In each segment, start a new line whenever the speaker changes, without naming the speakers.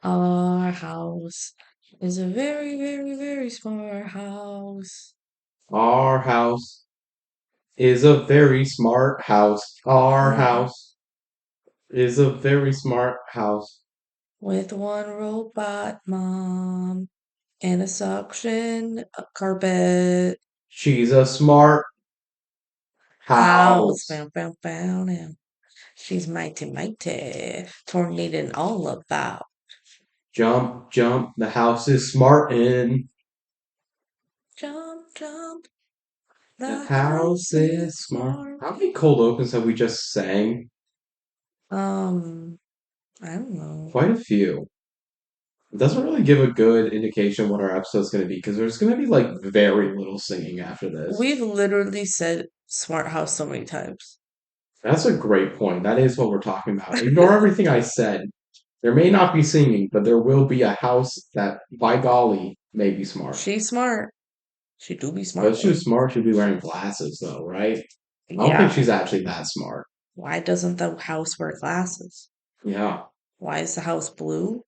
Our house is a very, very, very smart house.
Our house is a very smart house. Our
Uh,
house is a very smart house.
with one robot mom and a suction carpet
She's a smart
house.
house.
Bow, bow, bow, now. She's mighty, mighty, tornado all about.
Jump, jump, the house is smartin'.
Jump, jump,
The
the
house
house
is
is
smart.
smart.
How many cold opens have we just sang?
Um, I don't know.
Quite a few. It doesn't really give a good indication what our episode's going to be because there's going to be like very little singing after this.
We've literally said smart house so many times.
That's a great point. That is what we're talking about. Ignore everything I said. There may not be singing, but there will be a house that, by golly, may be smart.
She's smart. She do be
But
smart
if she
though.
was smart, she'd be wearing glasses, though, right? I don't think
Yeah.
she's actually that smart.
Why doesn't the house wear glasses?
Yeah.
Why is the house blue?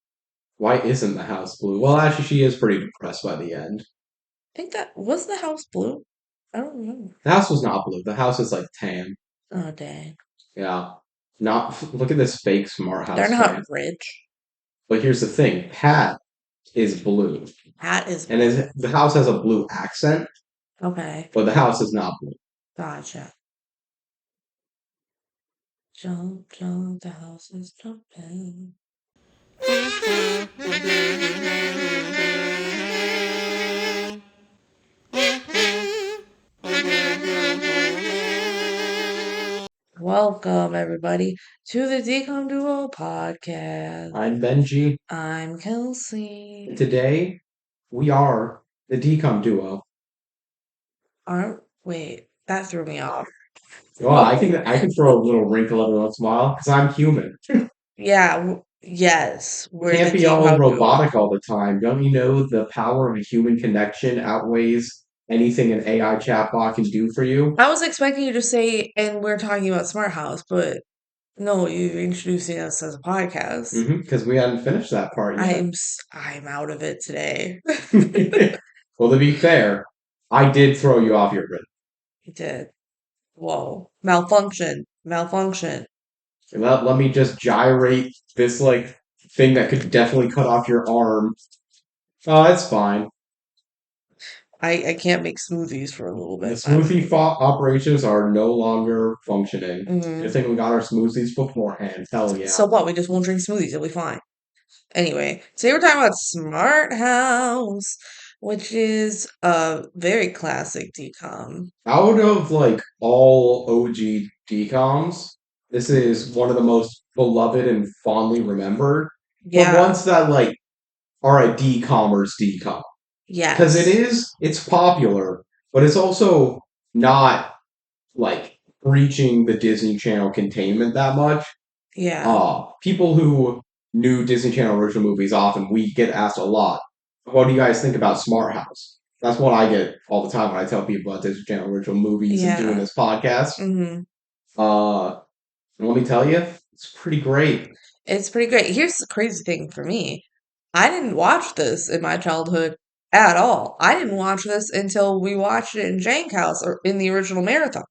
Why isn't the house blue? Well, actually, she is pretty depressed by the end.
I think that was the house blue. I don't remember.
The house was not blue. The house is like tan.
Oh dang.
Yeah. Not look at this fake smart
They're
house tan.
not rich.
But here's the thing, Pat is blue.
Hat is
And
blue.
the house has a blue accent,
Okay.
but the house is not blue.
Gotcha. Jump, jump, the house is jumping. Welcome everybody to the DCOM Duo podcast.
I'm Benji.
I'm Kelsey.
Today we are the DCOM duo.
Aren't wait, that threw me off.
Well, I can throw a little wrinkle every once in a while because I'm human.
Yeah, yes, we're
Can't
the
be all
DCOM Duo.
robotic all the time. Don't you know the power of a human connection outweighs anything an AI chatbot can do for you?
I was expecting you to say, and we're talking about Smart House, but no, you're introducing us as a podcast.
Because we hadn't finished that part yet.
I'm out of it today.
Well, to be fair, I did throw you off your rhythm.
You did. Whoa. Malfunction. Malfunction.
Let me just gyrate this like thing that could definitely cut off your arm. Oh, that's fine.
I can't make smoothies for a little
The
bit.
operations are no longer functioning. Good
Mhm.
thing we got our smoothies beforehand. Hell yeah.
So what? We just won't drink smoothies. It'll be fine. Anyway, today we're talking about Smart House, which is a very classic decom.
Out of like all OG DCOMs, this is one of the most beloved and fondly remembered. The
Yeah.
ones that like are a DCOMers DCOM. Because
Yes.
it's popular, but it's also not like breaching the Disney Channel containment that much.
Yeah.
People who knew Disney Channel original movies often we get asked a lot, what do you guys think about Smart House? That's what I get all the time when I tell people about Disney Channel original movies and doing
Yeah.
this podcast.
hmm
Uh, and let me tell you, it's pretty great.
It's pretty great. Here's the crazy thing for me. I didn't watch this in my childhood at all. I didn't watch this until we watched it in Jank House or in the original marathon.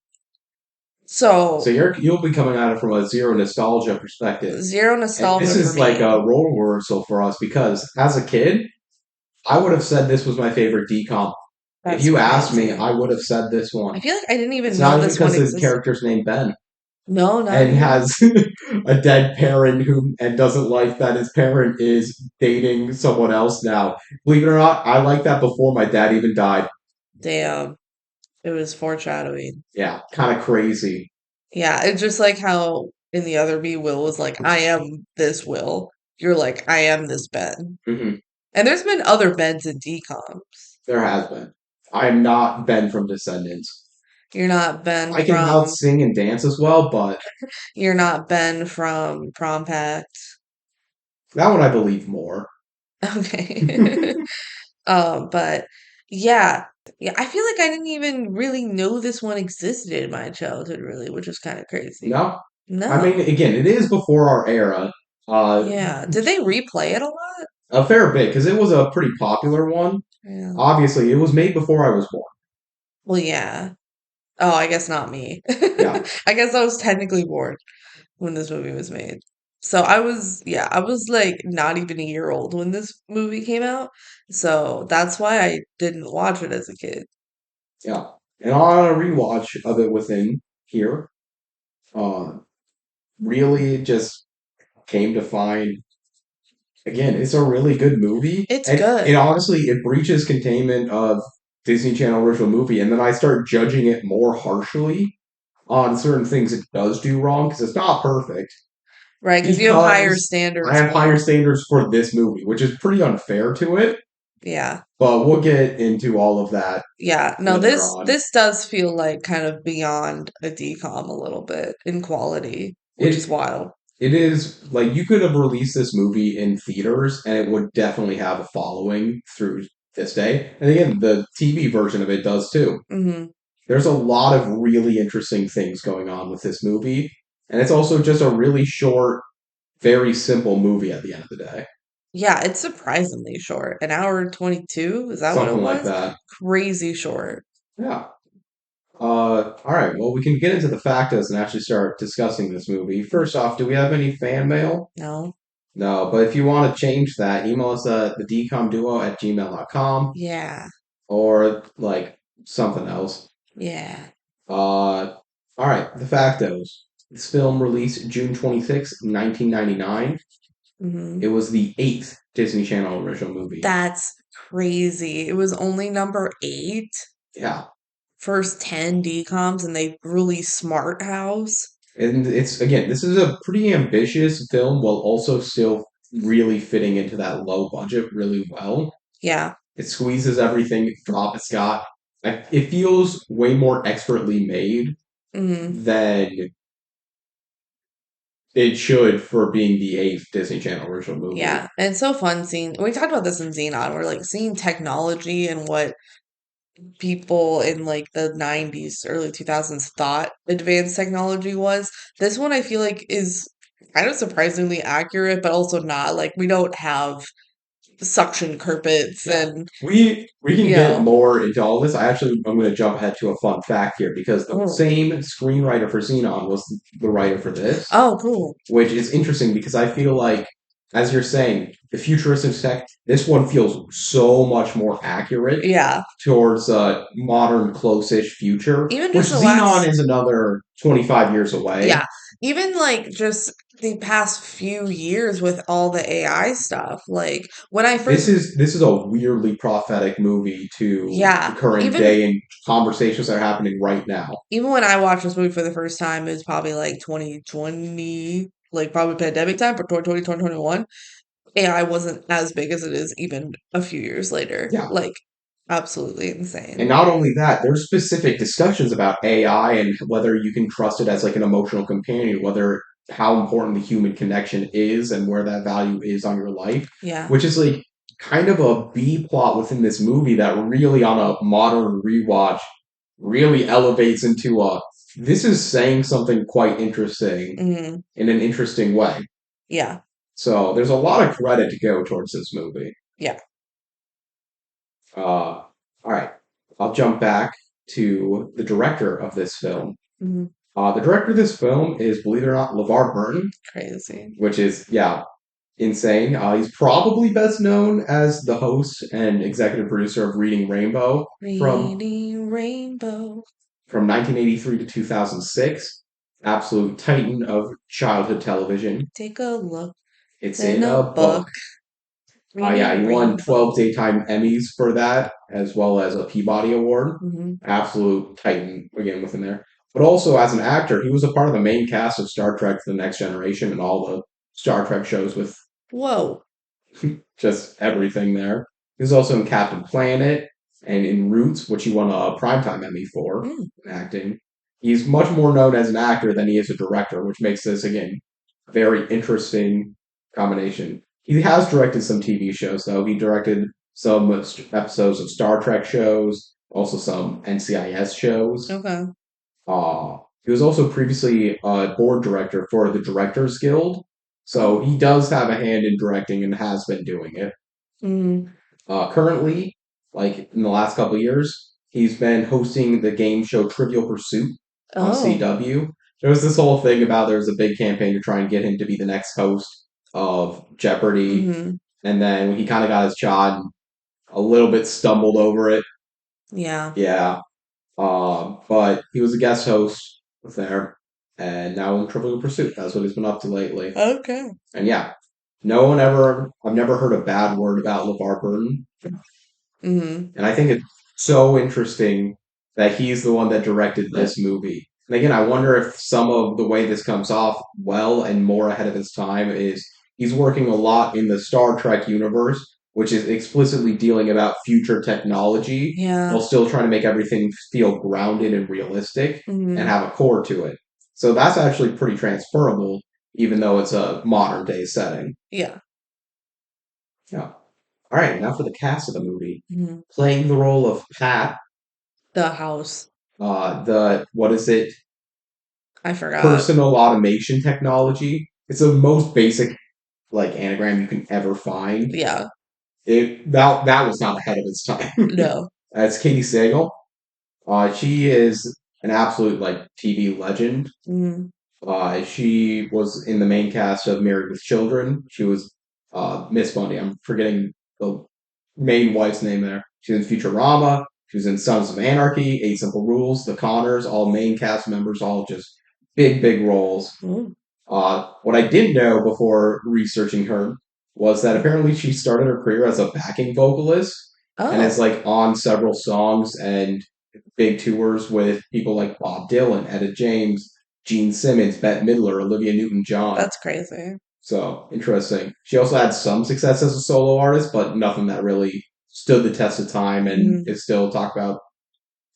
So
So
you'll be coming at it from a zero nostalgia perspective.
zero
And this
nostalgia for
is like
me.
a role reversal for us because as a kid, I would have said this was my favorite decom. If
That's
you asked me,
crazy.
I would have said this
I
one.
feel like I didn't even
It's
know
not even
this one
because the
existed.
character's named Ben
No, not
and
even.
has a dead parent who and doesn't like that his parent is dating someone else now. Believe it or not, I like that before my dad even died.
Damn. It was foreshadowing.
Yeah, kind of crazy.
Yeah, it's just like how in the other me, Will was like, I am this Will. You're like, I am this Ben.
hmm
And there's been other Bens in decoms.
There has been. I am not Ben from Descendants.
You're not Ben
I can out
from
sing and dance as well, but
you're not Ben from Prom Pact.
that one I believe more.
Okay. But yeah. Yeah, I feel like I didn't even really know this one existed in my childhood, really, which is kind of crazy.
No, I mean
No.
again, it is before our era, Uh,
Yeah. Did they replay it a lot?
a fair bit because it was a pretty popular one.
Yeah.
Obviously, it was made before I was born.
Well, yeah. Oh, I guess not me.
Yeah,
I guess I was technically born when this movie was made. So I was, yeah, I was like not even a year old when this movie came out. So that's why I didn't watch it as a kid.
yeah. And on a rewatch of it within here, uh, really just came to find again, it's a really good movie.
It's
And it
good.
honestly it breaches containment of Disney Channel original movie, and then I start judging it more harshly on certain things it does do wrong because it's not perfect.
Right, because you have higher
Because I
standards
have
for
higher
it.
standards for this movie, which is pretty unfair to it.
Yeah.
But we'll get into all of that
Yeah. No,
later
this
on.
this does feel like kind of beyond a DCOM a little bit in quality, which is
It
wild.
it is like you could have released this movie in theaters and it would definitely have a following through this day. And again, the TV version of it does too.
Hmm.
There's a lot of really interesting things going on with this movie, and it's also just a really short, very simple movie at the end of the day.
Yeah, it's surprisingly short. An hour and 22? Is that what it
Something like
was?
that.
Crazy short.
Yeah. All right. Well, we can get into the factos and actually start discussing this movie. First off, do we have any fan mail?
No?
No, but if you want to change that, email us at the dcomduo@gmail.com
Yeah.
or like something else.
Yeah.
All right. The factos. This film released June 26th, 1999.
Hmm.
It was the eighth Disney Channel original movie.
That's crazy. It was only number 8,
Yeah.
first 10 DCOMs, and they released Smart House.
And it's, again, this is a pretty ambitious film while also still really fitting into that low budget really well.
Yeah.
It squeezes everything drop it's got. Like, it feels way more expertly made
Hmm.
than it should for being the eighth Disney Channel original movie.
Yeah. And it's so fun seeing, we talked about this in Xenon, we're like seeing technology and what people in like the 90s, early 2000s thought advanced technology was. This one I feel like is kind of surprisingly accurate, but also not. Like we don't have suction carpets
Yeah.
and,
We can
you
get
know,
more into all this. I'm going to jump ahead to a fun fact here because the
oh,
same screenwriter for Xenon was the writer for this,
oh, cool.
which is interesting because I feel like, as you're saying, the futuristic tech, this one feels so much more accurate
Yeah.
towards a modern, close-ish future,
Even
which
just the
Xenon
last,
is another 25 years away.
yeah, even like just the past few years with all the AI stuff. Like when I
This
first,
is this is a weirdly prophetic movie to the
yeah,
current day and conversations that are happening right now.
even when I watched this movie for the first time, it was probably like 2020, like probably pandemic time, but 2020, 2021. AI wasn't as big as it is even a few years later.
Yeah.
Like, absolutely
And
insane.
not only that, there's specific discussions about AI and whether you can trust it as like an emotional companion, whether how important the human connection is and where that value is on your life,
Yeah.
which is like kind of a B plot within this movie that really on a modern rewatch really elevates into a this is saying something quite interesting
Hmm.
in an interesting way.
Yeah.
So there's a lot of credit to go towards this movie.
Yeah.
All right, I'll jump back to the director of this film.
Hmm.
The director of this film is, believe it or not, LeVar Burton,
Crazy.
which is, yeah, insane. He's probably best known as the host and executive producer of Reading Rainbow from
Reading Rainbow.
from 1983 to 2006. Absolute titan of childhood television.
Take a look.
It's
In
in
a
a book.
book.
Yeah,
Reading
he won
Rainbow.
12 daytime Emmys for that, as well as a Peabody Award.
Hmm.
Absolute titan again within there. But also as an actor, he was a part of the main cast of Star Trek: The Next Generation and all the Star Trek shows with
Whoa.
just everything there. He was also in Captain Planet and in Roots, which he won a Primetime Emmy for
Mm.
in acting. He's much more known as an actor than he is a director, which makes this again a very interesting combination. He has directed some TV shows, though. He directed some episodes of Star Trek shows, also some NCIS shows.
Okay.
He was also previously a board director for the Directors Guild, So he does have a hand in directing and has been doing it.
Mm.
Currently, like in the last couple of years, he's been hosting the game show Trivial Pursuit on
Oh.
CW. There was this whole thing about there was a big campaign to try and get him to be the next host of Jeopardy,
Hmm.
and then he kind of got his shot and a little bit stumbled over it.
Yeah.
Yeah, but he was a guest host there, and now in Trivial Pursuit. That's what he's been up to lately.
Okay.
And yeah, I've never heard a bad word about LeVar Burton.
Hmm.
And I think it's so interesting that he's the one that directed this movie. And again, I wonder if some of the way this comes off well and more ahead of his time is he's working a lot in the Star Trek universe, which is explicitly dealing about future technology while
Yeah.
still trying to make everything feel grounded and realistic and
Hmm.
have a core to it. So that's actually pretty transferable, even though it's a modern day setting.
Yeah.
Yeah. All right, now for the cast of the movie.
Hmm.
Playing the role of Pat,
The house.
the what is it?
I forgot.
Personal automation technology. It's the most basic like anagram you can ever find.
Yeah.
That was not ahead of its time.
No.
That's Katie Sagal. She is an absolute like TV legend.
Mm.
She was in the main cast of Married with Children. She was Miss Bundy. I'm forgetting the main wife's name there. She was in Futurama. She was in Sons of Anarchy, Eight Simple Rules, The Connors, all main cast members, all just big roles.
Mm.
What I didn't know before researching her was that apparently she started her career as a backing vocalist and is
Oh,
like on several songs and big tours with people like Bob Dylan, Etta James, Gene Simmons, Bette Midler, Olivia Newton-John.
that's crazy.
So interesting. She also had some success as a solo artist, but nothing that really stood the test of time and
Mm.
is still talked about.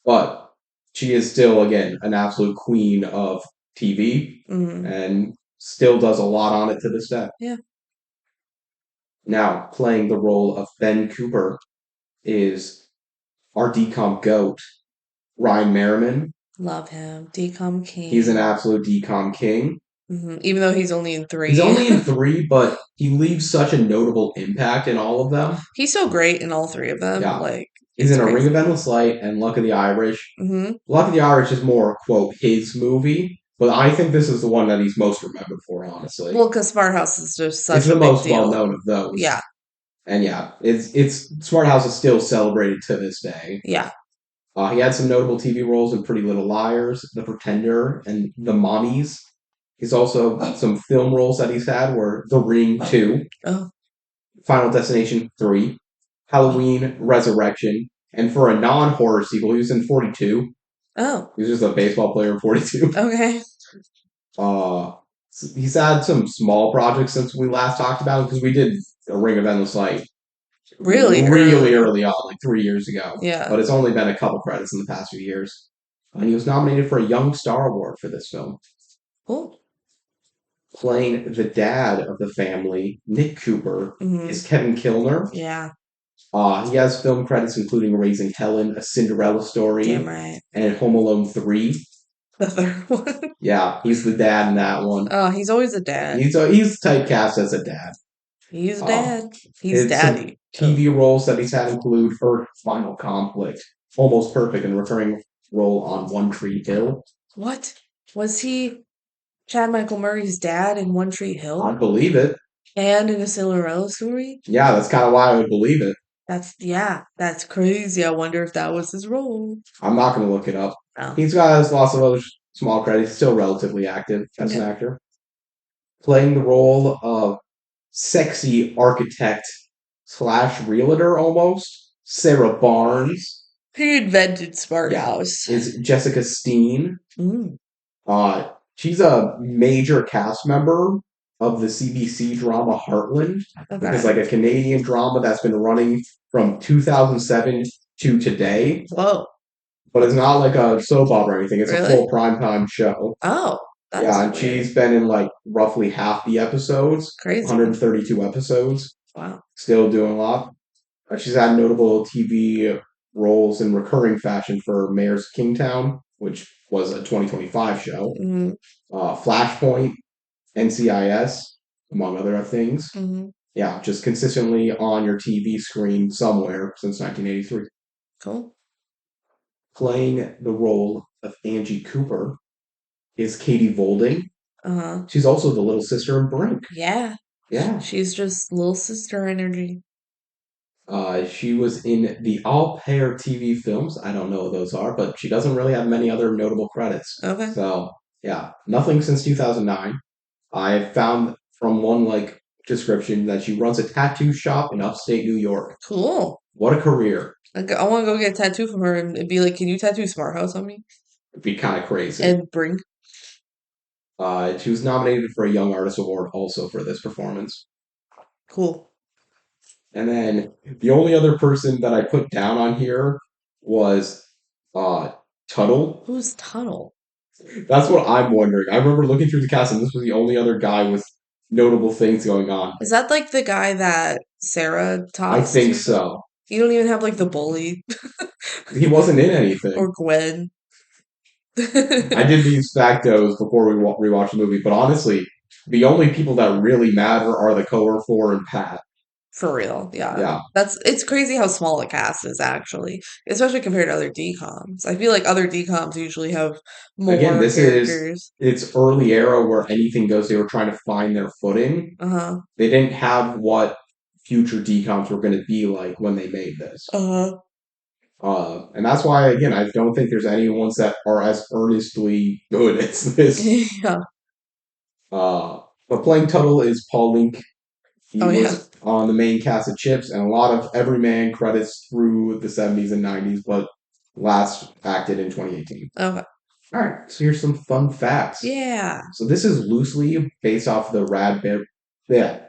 But she is still, again, an absolute queen of TV
Mm.
and still does a lot on it to this day.
Yeah.
Now, playing the role of Ben Cooper is our DCOM GOAT, Ryan Merriman.
Love him. DCOM
He's an
King.
absolute DCOM king.
Even though he's only in
He's
three.
only in three, but he leaves such a notable impact in all of them.
He's so great in all three of them.
Yeah.
Like,
He's
it's
in A Ring of
crazy.
Endless Light and Luck of the Irish.
Hmm.
Luck of the Irish is more, quote, his movie, but I think this is the one that he's most remembered for, honestly.
Well, because Smart House is just
It's
such
the
a big
most well
deal.
known of those.
Yeah.
And yeah, it's Smart House is still celebrated to this day.
Yeah.
He had some notable TV roles in Pretty Little Liars, The Pretender, and The Mummies. He's also some film roles that he's had were The Ring 2,
Oh.
Final Destination 3, Halloween Resurrection, and for a non-horror sequel, he was in 42.
Oh.
He was just a baseball player in 42.
Okay.
Uh, he's had some small projects since we last talked about him because we did A Ring of Endless Light
Really
really
early.
early on, like 3 years ago.
Yeah.
But it's only been a couple credits in the past few years. And he was nominated for a Young Star Award for this film.
Cool.
Playing the dad of the family, Nick Cooper,
Hmm.
is Kevin Kilner.
Yeah.
He has film credits including Raising Helen, A Cinderella
Damn
Story,
right.
and Home Alone 3.
The third one.
Yeah, he's the dad in that one.
Oh, he's always a dad.
He's typecast as a dad.
He's
Um,
dad. He's
it's some
daddy. Oh.
TV roles that he's had include Earth Final Conflict, Almost Perfect, and recurring role on One Tree Hill.
What? Was he Chad Michael Murray's dad in One Tree
I
Hill?
believe it.
And in a Cinderella story?
Yeah, that's kind of why I would believe it.
That's crazy. I wonder if that was his role.
I'm not going to look it up.
Oh.
He's got lots of other small credits, still relatively active as an
Okay.
actor. Playing the role of sexy architect slash realtor almost, Sarah Barnes
He invented Smart
yeah,
House.
is Jessica Steen.
Mm.
She's a major cast member of the CBC drama Heartland, which is
Okay.
like a Canadian drama that's been running from 2007 to today.
Whoa.
But it's not like a soap opera or anything. It's a
Really?
full primetime show.
Oh,
Yeah,
that's
and
weird.
she's been in like roughly half the episodes,
Crazy.
132 episodes.
Wow.
Still doing a lot. She's had notable TV roles in recurring fashion for Mayor's Kingstown, which was a 2025 show.
Mm.
Flashpoint, NCIS. among other things.
Hmm.
Yeah, just consistently on your TV screen somewhere since 1983.
Cool.
Playing the role of Angie Cooper is Katie Volding.
Uh-huh.
She's also the little sister in Brink.
Yeah.
Yeah.
She's just little sister energy.
She was in the All Pair TV films. I don't know what those are, but she doesn't really have many other notable credits.
Okay.
So, yeah, nothing since 2009. I found from one description that she runs a tattoo shop in upstate New York.
Cool.
What a career.
I want to go get a tattoo from her and be like, can you tattoo Smart House on me?
It'd be kind of crazy.
And Brink.
She was nominated for a Young Artist Award also for this performance.
Cool.
And then the only other person that I put down on here was uh, Tuttle.
Who's Tunnel?
That's what I'm wondering. I remember looking through the cast, and this was the only other guy with notable things going on.
Is that like the guy that Sarah
I
talks
think
to?
so.
You don't even have like the bully
He wasn't in anything.
or Gwen.
I did these factos before we rewatched the movie, but honestly, the only people that really matter are the Coer Four and Pat.
For real, yeah.
Yeah.
It's crazy how small a cast is actually, especially compared to other DCOMs. I feel like other DCOMs usually have
Again,
more
this is
characters.
its early era where anything goes. They were trying to find their footing.
Uh-huh.
They didn't have what future DCOMs were going to be like when they made this.
Uh-huh.
And that's why, again, I don't think there's any ones that are as earnestly good as this.
Yeah.
But playing Tuttle is Paul Link. He
Oh yeah.
was on the main cast of Chips and a lot of Everyman credits through the 70s and 90s, but last acted in 2018.
Okay.
All right, so here's some fun facts.
Yeah.
So this is loosely based off the yeah.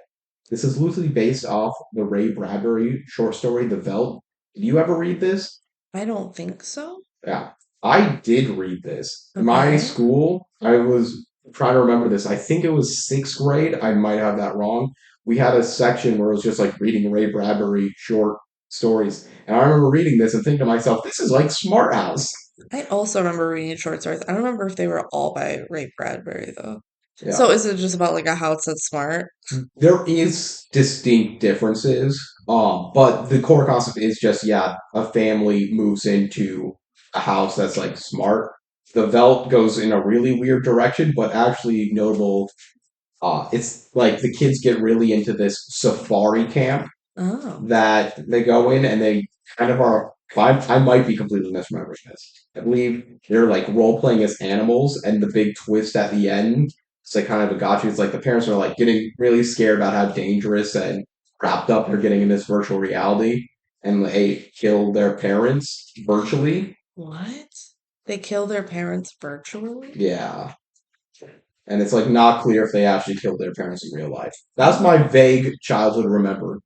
This is loosely based off the Ray Bradbury short story, The Veldt. Did you ever read this?
I don't think so.
Yeah, I did read this. In my
Okay.
school, I was trying to remember this. I think it was sixth grade. I might have that wrong. We had a section where it was just like reading Ray Bradbury short stories. And I remember reading this and thinking to myself, this is like Smart House.
I also remember reading short stories. I don't remember if they were all by Ray Bradbury though.
Yeah.
So is it just about like a house that's smart?
There is distinct differences, but the core concept is just, yeah, a family moves into a house that's like smart. The Veldt goes in a really weird direction, but actually notable. It's like the kids get really into this safari camp
Oh.
that they go in and they kind of are. I might be completely misremembering this. I believe they're like role playing as animals, and the big twist at the end, it's like kind of a gotcha. It's like the parents are like getting really scared about how dangerous and wrapped up they're getting in this virtual reality, and they kill their parents virtually.
What? They kill their parents virtually?
Yeah. And it's like not clear if they actually killed their parents in real life. That's
Oh,
my vague childhood remember.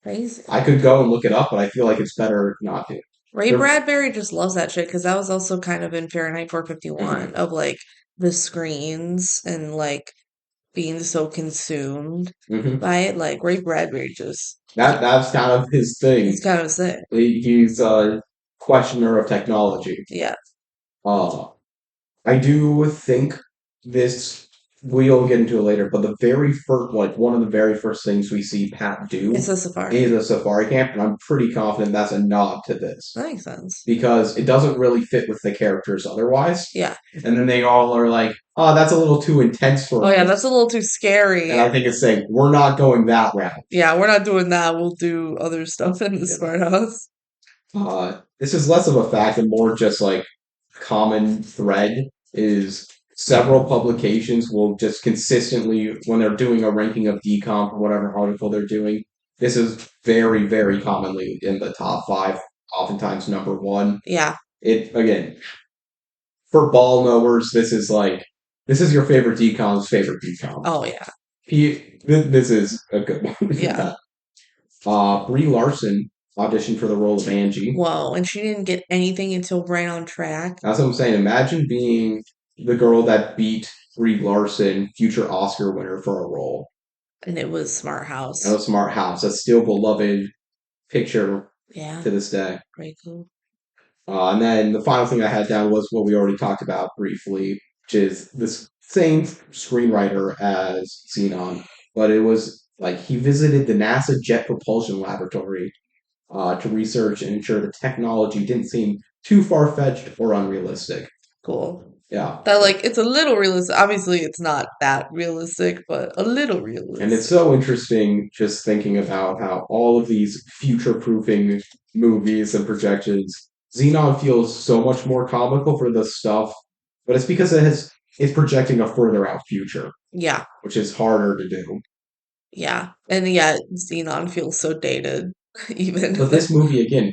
crazy.
I could go and look it up, but I feel like it's better not to.
Ray
They're,
Bradbury just loves that shit because that was also kind of in Fahrenheit 451
mhm,
of like the screens and like being so consumed
mhm.
by it. Like Ray Bradbury just
That's kind of his thing.
he's kind of sick.
He's a questioner of technology.
Yeah.
Uh, I do think this. We'll get into it later, but the very first, like one of the very first things we see Pat
It's
do
a safari.
is a safari camp, and I'm pretty confident that's a nod to this
That makes sense.
because it doesn't really fit with the characters otherwise.
Yeah.
And then they all are like, "Oh, that's a little too intense for
Oh yeah,
us."
that's a little too
And
scary.
I think it's saying we're not going that route.
Yeah, we're not doing that. We'll do other stuff in the
Yeah.
smart house.
This is less of a fact and more just like common thread is several publications will just consistently, when they're doing a ranking of decomp or whatever article they're doing, this is very, very commonly in the top five, oftentimes number one.
Yeah.
It, again, for ball knowers, this is your favorite decomp's favorite decomp.
Oh yeah.
This is a good one.
Yeah.
Brie Larson auditioned for the role of Angie.
Whoa, and she didn't get anything until right on track.
That's what I'm saying. Imagine being the girl that beat Brie Larson, future Oscar winner for a role.
And it was Smart House.
And a Smart House. That's still beloved picture
Yeah.
to this day.
Very cool.
And then the final thing I had down was what we already talked about briefly, which is this same screenwriter as Xenon. but it was like he visited the NASA Jet Propulsion Laboratory to research and ensure the technology didn't seem too far fetched or unrealistic.
Cool.
Yeah.
That like it's a little realistic. Obviously, it's not that realistic, but a little
And it's
realistic.
so interesting just thinking about how all of these future proofing movies and projections, Xenon feels so much more comical for the stuff, but it's because it's projecting a further out future,
Yeah,
which is harder to do.
yeah, and yeah, Xenon feels so dated, even.
But this movie again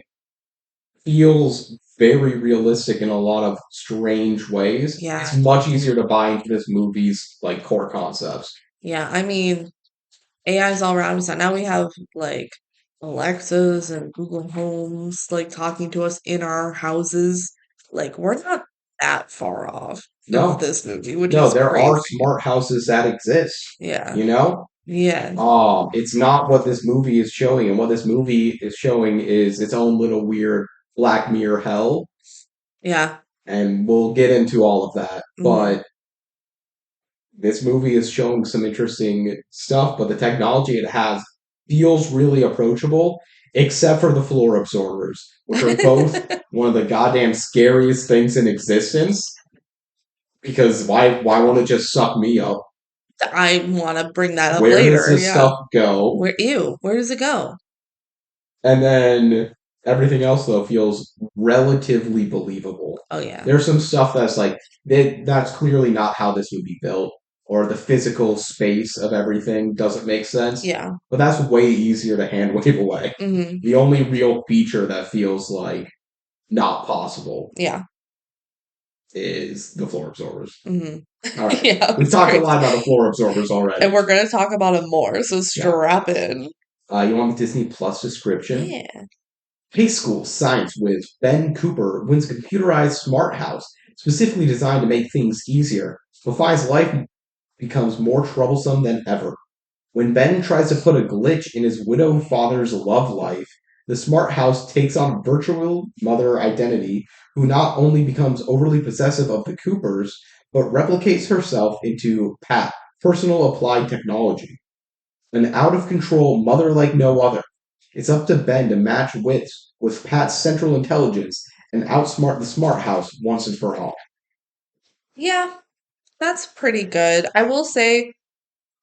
feels very realistic in a lot of strange ways. It's
Yeah,
much easier to buy into this movie's like core concepts.
yeah. I mean, AI is all around us. Now we have like Alexas and Google Homes like talking to us in our houses. Like we're not that far off of
No,
this movie, which
no,
is
there are
crazy.
smart houses that exist.
Yeah,
You know,
yeah,
it's not what this movie is showing, and what this movie is showing is its own little weird Black Mirror hell,
yeah.
and we'll get into all of that.
Hmm.
But this movie is showing some interesting stuff, but the technology it has feels really approachable, except for the floor absorbers, which are both one of the goddamn scariest things in existence. Because why won't it just suck me up?
I want to bring that up
Where does
later.
this
Yeah.
stuff go?
Where, ew, where does it go?
And then everything else though feels relatively believable.
Oh, yeah.
There's some stuff that's like that's clearly not how this would be built, or the physical space of everything doesn't make sense.
Yeah.
But that's way easier to hand wave away.
Hmm.
The only real feature that feels like not possible
Yeah.
is the floor absorbers.
Hmm.
All right.
Yeah,
We've
it's
talked a
crazy.
lot about the floor absorbers already.
And we're going to talk about it more, so
Yeah.
strap in.
You want the Disney Plus description?
Yeah.
High school science whiz Ben Cooper wins a computerized smart house specifically designed to make things easier, but finds life becomes more troublesome than ever. When Ben tries to put a glitch in his widowed father's love life, the smart house takes on a virtual mother identity who not only becomes overly possessive of the Coopers, but replicates herself into Pat, personal applied technology. An out of control mother like no other. It's up to Ben to match wits with Pat's central intelligence and outsmart the smart house once and for all.
Yeah, that's pretty good. I will say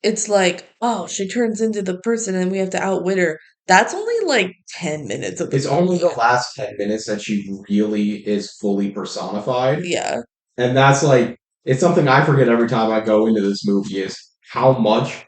it's like, oh, she turns into the person and we have to outwit her. That's only like 10 minutes of the
It's only the
movie.
last 10 minutes that she really is fully personified.
Yeah.
And that's like, it's something I forget every time I go into this movie is how much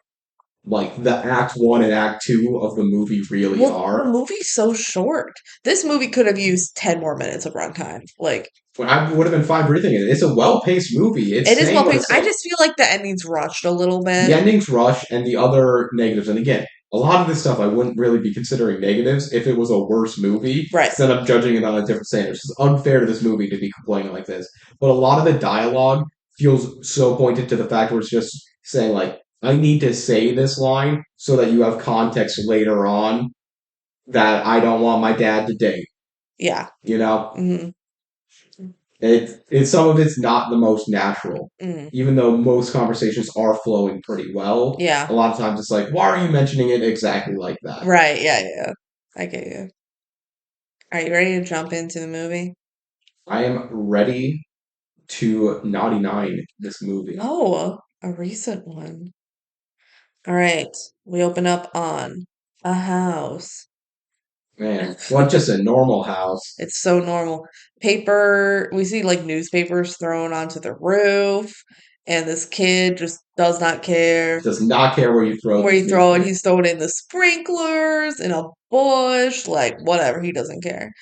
like the act one and act two of the movie really
Well, the
are.
movie's so short. This movie could have used 10 more minutes of runtime. Like,
When I would have been fine breathing it. It's a well paced movie. It's
it is
saying
well
what
paced.
it's
I
saying.
just feel like the ending's rushed a little
The
bit.
endings rush and the other negatives. And again, a lot of this stuff I wouldn't really be considering negatives if it was a worse movie,
Right.
because then I'm judging it on a different standard. It's unfair to this movie to be complaining like this. But a lot of the dialogue feels so pointed to the fact where it's just saying like, I need to say this line so that you have context later on that I don't want my dad to date.
Yeah.
You know,
Hmm.
it's some of it's not the most natural,
Hmm.
even though most conversations are flowing pretty well. A
Yeah.
lot of times it's like, why are you mentioning it exactly like that?
Right. Yeah. Yeah. I get you. Are you ready to jump into the movie?
I am ready to naughty nine this movie.
Oh, a recent one. All right. We open up on a house.
Man, what just a normal house?
It's so normal. Paper, we see like newspapers thrown onto the roof, and this kid just does not care
Does not care where you throw
where
these
you throw it.
newspapers.
He's throwing it in the sprinklers, in a bush, like whatever. He doesn't care.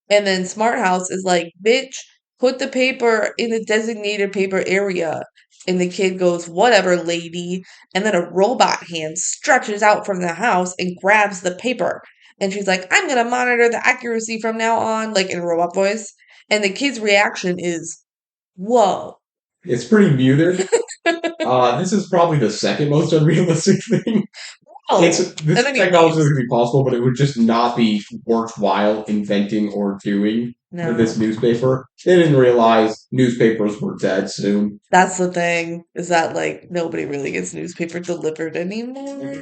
And then Smart House is like, bitch, put the paper in the designated paper area. And the kid goes, whatever, lady. And then a robot hand stretches out from the house and grabs the paper. And she's like, I'm going to monitor the accuracy from now on, like in a robot voice. And the kid's reaction is, whoa.
It's pretty muted. This is probably the second most unrealistic thing. it's
Oh, and
this
then he
technology
leaves.
would be possible, but it would just not be worthwhile inventing or doing with
No,
this newspaper. They didn't realize newspapers were dead soon.
that's the thing, is that like nobody really gets newspaper delivered anymore.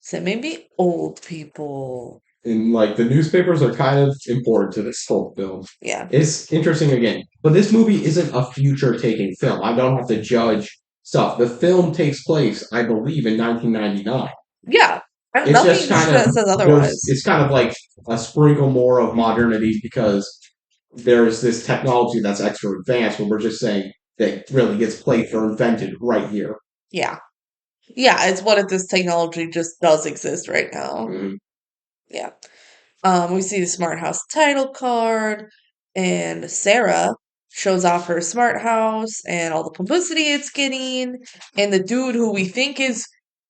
So maybe old people.
And like the newspapers are kind of important to this whole film.
Yeah.
It's interesting again, but this movie isn't a future taking film. I don't have to judge stuff. The film takes place, I believe, in 1999.
Yeah.
It's just
Nothing
kind of
says
there's
otherwise.
it's kind of like a sprinkle more of modernity because there's this technology that's extra advanced, but we're just saying that really gets placed or invented right here.
Yeah. Yeah, it's what if this technology just does exist right now.
Mhm.
Yeah. We see the smart house title card, and Sarah shows off her smart house and all the publicity it's getting. And the dude who we think is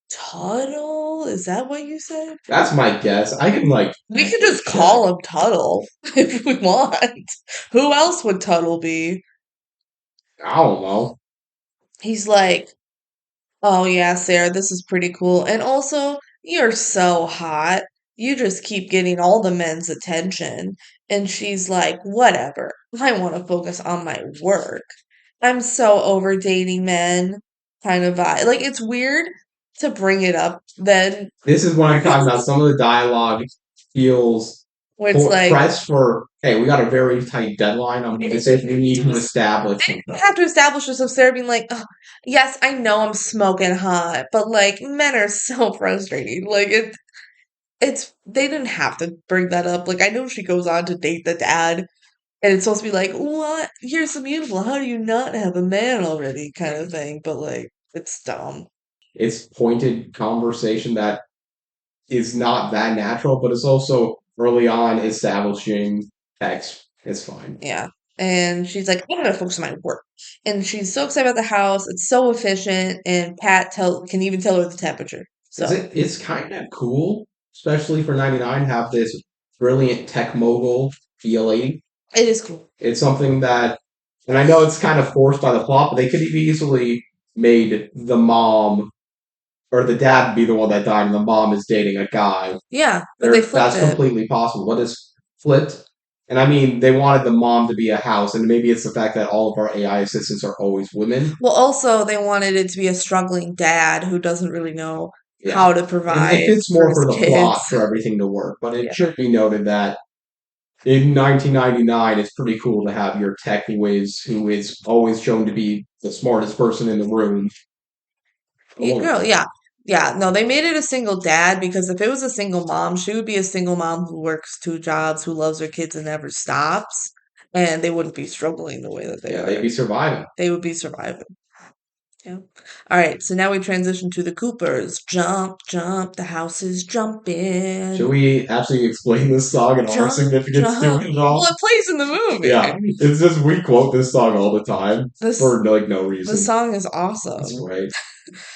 Tuttle, is that what you said?
That's my guess. I can like
We could just
check.
call him Tuttle if we want. Who else would Tuttle be?
I don't know.
He's like, oh yeah, Sarah, this is pretty cool. And also, you're so hot. You just keep getting all the men's attention. And she's like, whatever. I want to focus on my work. I'm so over dating men, kind of vibe. Like, it's weird to bring it up then,
This is what I'm talking about. Some of the dialogue feels
where it's like,
pressed for, hey, we got a very tight deadline on this. If we need to establish
they
something.
have to establish this of Sarah being like, oh, yes, I know I'm smoking hot, but like, men are so frustrating. Like, it's they didn't have to bring that up. Like I know she goes on to date the dad, and it's supposed to be like, "What? You're so beautiful. How do you not have a man already?" kind of thing. But like, it's dumb.
It's pointed conversation that is not that natural, but it's also early on establishing text. It's fine.
Yeah. And she's like, "I'm gonna focus on my work." And she's so excited about the house. It's so efficient, and Pat can even tell her the temperature.
Is
So
it? It's kind of cool, especially for '99. Have this brilliant tech mogul be a lady.
it is cool.
It's something that, and I know it's kind of forced by the plot, but they could have easily made the mom or the dad be the one that died, and the mom is dating a guy.
Yeah, but they flipped
That's
it.
completely possible. What is flipped? And I mean, they wanted the mom to be a house, and maybe it's the fact that all of our AI assistants are always women.
Well, also they wanted it to be a struggling dad who doesn't really know
Yeah.
how to
And it
provide
fits
for
more
his
for the
kids.
plot for everything to work. But it
Yeah.
should be noted that in 1999, it's pretty cool to have your tech whiz, who is always shown to be the smartest person in the room, a
Yeah,
woman.
girl, yeah. Yeah, no, they made it a single dad because if it was a single mom, she would be a single mom who works two jobs, who loves her kids and never stops, and they wouldn't be struggling the way that they
Yeah, they'd
are.
be surviving.
They would be surviving. Yeah. All right, so now we transition to the Coopers. Jump, jump, the house is
Should
jumping.
we actually explain this song and our
Jump,
significance to
jump.
it at
Well,
all?
it plays in the movie.
Yeah, it's just we quote this song all the time
This
for like no
the
reason.
song is
That's
awesome.
right.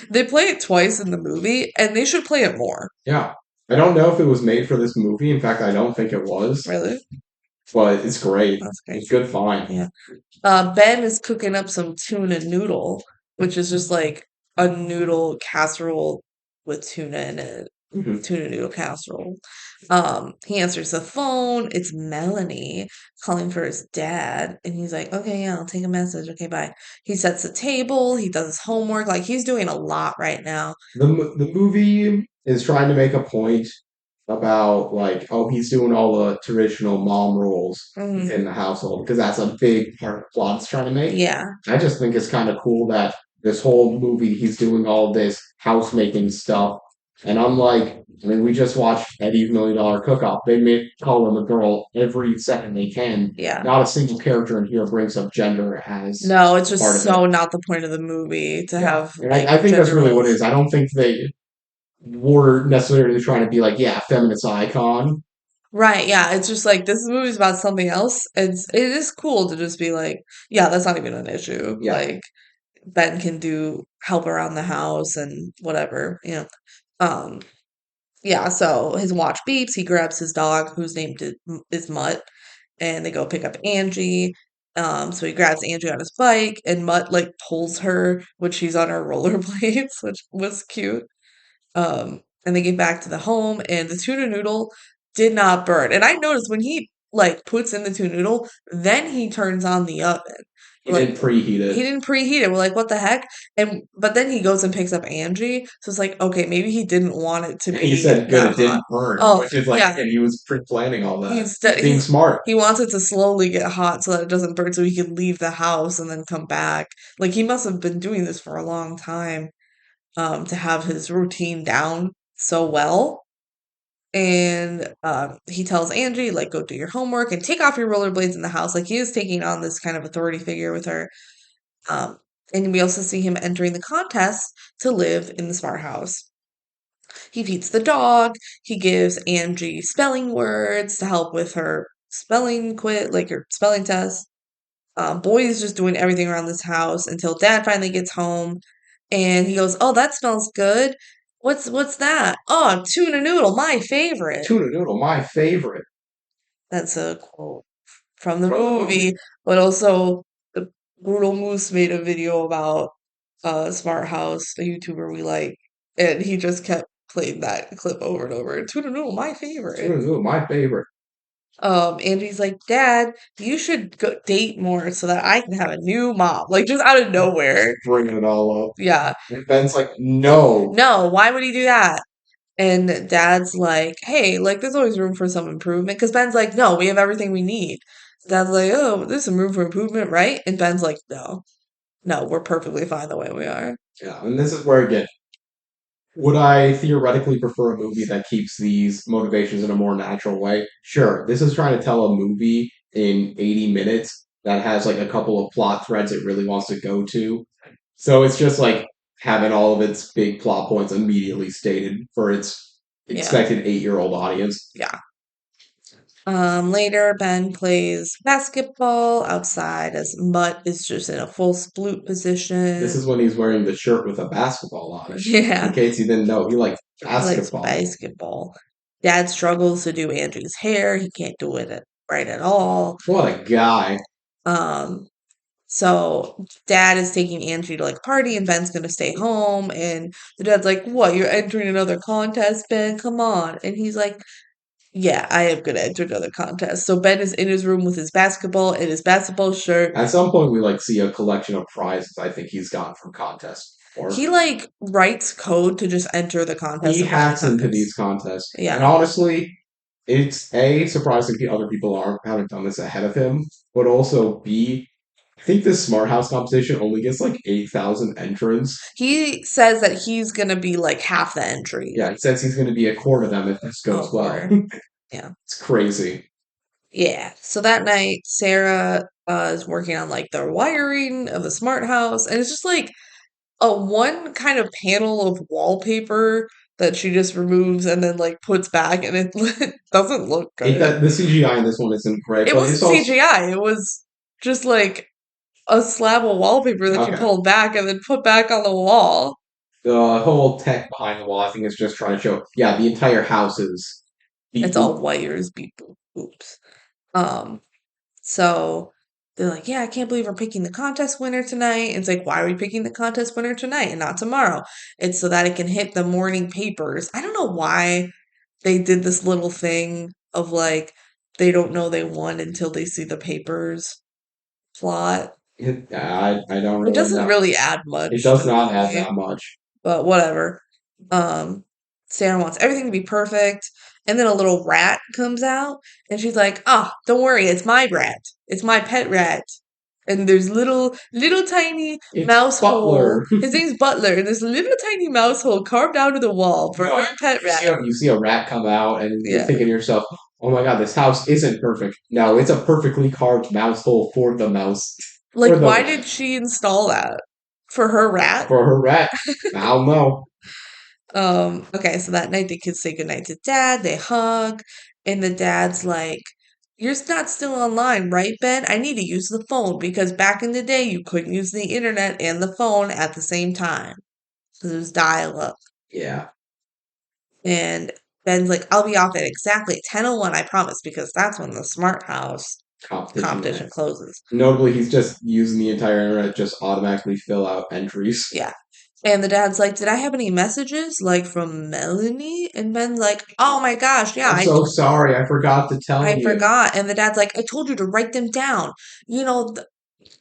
They play it twice in the movie, and they should play it more.
Yeah, I don't know if it was made for this movie. In fact, I don't think it was,
Really?
but it's great.
That's great.
It's good fine.
Yeah. Ben is cooking up some tuna noodle, which is just like a noodle casserole with tuna in it.
Mhm.
Tuna noodle casserole. He answers the phone. It's Melanie calling for his dad, and he's like, "Okay, yeah, I'll take a message. Okay, bye." He sets the table. He does his homework. Like he's doing a lot right now.
The movie is trying to make a point about like, oh, he's doing all the traditional mom roles
Mhm.
in the household because that's a big part of the plot it's trying to make.
Yeah,
I just think it's kind of cool that this whole movie he's doing all this house making stuff, and unlike, I mean, we just watched Eddie's $1 Million Cook-Off. They make call him a girl every second they can.
yeah.
Not a single character in here brings up gender as
No, it's
part
just
of it.
so not the point of the movie to
Yeah,
have
and
like
I think that's
gender
really what it
roles.
is. I don't think they were necessarily trying to be like, yeah, feminist icon.
Right, yeah, it's just like this movie's about something else. It is cool to just be like, yeah, that's not even an issue.
Yeah,
Like Ben can do help around the house and whatever. Um, yeah, so his watch beeps, he grabs his dog whose name is Mutt, and they go pick up Angie. So he grabs Angie on his bike, and Mutt like pulls her when she's on her rollerblades, which was cute. And and they get back to the home, and the tuna noodle did not burn. And I noticed when he like puts in the tuna noodle, then he turns on the oven.
He
Like
didn't preheat
he
it.
didn't preheat it. We're like, what the heck? And but then he goes and picks up Angie. So it's like, okay, maybe he didn't want it to
He
be
said, "Good,
that
it
hot.
didn't burn,"
Oh,
which is like,
yeah.
again, he was pre-planning all that. He's being
He's
smart.
he wants it to slowly get hot so that it doesn't burn so he can leave the house and then come back. Like he must have been doing this for a long time, to have his routine down so well. And he tells Angie, like, go do your homework and take off your rollerblades in the house. Like he is taking on this kind of authority figure with her. Um, and we also see him entering the contest to live in the smart house. He feeds the dog. He gives Angie spelling words to help with her spelling like her spelling test. Boy is just doing everything around this house until Dad finally gets home, and he goes, "Oh, that smells good. What's that? Oh, tuna noodle, my favorite."
Tuna noodle, my favorite.
That's a quote from the
From the
movie,
movie.
but also the Brutal Moose made a video about Smart House, the YouTuber we like, and he just kept playing that clip over and over. Tuna noodle, my favorite.
Tuna noodle, my favorite.
And he's like, Dad, you should go date more so that I can have a new mom. Like just out of nowhere.
Bringing it all up.
Yeah.
And Ben's like, no.
No, why would he do that? And Dad's like, hey, like there's always room for some improvement. Because Ben's like, no, we have everything we need. Dad's like, oh, there's some room for improvement, right? And Ben's like, no, no, we're perfectly fine the way we are.
Yeah, and this is where, again, would I theoretically prefer a movie that keeps these motivations in a more natural way? Sure. This is trying to tell a movie in 80 minutes that has like a couple of plot threads it really wants to go to. So it's just like having all of its big plot points immediately stated for its
Yeah.
expected 8-year-old audience.
Yeah. Later, Ben plays basketball outside as Mutt is just in a full splute
This
position.
is when he's wearing the shirt with a basketball on it. In
Yeah.
case you didn't know, he likes
He likes
basketball.
basketball. Dad struggles to do Andrew's hair. He can't do it right at all.
What a guy.
Um, so Dad is taking Andrew to like a party, and Ben's gonna stay home. And the dad's like, "What? You're entering another contest, Ben? Come on!" And he's like, "Yeah, I am gonna enter another contest." So Ben is in his room with his basketball and his basketball shirt.
At some point, we like see a collection of prizes I think he's gotten from contests before.
He like writes code to just enter the contest
He
and win the
hacks into
contest.
these contests, and
Yeah.
honestly, it's A, surprising other people haven't done this ahead of him, but also B, I think this Smart House competition only gets like 8,000 entrants.
He says that he's gonna be like half the entries.
Yeah, he says he's going to be a quarter of them if this
Oh,
goes well.
quarter. Yeah.
It's crazy.
Yeah. So that night, Sarah is working on like the wiring of the smart house, and it's just like a one kind of panel of wallpaper that she just removes and then like puts back, and it doesn't look good.
The CGI in this one isn't great,
It
but
wasn't
it's also
CGI. It was just like a slab of wallpaper that you
okay.
pulled back and then put back on the wall.
The whole tech behind the wall, I think, is just trying to show, yeah, the entire house is beep
It's
boop.
all wires, beep boop, oops. Um, So they're like, yeah, I can't believe we're picking the contest winner tonight. It's like, why are we picking the contest winner tonight and not tomorrow? It's so that it can hit the morning papers. I don't know why they did this little thing of like, they don't know they won until they see the papers plot.
I don't
It
really
doesn't
know.
really add
It
much to
does
the
not add
movie,
that much.
but whatever. Um, Sarah wants everything to be perfect. And then a little rat comes out, and she's like, "Ah, don't worry, it's my rat. It's my pet rat." And there's little tiny
It's
mouse hole.
Butler.
His name's Butler, and there's a little tiny mouse hole carved out of the wall for
No,
her pet rat.
you see a rat come out, and you're
Yeah.
thinking to yourself, "Oh my god, this house isn't perfect." No, it's a perfectly carved mouse hole for the mouse,
Like,
for the
why
rat,
did she install that? For her rat?
for her rat. I don't know.
Okay, so that night the kids say goodnight to dad, they hug, and the dad's like, "You're not still online, right, Ben? I need to use the phone because back in the day you couldn't use the internet and the phone at the same time. Because it was dial up."
Yeah,
And Ben's like, "I'll be off at exactly 10:01, I promise, because that's when the smart house
competition
competition
ends.
closes."
Notably, he's just using the entire internet to just automatically fill out entries.
Yeah. And the dad's like, "Did I have any messages like from Melanie?" And Ben's like, "Oh my gosh, yeah,
I'm so sorry, I forgot to tell
I
you.
forgot." And the dad's like, "I told you to write them down. You know,
The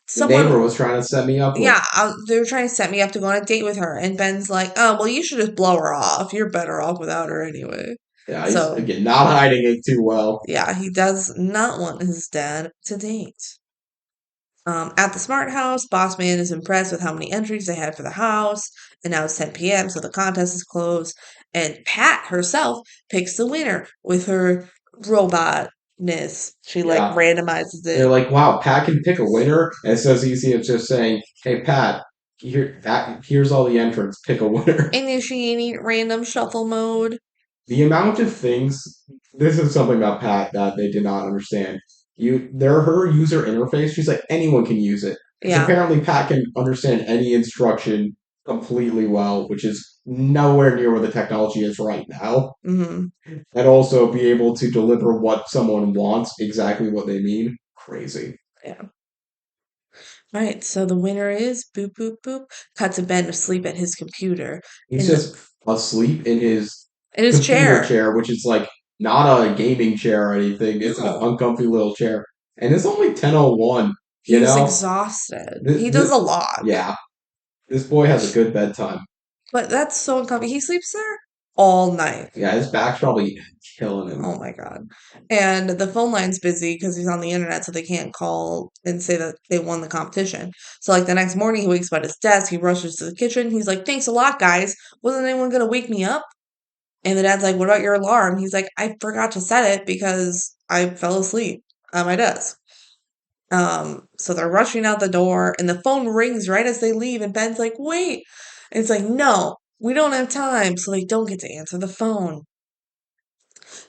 someone,
neighbor was trying to set me up with.
yeah, they were trying to set me up to go on a date with her." And Ben's like, "Oh, well, you should just blow her off. You're better off without her anyway."
Yeah, he's
So,
again not hiding it too well.
yeah, he does not want his dad to date. At the smart house, boss man is impressed with how many entries they had for the house, and now it's 10 p.m., so the contest is closed. And Pat herself picks the winner with her robotness. She like
Yeah.
randomizes
They're
it.
like, wow, Pat can pick a winner. And it's as easy as just saying, hey Pat, here's all the entrants, pick a winner.
Initiating random shuffle mode.
The amount of things this is something about Pat that they did not understand. They're her user interface, she's like anyone can use it. Because
Yeah.
apparently Pat can understand any instruction completely well, which is nowhere near where the technology is right now.
Hmm.
And also be able to deliver what someone wants, exactly what they mean. Crazy.
Yeah. All right. So the winner is boop boop boop. Cut to Ben asleep at his computer
He's
in the
just asleep
in his
computer
chair.
chair, which is like not a gaming chair or anything. It's an
No,
uncomfy little chair, and it's only 10:01. You
he's
know,
exhausted. He does a
this
lot.
yeah, this boy has a good bedtime.
But that's so uncomfortable. He sleeps there all night.
Yeah, his back's probably killing him.
Oh my God. And the phone line's busy because he's on the internet, so they can't call and say that they won the competition. So, like, the next morning, he wakes up at his desk. He rushes to the kitchen. He's like, "Thanks a lot, guys. Wasn't anyone going to wake me up?" And the dad's like, "What about your alarm?" He's like, "I forgot to set it because I fell asleep at my desk." So they're rushing out the door, and the phone rings right as they leave, and Ben's like, "Wait." And it's like, "No, we don't have time." So they don't get to answer the phone.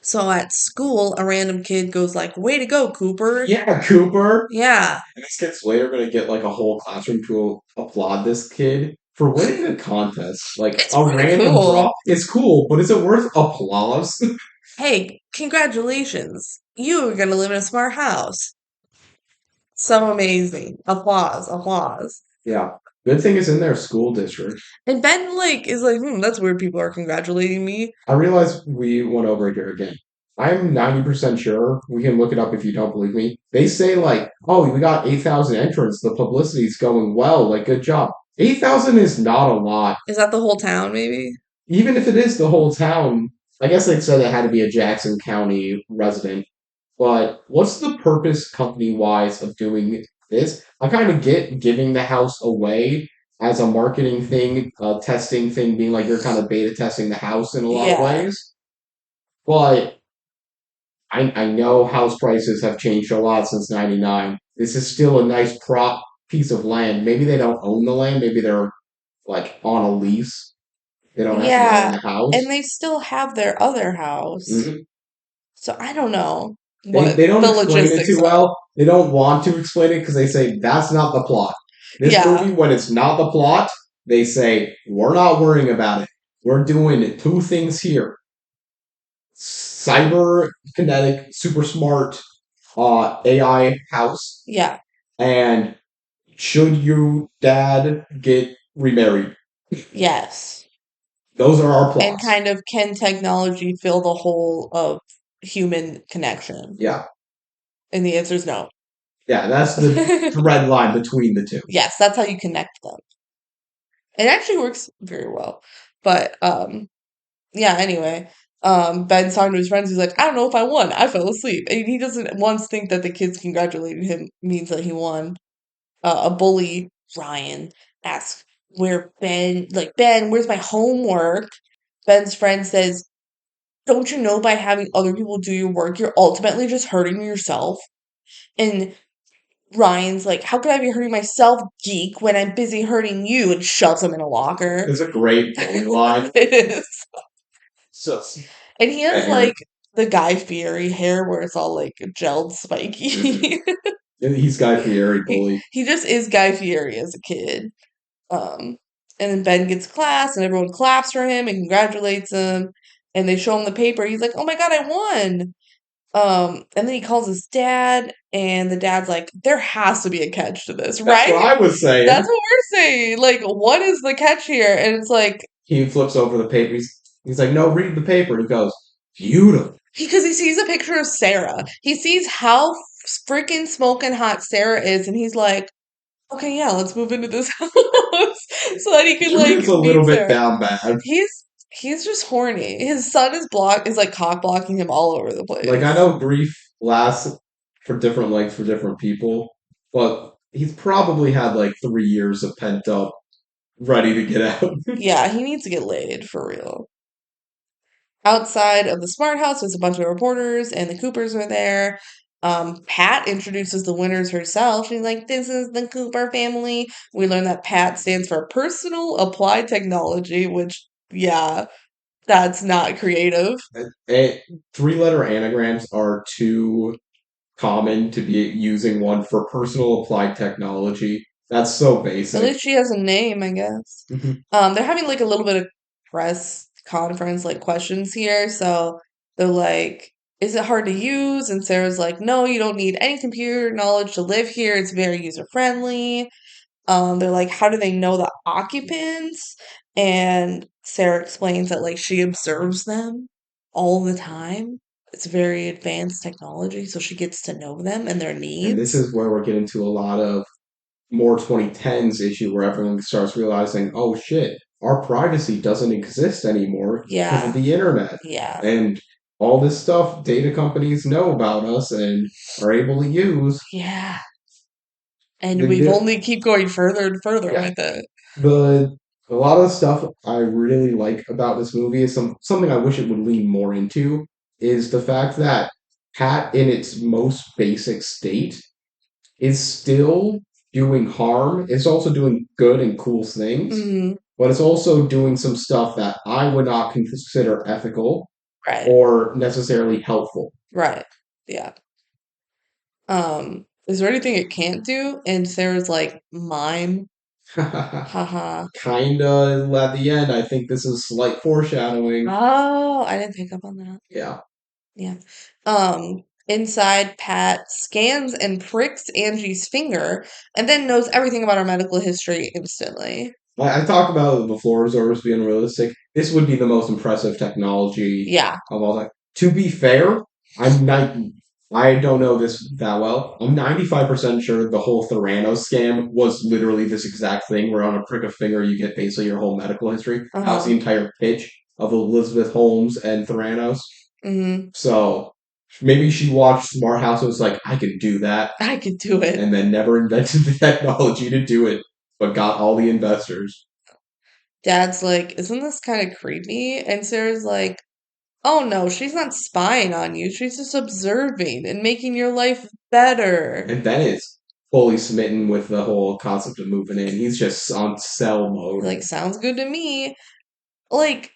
So at school, a random kid goes like, "Way to go, Cooper."
Yeah, Cooper.
Yeah,
And this kid's later gonna get like a whole classroom to applaud this kid for winning the contest. Like
it's
a
pretty
random
cool.
draw. It's cool, but is it worth applause?
Hey, congratulations. You are going to live in a smart house. So amazing. Applause, applause.
Yeah. Good thing it's in their school district.
And Ben like is like, that's weird people are congratulating me.
I realize we went over it here again. I'm 90% sure, we can look it up if you don't believe me. They say, like, oh, we got 8,000 entrants. The publicity's going well. Like, good job. 8,000 is not a lot.
Is that the whole town, maybe?
Even if it is the whole town, I guess they said it had to be a Jackson County resident. But what's the purpose company wise of doing this? I kind of get giving the house away as a marketing thing, testing thing, being like you're kind of beta testing the house in a lot of
Yeah.
ways. But I know house prices have changed a lot since '99. This is still a nice prop piece of land. Maybe they don't own the land. Maybe they're like on a lease. They don't actually own
Yeah.
the
And
house.
they still have their other house.
Mhm.
So I don't know
They
what
don't
the
explain it
logistics
too
are.
well. They don't want to explain it because they say that's not the plot. This
Yeah.
movie, when it's not the plot, they say we're not worrying about it. We're doing two things here: cyber kinetic, super smart AI house,
Yeah.
and should you dad get remarried?
Yes.
Those are our
And
plots.
kind of can technology fill the hole of human connection?
Yeah,
And the answer is no.
yeah, that's the thread line between the two.
Yes, that's how you connect them. It actually works very well. But yeah, anyway, Ben's talking to his friends. He's like, "I don't know if I won. I fell asleep." And he doesn't once think that the kids congratulating him means that he won. A bully, Ryan, asks where Ben, like, "Ben, where's my homework?" Ben's friend says, "Don't you know by having other people do your work, you're ultimately just hurting yourself?" And Ryan's like, "How could I be hurting myself, geek, when I'm busy hurting you?" And shoves him in a locker.
It's a great bully line.
It is.
So,
And he has
Aaron,
like the Guy Fieri hair where it's all like gelled
mhm.
spiky.
He's Guy Fieri bully.
He just is Guy Fieri as a kid. And then Ben gets class and everyone claps for him and congratulates him. And they show him the paper. He's like, "Oh my God, I won." And then he calls his dad, and the dad's like, there has to be a catch to this,
That's what
right?
I was saying.
That's what we're saying. Like, what is the catch here? And it's like,
He flips over the paper. He's like, no, read the paper. And he goes, beautiful.
because he sees a picture of Sarah. He sees how freaking smoking hot Sarah is, and he's like, okay, yeah, let's move into this house so that he can like
It's a
meet
little bit
Sarah.
down bad.
He's just horny. His son is like cock blocking him all over the
Like, I
place.
know grief lasts for different lengths for different people, but he's probably had like 3 years of pent up, ready to get out.
Yeah, he needs to get laid for real. Outside of the smart house, there's a bunch of reporters, and the Coopers are there. Pat introduces the winners herself. She's like, "This is the Cooper family." We learn that Pat stands for Personal Applied Technology, which, yeah, that's not creative.
And 3 letter anagrams are too common to be using one for personal applied technology. That's so
At
basic.
least she has a name, I guess.
Mhm.
They're having like a little bit of press conference like questions here. So they're like, is it hard to use? And Sarah's like, no, you don't need any computer knowledge to live here. It's very user friendly. They're like, how do they know the occupants? And Sarah explains that like she observes them all the time. It's very advanced technology, so she gets to know them and their
And this
needs.
is where we're getting to a lot of more 2010s issue where everyone starts realizing, oh shit, our privacy doesn't exist anymore because of
Yeah,
the internet.
yeah,
And all this stuff data companies know about us and are able to use.
yeah. And
The,
we've
the,
only keep going further and further
yeah,
with it.
the a lot of the stuff I really like about this movie is something I wish it would lean more into is the fact that Pat in its most basic state is still doing harm. It's also doing good and cool things,
Hmm.
but it's also doing some stuff that I would not consider ethical
Right,
or necessarily helpful.
right. Yeah. Is there anything it can't do? And Sarah's like, mime. Haha.
Kinda at the end, I think this is slight foreshadowing.
Oh, I didn't pick up on that.
Yeah.
Yeah. Inside, Pat scans and pricks Angie's finger and then knows everything about her medical history instantly.
I talked about the floor absorbers being realistic. This would be the most impressive technology
Yeah.
of all time. To be fair, I'm not. I don't know this that well. I'm 95% sure the whole Theranos scam was literally this exact thing where on a prick of finger you get basically your whole medical history. That was the
Uh-huh.
entire pitch of Elizabeth Holmes and Theranos.
Hmm.
So maybe she watched Smart House and was like, I can do that,
I could do it.
and then never invented the technology to do it, but got all the investors.
Dad's like, isn't this kind of creepy? And Sarah's like, oh no, she's not spying on you. She's just observing and making your life better.
And Ben is fully smitten with the whole concept of moving in. He's just on cell mode.
Like, sounds good to me. Like,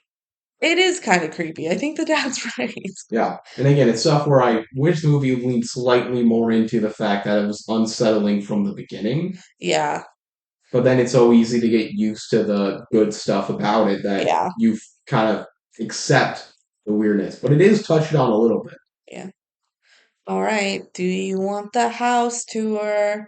it is kind of creepy. I think the dad's right.
Yeah. And again, it's stuff where I wish the movie leaned slightly more into the fact that it was unsettling from the beginning.
Yeah,
But then it's so easy to get used to the good stuff about it that
yeah,
you kind of accept the weirdness. But it is touched on a little bit.
yeah. All right. Do you want the house tour?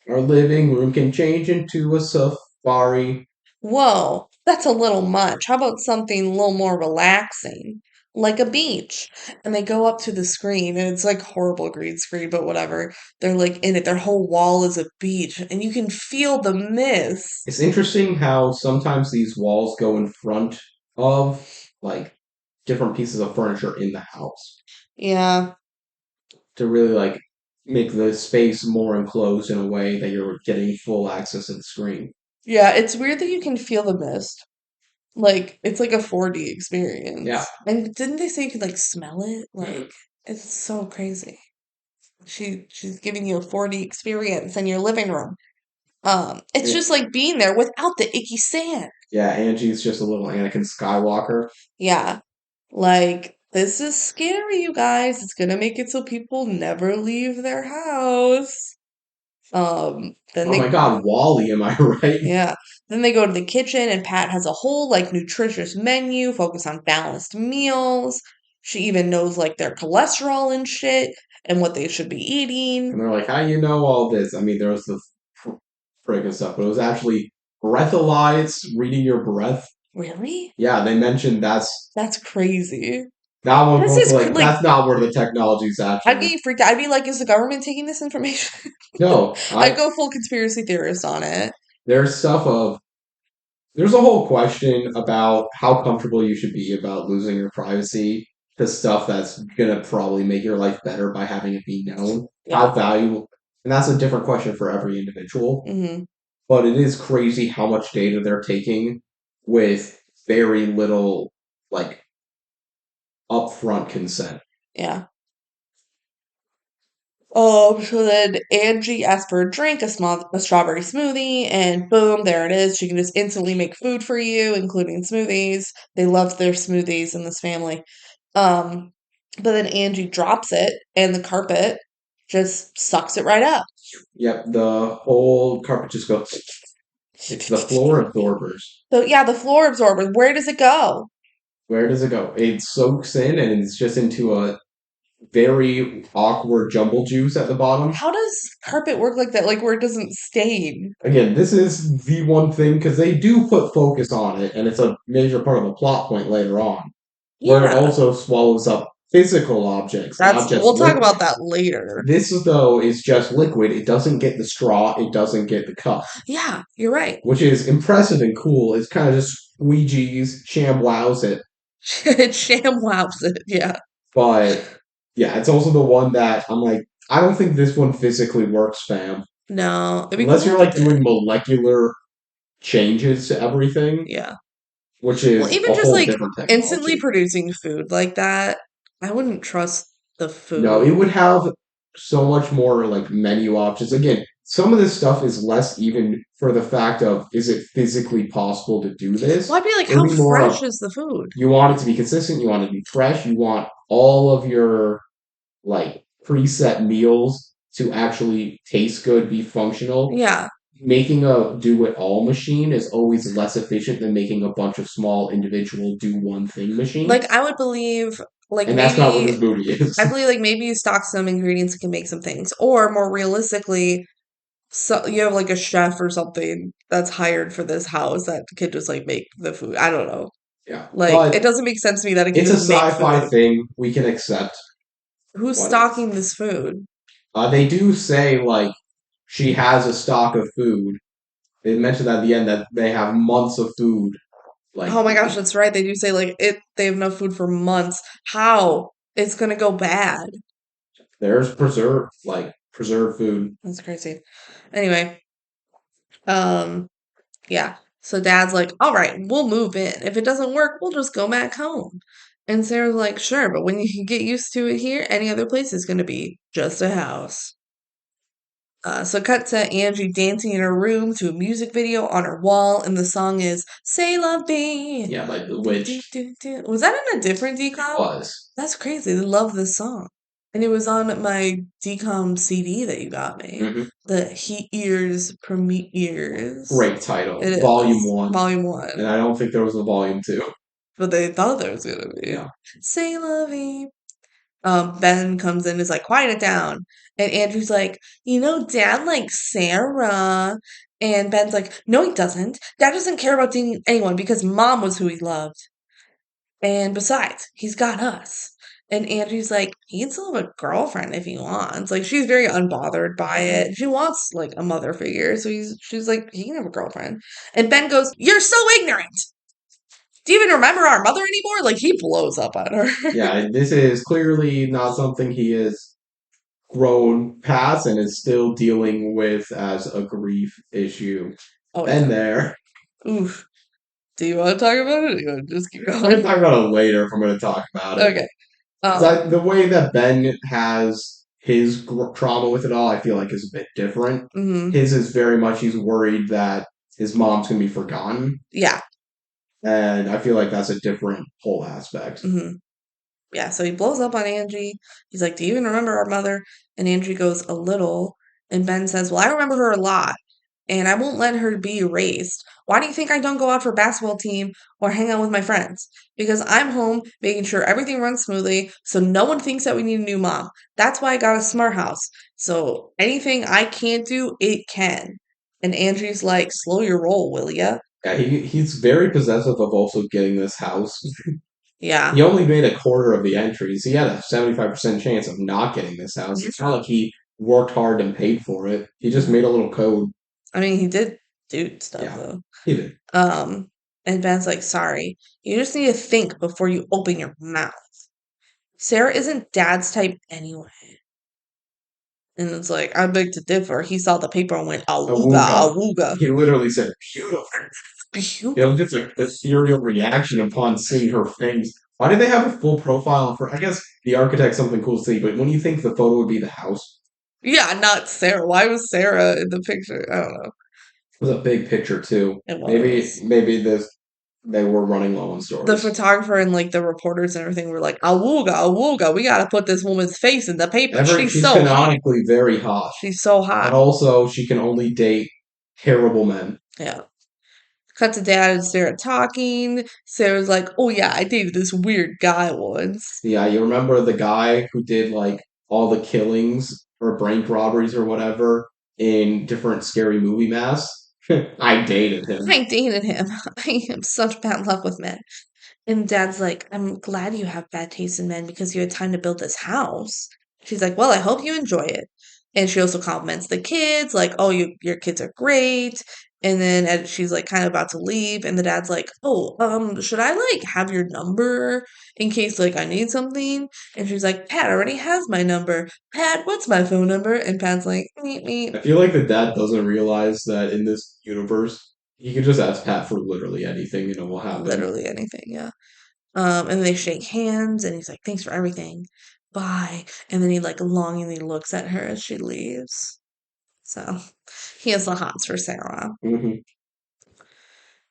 Our living room can change into a safari.
Whoa, that's a little much. How about something a little more relaxing, like a beach? And they go up to the screen, and it's like horrible green screen, but whatever. They're like in it. Their whole wall is a beach, and you can feel the
It's
mist.
interesting how sometimes these walls go in front of like different pieces of furniture in the house
Yeah,
to really like make the space more enclosed in a way that you're getting full access to the screen.
yeah. It's weird that you can feel the mist. Like it's like a 4D
Yeah.
experience. And didn't they say you could like smell it? Like it's so crazy. She's giving you a 4D experience in your living room. It's
Yeah,
just like being there without the icky sand.
yeah, Angie's just a little Anakin Skywalker.
Yeah. Like this is scary, you guys. It's gonna make it so people never leave their house. Then
Oh my
they
god, Wally, am I right?
Yeah. Then they go to the kitchen and Pat has a whole like nutritious menu focused on balanced meals. She even knows like their cholesterol and shit and what they should be eating.
And they're like, how do you know all this? I mean, there was the friggin' stuff, but it was actually breathalytes, reading your breath.
Really?
Yeah, they mentioned
That's crazy.
that one
This
was
is
like,
like
that's not where the technology's
I'd
actually.
be freaked out. I'd be like, is the government taking this information?
No,
I'd go full conspiracy theorist on it.
there's stuff of there's a whole question about how comfortable you should be about losing your privacy to stuff that's gonna probably make your life better by having it be known.
Yeah.
How valuable, and that's a different question for every individual.
Hmm.
But it is crazy how much data they're taking with very little like upfront consent.
Yeah. So then Angie asked for a drink, a strawberry smoothie, and boom, there it is. She can just instantly make food for you, including smoothies. They love their smoothies in this family. Um, but then Angie drops it, and the carpet just sucks it right up.
Yep, the whole carpet just goes. It's the floor absorbers.
So yeah, the floor absorber. Where does it go?
Where does it go? It soaks in and it's just into a very awkward jumble juice at the bottom.
How does carpet work like that? Like where it doesn't stain?
Again, this is the one thing because they do put focus on it, and it's a major part of the plot point later on, where it
Yeah,
also swallows up physical objects, not just
we'll talk
liquid.
about that later.
This, though, is just liquid. It doesn't get the straw, it doesn't get the cup,
Yeah, you're right.
which is impressive and cool. It's kind of just squeegees, shambwows it.
It sham wows it. Yeah.
But yeah, it's also the one that I'm like, I don't think this one physically works, fam.
No, it'd be
Unless
cool
you're
if it
like
did.
doing molecular changes to everything,
Yeah.
which
Well,
is
even
a
just
whole
like
different
instantly
technology.
producing food like that, I wouldn't trust the
No, it
food.
would have so much more like menu options. Again, some of this stuff is less even for the fact of is it physically possible to do
Well,
this?
I'd be like,
It would
how
be more
fresh
of
is the food?
you want it to be consistent, you want it to be fresh, you want all of your like preset meals to actually taste good, be functional.
Yeah.
Making a do it all machine is always less efficient than making a bunch of small individual do one thing
Like
machines.
I would believe like
And that's not what
maybe
this movie is.
I believe like maybe you stock some ingredients and can make some things. Or more realistically, so you have like a chef or something that's hired for this house that could just like make the food. I don't know.
Yeah.
Like it
But
doesn't make sense to me that it can
it's a
just make
sci-fi
food.
thing. We can accept
Who's
what it
stocking
is.
this food?
They do say like she has a stock of food. They mentioned at the end that they have months of food.
Oh
Like
my gosh, that's right. They do say like they have enough food for months. How? It's gonna go bad.
there's preserved food.
That's crazy. Anyway, um, yeah. So dad's like, all right, we'll move in. If it doesn't work, we'll just go back home. And Sarah's like, sure, but when you get used to it here, any other place is gonna be just a house. So cut to Angie dancing in her room to a music video on her wall, and the song is "Say Love Me."
Yeah, like the
Do, do,
witch
do, do. Was that in a different DCOM?
was.
That's crazy. They love this song. And it was on my DCOM CD that you got me.
Hmm.
The Heat Ears Premieres.
Great title.
It
Volume
is.
one.
Volume
And
1.
I don't think there was a volume two.
But they thought there was gonna be.
Yeah.
Say Love Me. Ben comes in and is like, quiet it down. And Andrew's like, Dad likes Sarah. And Ben's like, no, he doesn't. Dad doesn't care about dating anyone because mom was who he loved. And besides, he's got us. And Andrew's like, he can still have a girlfriend if he wants. Like, she's very unbothered by it. She wants, like, a mother figure. So she's like, he can have a girlfriend. And Ben goes, you're so ignorant. Do you even remember our mother anymore? Like, he blows up on her.
Yeah, this is clearly not something he has grown past and is still dealing with as a grief issue.
Oh,
And
yeah.
there.
Oof. Do you want to talk about it? Or you want to just keep
I'm going to
going?
talk about it later if I'm going to talk about it.
Okay.
'Cause
Um,
the way that Ben has his trauma with it all, I feel like is a bit different.
mhm.
His is very much he's worried that his mom's going to be forgotten.
Yeah.
And I feel like that's a different whole aspect.
Hmm. Yeah. So he blows up on Angie. He's like, do you even remember our mother? And Angie goes, a little. And Ben says, well, I remember her a lot. and I won't let her be erased. Why do you think I don't go out for basketball team or hang out with my friends? Because I'm home making sure everything runs smoothly so no one thinks that we need a new mom. That's why I got a smart house. So anything I can't do, it can. And Angie's like, slow your roll, will ya?
Yeah, he's very possessive of also getting this house.
Yeah.
He only made a quarter of the entries. He had a 75% chance of not getting this house. It's not like he worked hard and paid for it. He just made a little code.
I mean, he did do stuff
Yeah,
though.
he did.
Um, and Ben's like, sorry, you just need to think before you open your mouth. Sarah isn't dad's type anyway. And it's like, I beg to differ. He saw the paper and went, awooga,
Awooga.
awooga.
He literally said, beautiful. It was just a ethereal reaction upon seeing her face. Why did they have a full profile for? I guess the architect's something cool to see, but when you think the photo would be the house,
Yeah, not Sarah. Why was Sarah in the picture? I don't know.
it was a big picture too.
It
Maybe
was.
maybe this they were running low on
The
stories.
photographer and like the reporters and everything were like, awooga, awooga, we gotta put this woman's face in the paper. She's
She's
so hot.
canonically very hot,
She's so
but
hot.
also she can only date terrible men.
Yeah. Cut to Dad and Sarah talking. Sarah's like, oh yeah, I dated this weird guy once.
Yeah, you remember the guy who did like all the killings or bank robberies or whatever in different scary movie masks? I dated him.
I dated him. I have such bad luck with men. And Dad's like, I'm glad you have bad taste in men because you had time to build this house. She's like, well, I hope you enjoy it. And she also compliments the kids, like, oh, your kids are great. And then she's like kind of about to leave, and the dad's like, oh, should I like have your number in case like I need something? And she's like, Pat already has my number. Pat, what's my phone number? And Pat's like, meet me.
I feel like the dad doesn't realize that in this universe, he could just ask Pat for literally anything and it will happen.
Literally anything, yeah. And they shake hands, and he's like, "Thanks for everything. Bye." And then he like longingly looks at her as she leaves. So he has the hots for Sarah.
Hmm.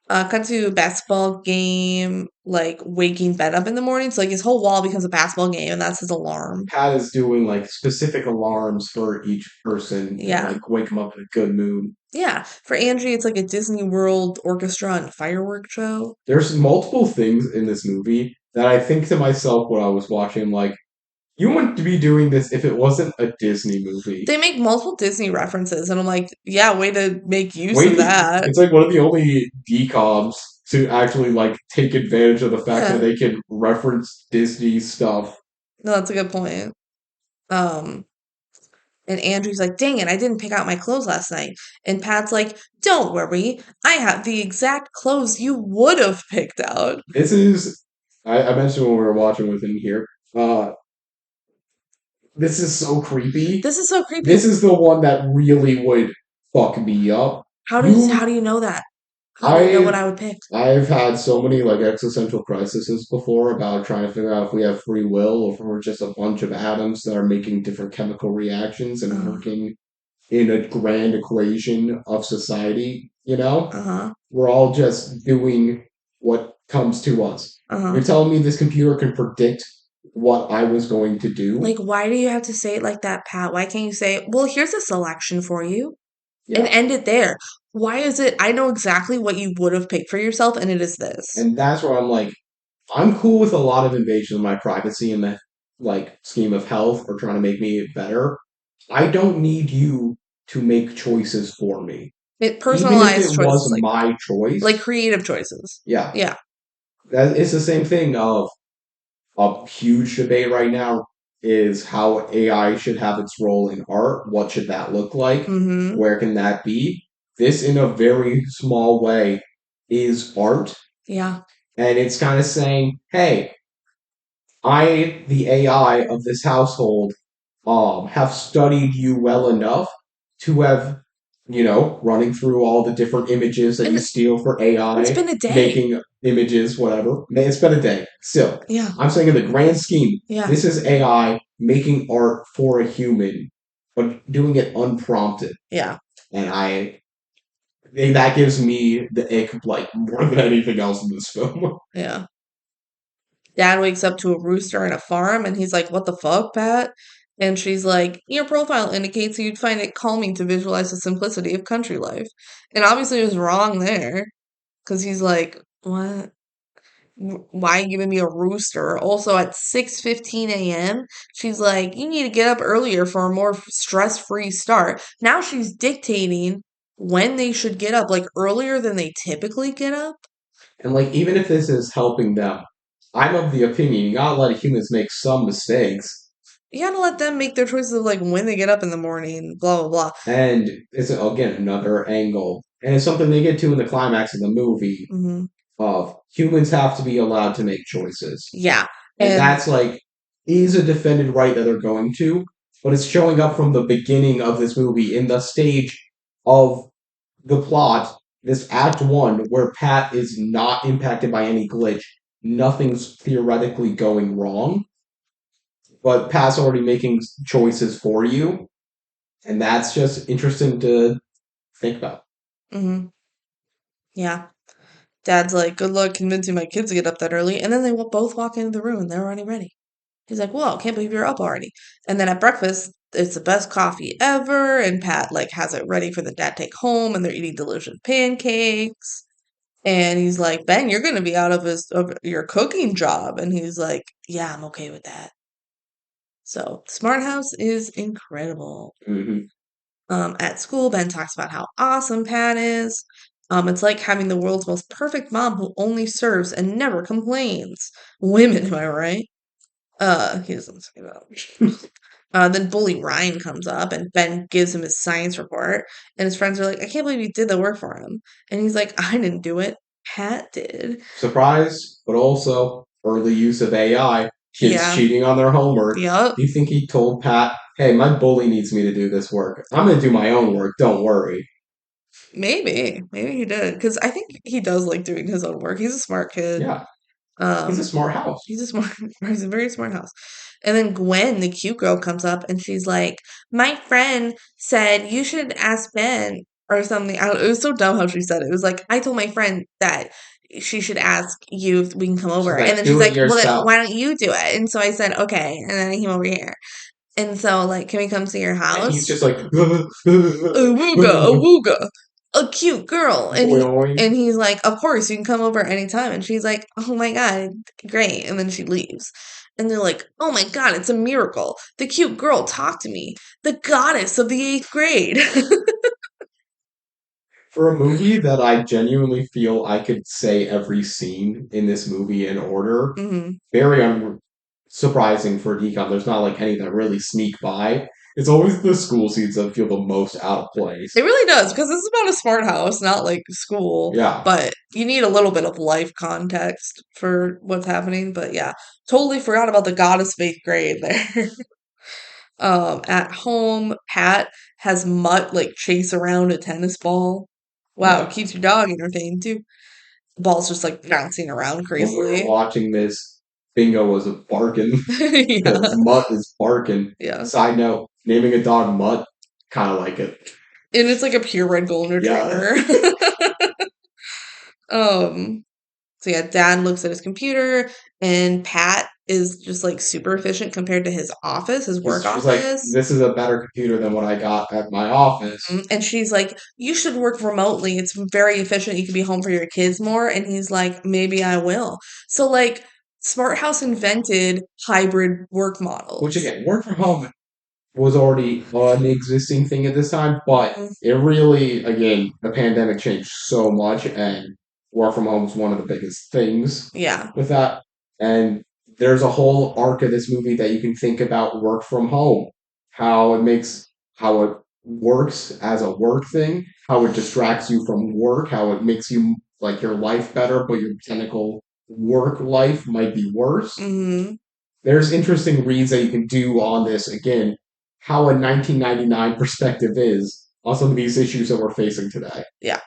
Cut to basketball game, like waking Ben up in the morning. So like his whole wall becomes a basketball game, and that's his alarm.
Pat is doing like specific alarms for each person to
Yeah,
like wake him up in a good mood.
yeah. For Angie, it's like a Disney World orchestra and firework show.
There's multiple things in this movie that I think to myself when I was watching, like, you wouldn't be doing this if it wasn't a Disney movie.
They make multiple Disney references, and I'm like, yeah, way to make use of
Wait,
that.
it's like one of the only DCOMs to actually like take advantage of the fact that
Yeah,
they can reference Disney stuff.
no, that's a good point. Um, And Andrew's like, dang it, I didn't pick out my clothes last night. And Pat's like, don't worry, I have the exact clothes you would have picked out.
This is I mentioned when we were watching within here. Uh, this is so creepy.
This is so creepy.
This is the one that really would fuck me up.
How
You,
do you know that? How do you know what
I
I would pick?
I've had so many like existential crises before about trying to figure out if we have free will or if we're just a bunch of atoms that are making different chemical reactions and
Uh,
working in a grand equation of society, you know?
uh-huh.
We're all just doing what comes to us. You're
Uh-huh.
telling me this computer can predict what I was going to do?
Like, why do you have to say it like that, Pat? Why can't you say, well, here's a selection for you and
Yeah.
end it there? Why is it, I know exactly what you would have picked for yourself, and it is this.
And that's where I'm like, I'm cool with a lot of invasion of my privacy in the like scheme of health or trying to make me better. I don't need you to make choices for me.
It
Even if
personalized
it was
choices
my
like
choice,
creative choices.
yeah.
Yeah.
It's the same thing of a huge debate right now is how AI should have its role in art. What should that look like?
Mm-hmm.
Where can that be? This, in a very small way, is art.
Yeah.
And it's kind of saying, hey, the AI of this household, have studied you well enough to have, running through all the different images that you
And
steal for
it's
AI,
been a day.
making images, whatever. It's been a day. Still,
Yeah.
I'm saying in the grand scheme,
Yeah.
this is AI making art for a human, but doing it unprompted.
Yeah.
And that gives me the ick, like, more than anything else in this film.
Yeah. Dad wakes up to a rooster and a farm, and he's like, what the fuck, Pat? And she's like, your profile indicates you'd find it calming to visualize the simplicity of country life. And obviously it was wrong there. Because he's like, what? Why are you giving me a rooster? Also at 6:15 a.m., she's like, you need to get up earlier for a more stress-free start. Now she's dictating when they should get up, like earlier than they typically get up.
And like, even if this is helping them, I'm of the opinion you gotta let humans make some mistakes.
You gotta let them make their choices of like when they get up in the morning, blah blah blah.
And it's again another angle, and it's something they get to in the climax of the movie
Hmm.
of humans have to be allowed to make choices,
Yeah.
and
And
that's like is a defended right that they're going to, but it's showing up from the beginning of this movie in the stage of the plot, this Act One, where Pat is not impacted by any glitch, nothing's theoretically going wrong, but Pat's already making choices for you, and that's just interesting to think about.
mhm, yeah. Dad's like, good luck convincing my kids to get up that early. And then they both walk into the room and they're already ready. He's like, whoa, can't believe you're up already. And then at breakfast, it's the best coffee ever. And Pat like has it ready for the dad take home and they're eating delicious pancakes. And he's like, Ben, you're gonna be out of your cooking job. And he's like, yeah, I'm okay with that. So Smart House is incredible.
Hmm.
At school, Ben talks about how awesome Pat is. It's like having the world's most perfect mom who only serves and never complains. Women, am I right? He doesn't say that. Then Bully Ryan comes up and Ben gives him his science report. And his friends are like, I can't believe you did the work for him. And he's like, I didn't do it. Pat did.
Surprise, but also early use of AI, kids
Yeah.
cheating on their homework.
Yup.
Do you think he told Pat, hey, my bully needs me to do this work? I'm going to do my own work, don't worry.
Maybe. Maybe he did. Because I think he does like doing his own work. He's a smart kid.
Yeah, he's a
Um,
smart house.
he's a smart, he's a very smart house. And then Gwen, the cute girl, comes up and she's like, "My friend said you should ask Ben or something." It was so dumb how she said it. It was like, "I told my friend that she should ask you if we can come
She's
over," and
like,
then she's
do it
like, "Well, then
yourself.
why don't you do it?" And so I said, "Okay," and then I came over here. And so, like, can we come see your
And he's
house?
just like,
Awooga, awooga, a cute girl.
boing.
And he's like, of course, you can come over anytime. And she's like, oh my God, great. And then she leaves. And they're like, oh my God, it's a miracle. The cute girl talked to me. The goddess of the eighth grade.
For a movie that I genuinely feel I could say every scene in this movie in order,
Hmm.
very surprising for DCOM. There's not like any that really sneak by. It's always the school scenes that feel the most out of
It
place.
really does, because this is about a smart house, not like school.
Yeah.
But you need a little bit of life context for what's happening. But yeah, totally forgot about the goddess of eighth grade there. At home, Pat has Mutt like chase around a tennis ball. Wow, it
Yeah.
keeps your dog entertained too. The ball's just like bouncing around
When we were
crazily.
watching this, Bingo was barking because
Yeah,
Mutt is barking.
yeah.
Side note, naming a dog Mutt, kind of like it.
And it's like a purebred golden
Yeah.
retriever. um, so yeah, Dad looks at his computer, and Pat is just like super efficient compared to his office, his work
She's like,
office.
this is a better computer than what I got at my office.
And she's like, you should work remotely. It's very efficient. You can be home for your kids more. And he's like, maybe I will. So, like, Smart House invented hybrid work
Which
models.
again, work from home was already an existing thing at this time, but
Mhm.
it really, again, the pandemic changed so much, and work from home is one of the biggest things
Yeah.
with that. And there's a whole arc of this movie that you can think about work from home, how it works as a work thing, how it distracts you from work, how it makes you like your life better, but your technical work life might be worse.
Hmm.
There's interesting reads that you can do on this again, how a 1999 perspective is on some of these issues that we're facing today.
Yeah.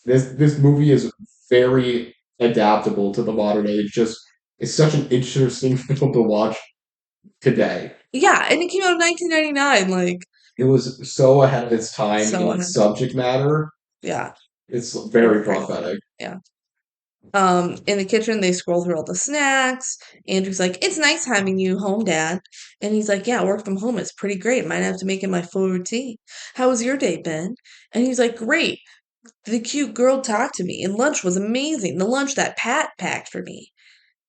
This movie is very adaptable to the modern age. Just it's such an interesting film to watch today.
Yeah. And it came out in 1999. Like,
It was so ahead of its time in
so
its
ahead.
subject matter.
Yeah.
It's very
Incredible.
prophetic.
Yeah. In the kitchen, they scroll through all the snacks. Andrew's like, "It's nice having you home, Dad." And he's like, "Yeah, work from home is pretty great. Might have to make it my full routine. How was your day, Ben?" And he's like, "Great. The cute girl talked to me, and lunch was amazing. The lunch that Pat packed for me."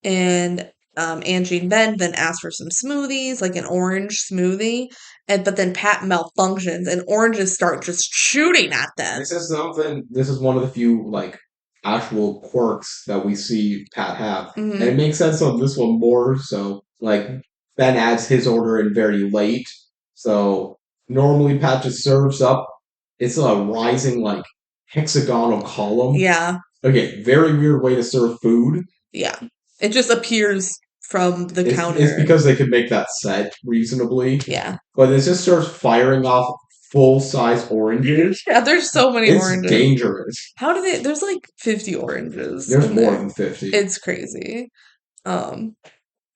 And Angie and Ben then ask for some smoothies, like an orange smoothie. But then Pat malfunctions, and oranges start just shooting at them.
This is something. This is one of the few like actual quirks that we see Pat have, and it
Hmm.
makes sense on this one more. So like Ben adds his order in very late. So normally Pat just serves up. It's a rising like hexagonal column.
Yeah,
Okay, very weird way to serve food.
yeah. It just appears from the
It's
counter.
because they could make that set reasonably,
Yeah.
but it just starts firing off full size oranges.
Yeah, there's so many
It's
oranges.
dangerous.
How do they there's like 50 oranges
There's
in
more
there.
than 50.
It's crazy. Um,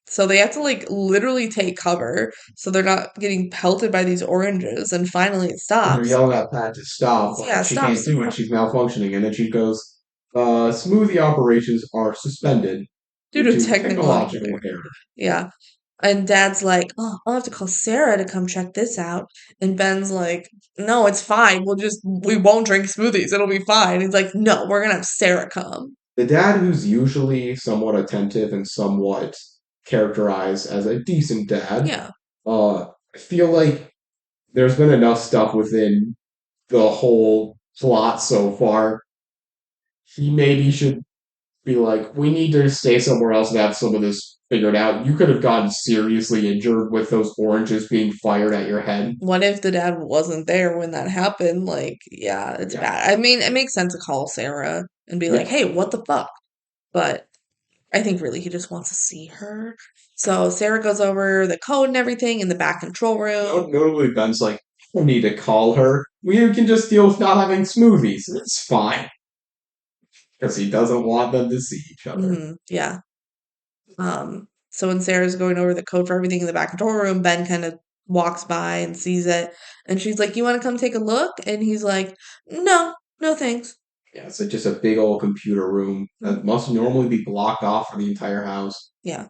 so they have to like literally take cover so they're not getting pelted by these oranges, and finally it
And they're
stops.
yelling at Pat to stop, but
Yeah,
she
stop,
can't do it.
stop.
She's malfunctioning. And then she goes, smoothie operations are suspended
Due
due
to
to
technological
technological
error.
error.
Yeah. And Dad's like, "Oh, I'll have to call Sarah to come check this out." And Ben's like, "No, it's fine. We won't drink smoothies. It'll be fine." He's like, "No, we're gonna have Sarah come."
The dad, who's usually somewhat attentive and somewhat characterized as a decent dad,
Yeah.
I feel like there's been enough stuff within the whole plot so far. He maybe should be like, we need to stay somewhere else and have some of this figured out. You could have gotten seriously injured with those oranges being fired at your head.
What if the dad wasn't there when that happened? Like, yeah, it's
Yeah.
bad. I mean, it makes sense to call Sarah and be like,
Yeah.
"Hey, what the fuck?" But I think really he just wants to see her. So Sarah goes over the code and everything in the back control room.
Notably, Ben's like, I don't need to call her. We can just deal with not having smoothies. It's fine. Because he doesn't want them to see each other.
Yeah. So when Sarah's going over the code for everything in the back control room, Ben kind of walks by and sees it. And she's like, "You want to come take a look?" And he's like, "No, no thanks."
Yeah, it's just a big old computer room that
Mm,
must normally be blocked off for the entire house.
yeah.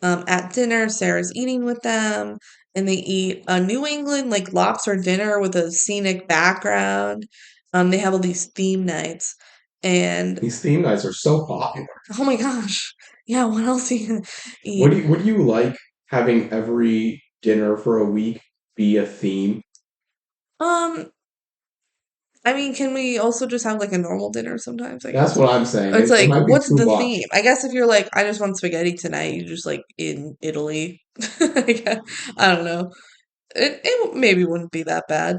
At dinner, Sarah's eating with them, and they eat a New England like lobster dinner with a scenic background. They have all these theme nights, and
These theme nights are so popular.
oh my gosh, yeah. What else are you gonna
What
eat?
do you, would you like having every dinner for a week be a theme?
Um, I mean, can we also just have like a normal dinner sometimes? I
That's
guess.
what I'm saying.
It's
It
like,
might be
what's
too
the
much.
theme? I guess if you're like, I just want spaghetti tonight, you just like in Italy. I guess. I don't know. It maybe wouldn't be that bad.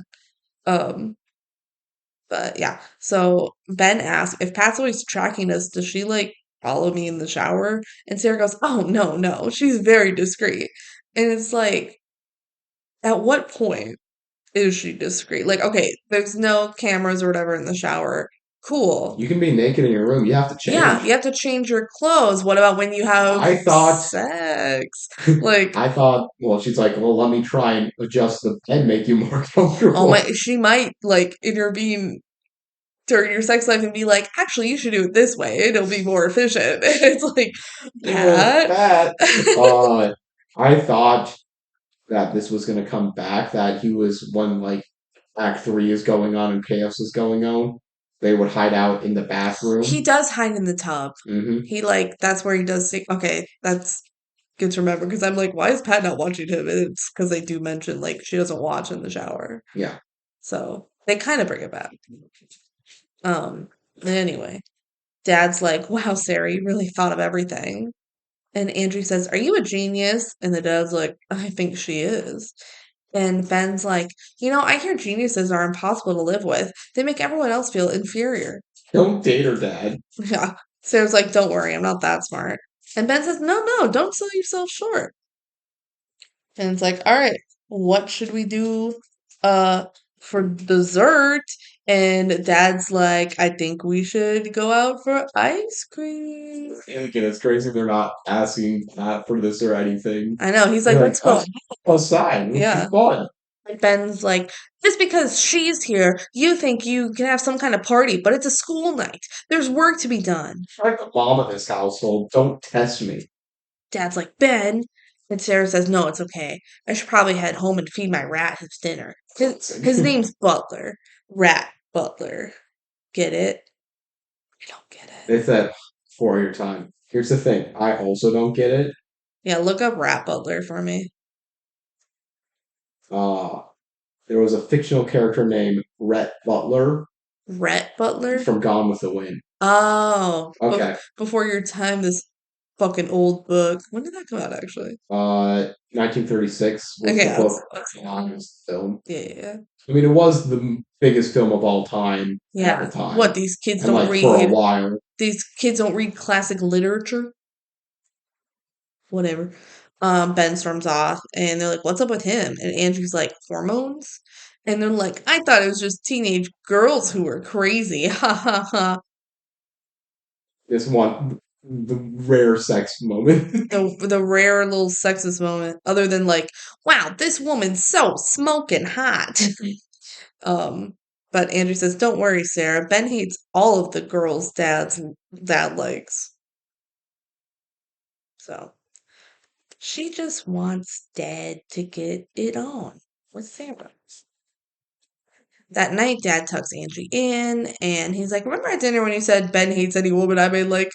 Um, but yeah. So Ben asks if Pat's always tracking us, does she like follow me in the shower? And Sarah goes, "Oh no, no, she's very discreet." And it's like, at what point is she discreet? Like, okay, there's no cameras or whatever in the shower. Cool.
You can be naked in your room. You have to
Yeah, you
change.
have to change your clothes. What about when you have
I thought,
sex? Like,
I thought, well, she's like, well, let me try and adjust the bed, make you more
oh my,
comfortable.
she might like intervene during your sex life and be like, "Actually, you should do it this way. It'll be more efficient." It's like, Pat.
That, uh, I thought that this was going to come back, that he was when like Act 3 is going on and chaos is going on. They would hide out in the
He
bathroom.
does hide in the tub.
Hmm.
He like that's where he does see. Okay, that's good to remember because I'm like, why is Pat not watching him? And it's because they do mention like she doesn't watch in the shower,
Yeah.
so they kind of bring it back. Um. Anyway, Dad's like, "Wow, Sarah, you really thought of everything." And Andrew says, "Are you a genius?" And the dad's like, "I think she is." And Ben's like, "I hear geniuses are impossible to live with. They make everyone else feel inferior."
Don't date her dad.
Yeah. Sarah's like, "Don't worry, I'm not that smart." And Ben says, "No, no, don't sell yourself short." And it's like, "All right, what should we do uh for dessert?" And Dad's like, "I think we should go out for ice cream."
And again, it's crazy they're not asking Pat for this or anything.
I know. He's like,
They're like,
"Let's go."
us outside. It would be
Yeah.
fun.
Ben's like, just because she's here, you think you can have some kind of party, but it's a school night. There's work to be done.
I'm the mom of this household. Don't test me.
Dad's like, Ben. And Sarah says, no, it's okay. I should probably head home and feed my rat his dinner. His name's Butler. Rat Butler. Get it? I don't get it.
It's that for your time. Here's the thing. I also don't get it.
Yeah, look up Rat Butler for me.
Uh, there was a fictional character named Rhett Butler
Rhett Butler?
from Gone with the Wind.
Oh,
Okay.
before your time, this fucking old book. When did that come out, actually?
1936 was
Okay,
the book.
that's
Gone was the film.
yeah.
I mean, it was the biggest film of all time at
Yeah.
the time.
What, these kids
And
don't
like for a
read?
while,
These kids don't read classic literature? Whatever. Ben storms off and they're like, what's up with him? And Andrew's like, hormones? And they're like, I thought it was just teenage girls who were crazy. Ha ha ha.
this one, the rare sex moment.
The rare little sexist moment, other than like, wow, this woman's so smoking hot. um, but Andrew says, don't worry, Sarah. Ben hates all of the girls' dad likes. So she just wants dad to get it on with Sarah. That night, Dad tucks Angie in, and he's like, remember at dinner when you said Ben hates any woman I made? Like,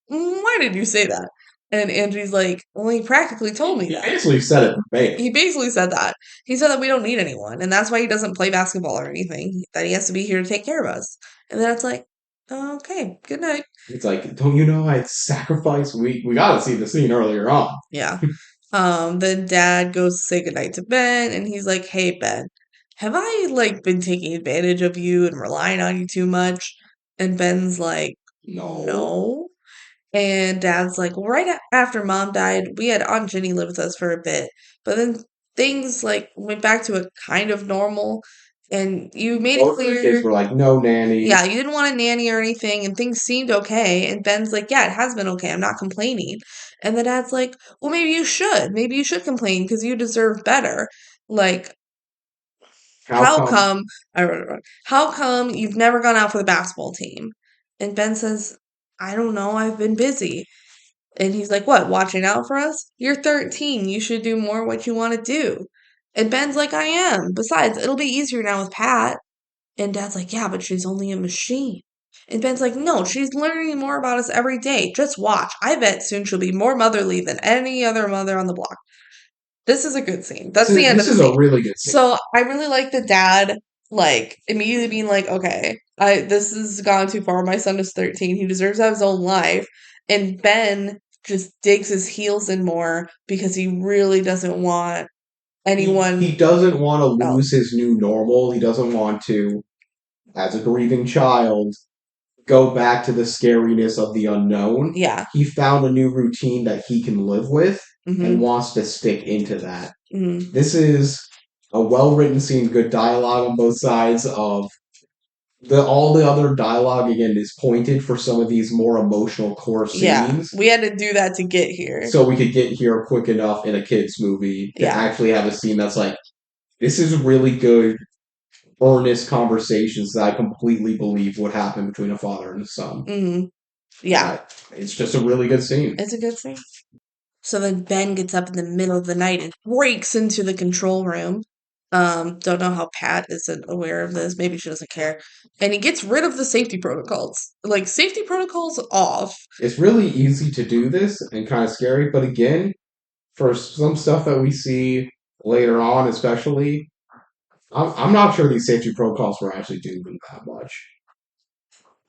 why did you say that? And Angie's like, well, he practically told me
He
that.
basically said it verbatim.
He basically said that. He said that we don't need anyone, and that's why he doesn't play basketball or anything, that he has to be here to take care of us. And then it's like, okay, good night.
It's like, don't you know I sacrificed? We got to see the scene earlier on.
Yeah. Then Dad goes to say goodnight to Ben, and he's like, hey, Ben, have I, like, been taking advantage of you and relying on you too much? And Ben's like,
No.
no. And Dad's like, well, right after Mom died, we had Aunt Jenny live with us for a bit, but then things like went back to a kind of normal, and you made it
Both of the kids
clear,
were like, no nanny.
yeah, you didn't want a nanny or anything, and things seemed okay. And Ben's like, yeah, it has been okay. I'm not complaining. And the dad's like, well, maybe you should. Maybe you should complain because you deserve better. Like,
How
how
come?
come? I wrote it wrong. How come you've never gone out for the basketball team? And Ben says, I don't know. I've been busy. And he's like, what, watching out for us? You're 13. You should do more what you want to do. And Ben's like, I am. Besides, it'll be easier now with Pat. And Dad's like, yeah, but she's only a machine. And Ben's like, no, she's learning more about us every day. Just watch. I bet soon she'll be more motherly than any other mother on the block. This is a good scene. That's the end of
This
the
is a
scene.
really good scene.
So I really like the dad, like, immediately being like, okay, this has gone too far. My son is 13. He deserves to have his own life. And Ben just digs his heels in more because he really doesn't want anyone
He doesn't want to
else.
lose his new normal. He doesn't want to, as a grieving child, go back to the scariness of the unknown.
Yeah.
He found a new routine that he can live with
Mm-hmm.
and wants to stick into that.
Mm-hmm.
This is a well-written scene, good dialogue on both sides of all the other dialogue again is pointed for some of these more emotional core
Yeah.
scenes.
We had to do that to get here.
So we could get here quick enough in a kids movie to
Yeah.
actually have a scene that's like, this is really good, earnest conversations that I completely believe would happen between a father and a son.
Mm-hmm. Yeah.
It's just a really good scene.
It's a good scene. So then Ben gets up in the middle of the night and breaks into the control room. Don't know how Pat isn't aware of this. Maybe she doesn't care. And he gets rid of the safety protocols. Like, safety protocols off.
It's really easy to do this and kind of scary, but again, for some stuff that we see later on, especially, I'm not sure these safety protocols were actually doing that much.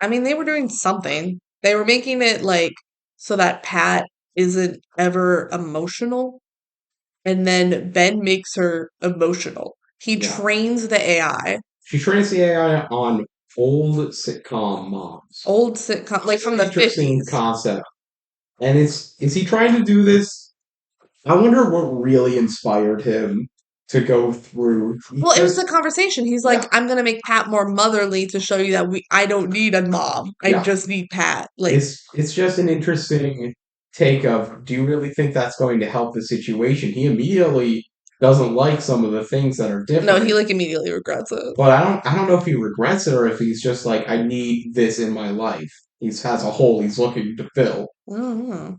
I mean, they were doing something. They were making it, like, so that Pat isn't ever emotional. And then Ben makes her emotional. He
Yeah.
trains the AI.
She trains the AI on old sitcom moms.
Old sitcom, like from the
Interesting
50s.
concept. And is he trying to do this? I wonder what really inspired him to go through.
Well, it was the conversation. He's like,
Yeah.
I'm gonna make Pat more motherly to show you that I don't need a mom. I
Yeah.
just need Pat. Like,
it's just an interesting take of, do you really think that's going to help the situation? He immediately doesn't like some of the things that are
No, he
different.
like immediately regrets it.
But I don't know if he regrets it or if he's just like, I need this in my life. He has a hole he's looking to fill.
I don't know.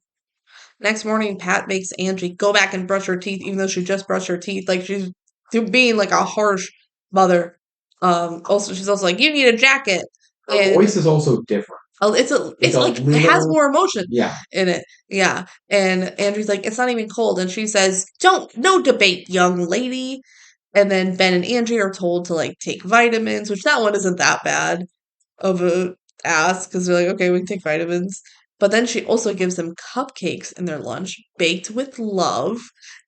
Next morning, Pat makes Angie go back and brush her teeth, even though she just brushed her teeth. Like she's being like a harsh mother. Also, she's also like, "You need a jacket,"
Her
and
voice is also different. It's
it's
a
like it has
little,
more emotion
yeah.
in it. Yeah, and Andrew's like, "It's not even cold," and she says, "Don't no debate, young lady." And then Ben and Angie are told to like take vitamins, which that one isn't that bad of a ask because they're like, okay, we can take vitamins. But then she also gives them cupcakes in their lunch, baked with love.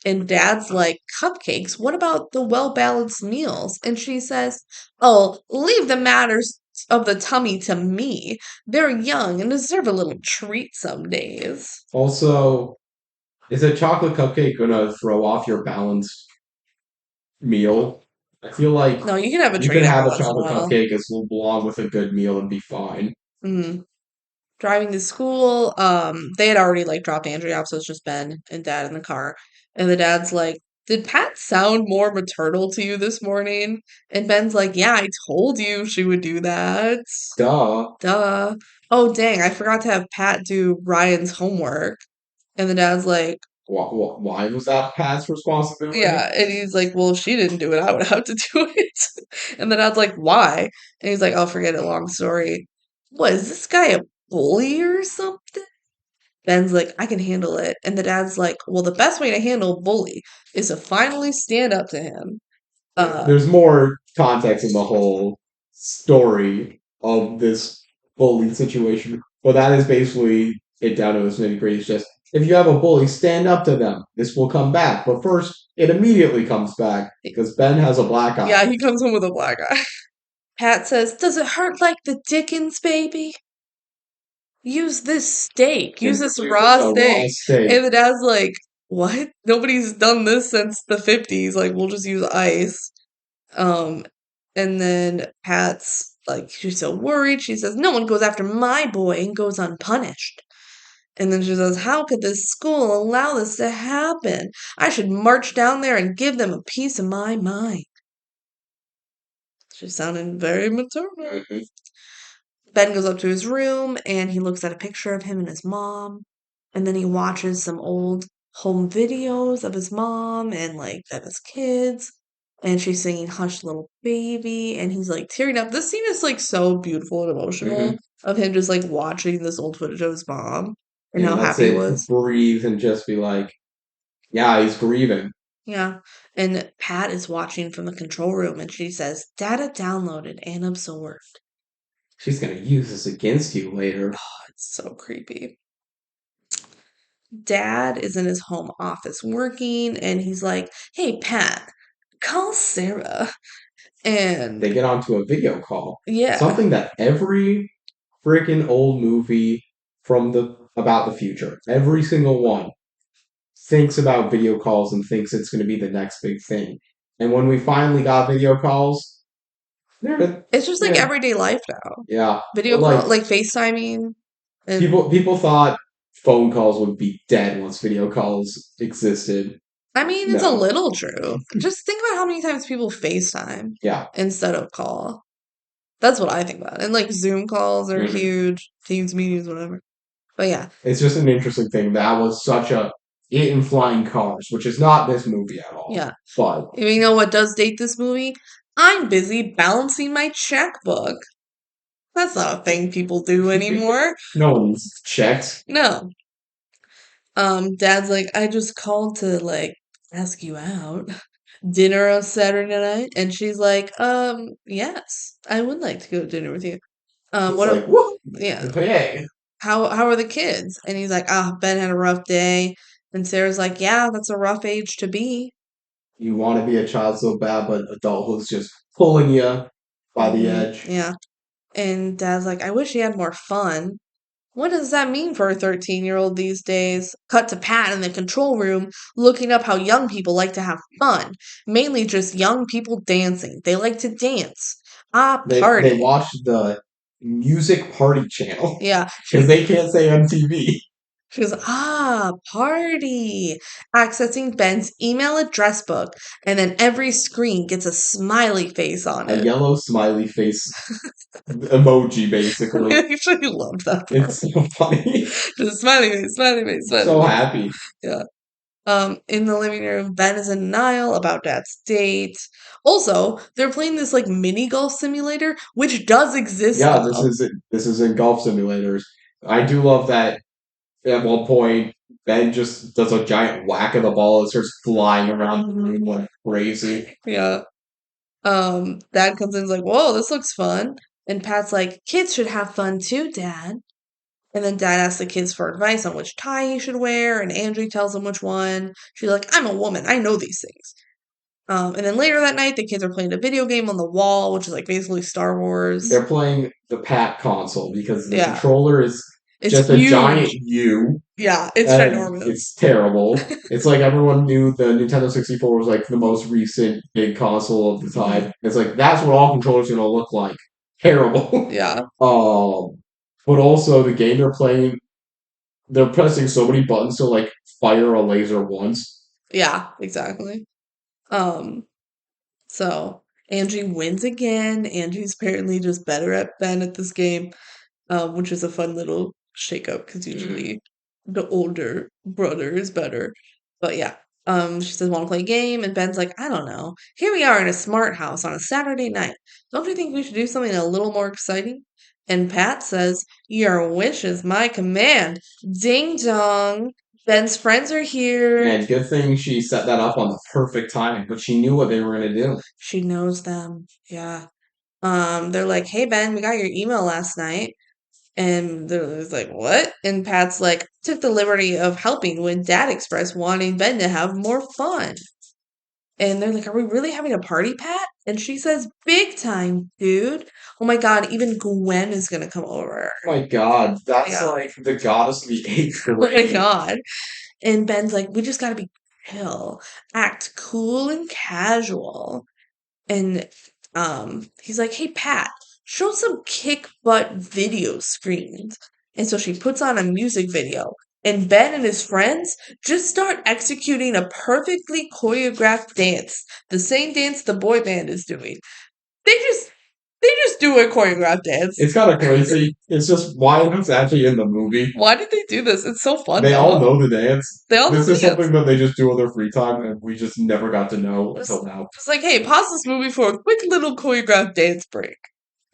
And Dad's like, cupcakes? What about the well balanced meals? And she says, oh, leave the matters of the tummy to me. They're young and deserve a little treat some days.
Also, is a chocolate cupcake gonna throw off your balanced meal? I feel like
No, you can have a
you can
treat every
have a
once in a
chocolate
while.
cupcake as along with a good meal and be fine.
Mm. Driving to school, they had already like dropped Andrea off, so it's just Ben and Dad in the car. And the dad's like, did Pat sound more maternal to you this morning? And Ben's like, yeah, I told you she would do that.
Duh.
Duh. Oh, dang, I forgot to have Pat do Ryan's homework. And the dad's like,
Why was that Pat's responsibility?
yeah. And he's like, well, if she didn't do it, I would have to do it. And the dad's like, why? And he's like, oh, forget it, long story. What, is this guy a bully or something? Ben's like, I can handle it. And the dad's like, well, the best way to handle a bully is to finally stand up to him. Uh,
There's more context in the whole story of this bully situation, but that is basically it down to its nitty gritty. It's just if you have a bully, stand up to them. This will come back, but first, it immediately comes back because Ben has a black eye.
yeah, he comes home with a black eye. Pat says, does it hurt like the Dickens, baby? Use this steak. Use this
Uses
raw
a raw
steak.
steak.
And the dad's like, what? Nobody's done this since the 50s. Like, we'll just use ice. Um, and then Pat's like, she's so worried. She says, no one goes after my boy and goes unpunished. And then she says, how could this school allow this to happen? I should march down there and give them a piece of my mind. She's sounding very maternal.
Mhm.
Ben goes up to his room and he looks at a picture of him and his mom. And then he watches some old home videos of his mom and like of his kids. And she's singing Hush Little Baby. And he's like tearing up. This scene is like so beautiful and emotional
Mhm.
of him just like watching this old footage of his mom and
He
how
lets
happy he
it
was.
breathe and just be like, yeah, he's grieving.
Yeah. And Pat is watching from the control room and she says, data downloaded and absorbed.
She's gonna use this against you later.
Oh, it's so creepy. Dad is in his home office working and he's like, hey, Pat, call Sarah.
They
And
get onto a video call.
yeah,
Something that every freaking old movie from the about the future, every single one, thinks about video calls and thinks it's going to be the next big thing. And when we finally got video calls, they're
it's just like
yeah,
everyday life now.
yeah.
Video
But
call,
like
like FaceTiming. And
people thought phone calls would be dead once video calls existed.
I mean, it's a
No.
little true. Just think about how many times people FaceTime
Yeah.
instead of call. That's what I think about. And like Zoom calls are
Mhm.
huge, Teams meetings, whatever. But yeah,
It's just an interesting thing. That was such a it in flying cars, which is not this movie at all.
yeah.
But
You know what does date this movie? I'm busy balancing my checkbook. That's not a thing people do anymore.
no one's checked.
No. Dad's like, I just called to like ask you out. Dinner on Saturday night? And she's like, yes, I would like to go to dinner with you.
It's
What
like,
a
whoa,
yeah.
hey,
How are the kids? And he's like, ah, Ben had a rough day. And Sarah's like, yeah, that's a rough age to be.
you want to be a child so bad, but adulthood's just pulling you by the edge.
Yeah. And Dad's like, I wish he had more fun. What does that mean for a 13-year-old these days? Cut to Pat in the control room, looking up how young people like to have fun. Mainly just young people dancing. They like to dance. Ah,
They
party.
watch the music party channel
Yeah,
because
she
they can't say MTV.
She goes, ah, party. Accessing Ben's email address book, and then every screen gets a smiley face on
A
it.
yellow smiley face emoji, basically.
I actually loved that part.
It's so funny.
Just smiley face, smiley face, smiley
So
face.
happy.
Yeah. In the living room, Ben is in denial about Dad's date. Also, they're playing this like mini golf simulator, which does exist
Yeah,
though.
this is in golf simulators. I do love that at one point Ben just does a giant whack of the ball and starts flying around the room like crazy.
Yeah. Dad comes in and is like, whoa, this looks fun. And Pat's like, kids should have fun too, Dad. And then Dad asks the kids for advice on which tie he should wear, and Angie tells him which one. She's like, I'm a woman, I know these things. And then later that night, the kids are playing a video game on the wall, which is like basically Star Wars.
They're playing the Pat console because the
Yeah,
controller is
it's
just a giant
huge.
U,
Yeah, it's
and
ginormous.
it's terrible. It's like everyone knew the Nintendo 64 was like the most recent big console of the
Mhm.
time. It's like that's what all controllers are gonna look like. Terrible.
Yeah,
But also the game they're playing, they're pressing so many buttons to like fire a laser once.
yeah, exactly. Um, so Angie wins again. Angie's apparently just better at Ben at this game, which is a fun little shakeup because usually the older brother is better. But yeah, she says, want to play a game? And Ben's like, I don't know. Here we are in a smart house on a Saturday night. Don't you think we should do something a little more exciting? And Pat says, your wish is my command. Ding dong. Ben's friends are here.
And good thing she set that up on the perfect timing, but she knew what they were gonna do.
She knows them. Yeah. They're like, hey Ben, we got your email last night. And they're it's like, what? And Pat's like, took the liberty of helping when Dad expressed wanting Ben to have more fun. And they're like, are we really having a party, Pat? And she says, big time, dude. Oh my God, even Gwen is gonna come over.
Oh my god, that's
Yeah.
like the goddess of the eighth
Oh my
grade.
God. And Ben's like, we just gotta be chill, act cool and casual. And he's like, hey Pat, show some kick butt video screens. And so she puts on a music video. And Ben and his friends just start executing a perfectly choreographed dance. The same dance the boy band is doing. They just they just do a choreographed dance.
It's kind of crazy. It's just why it's actually in the movie.
Why did they do this? It's so fun
They all
though.
know the dance.
They all know
This
the
is
dance.
something that they just do on their free time, and we just never got to know
Just,
until now.
just like, hey, pause this movie for a quick little choreographed dance break.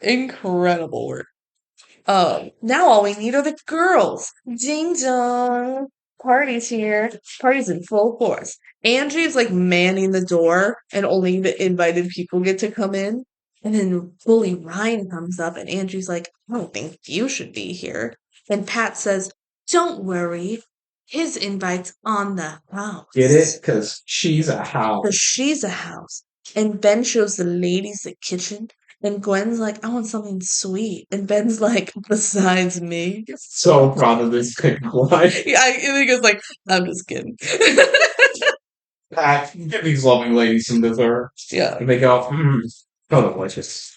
Incredible work. Now all we need are the girls. Ding dong. Party's here. Party's in full force. Angie's like manning the door, and only the invited people get to come in. And then bully Ryan comes up, and Angie's like, I don't think you should be here. And Pat says, don't worry. His invite's on the
Get it?
house.
Because she's a
Because
house.
she's a house. And Ben shows the ladies the kitchen. And Gwen's like, I want something sweet. And Ben's like, besides me.
So proud of this pickup line.
Yeah, I think it's like, I'm just kidding.
Ah, give these loving ladies some dessert.
Yeah.
And they go, so delicious.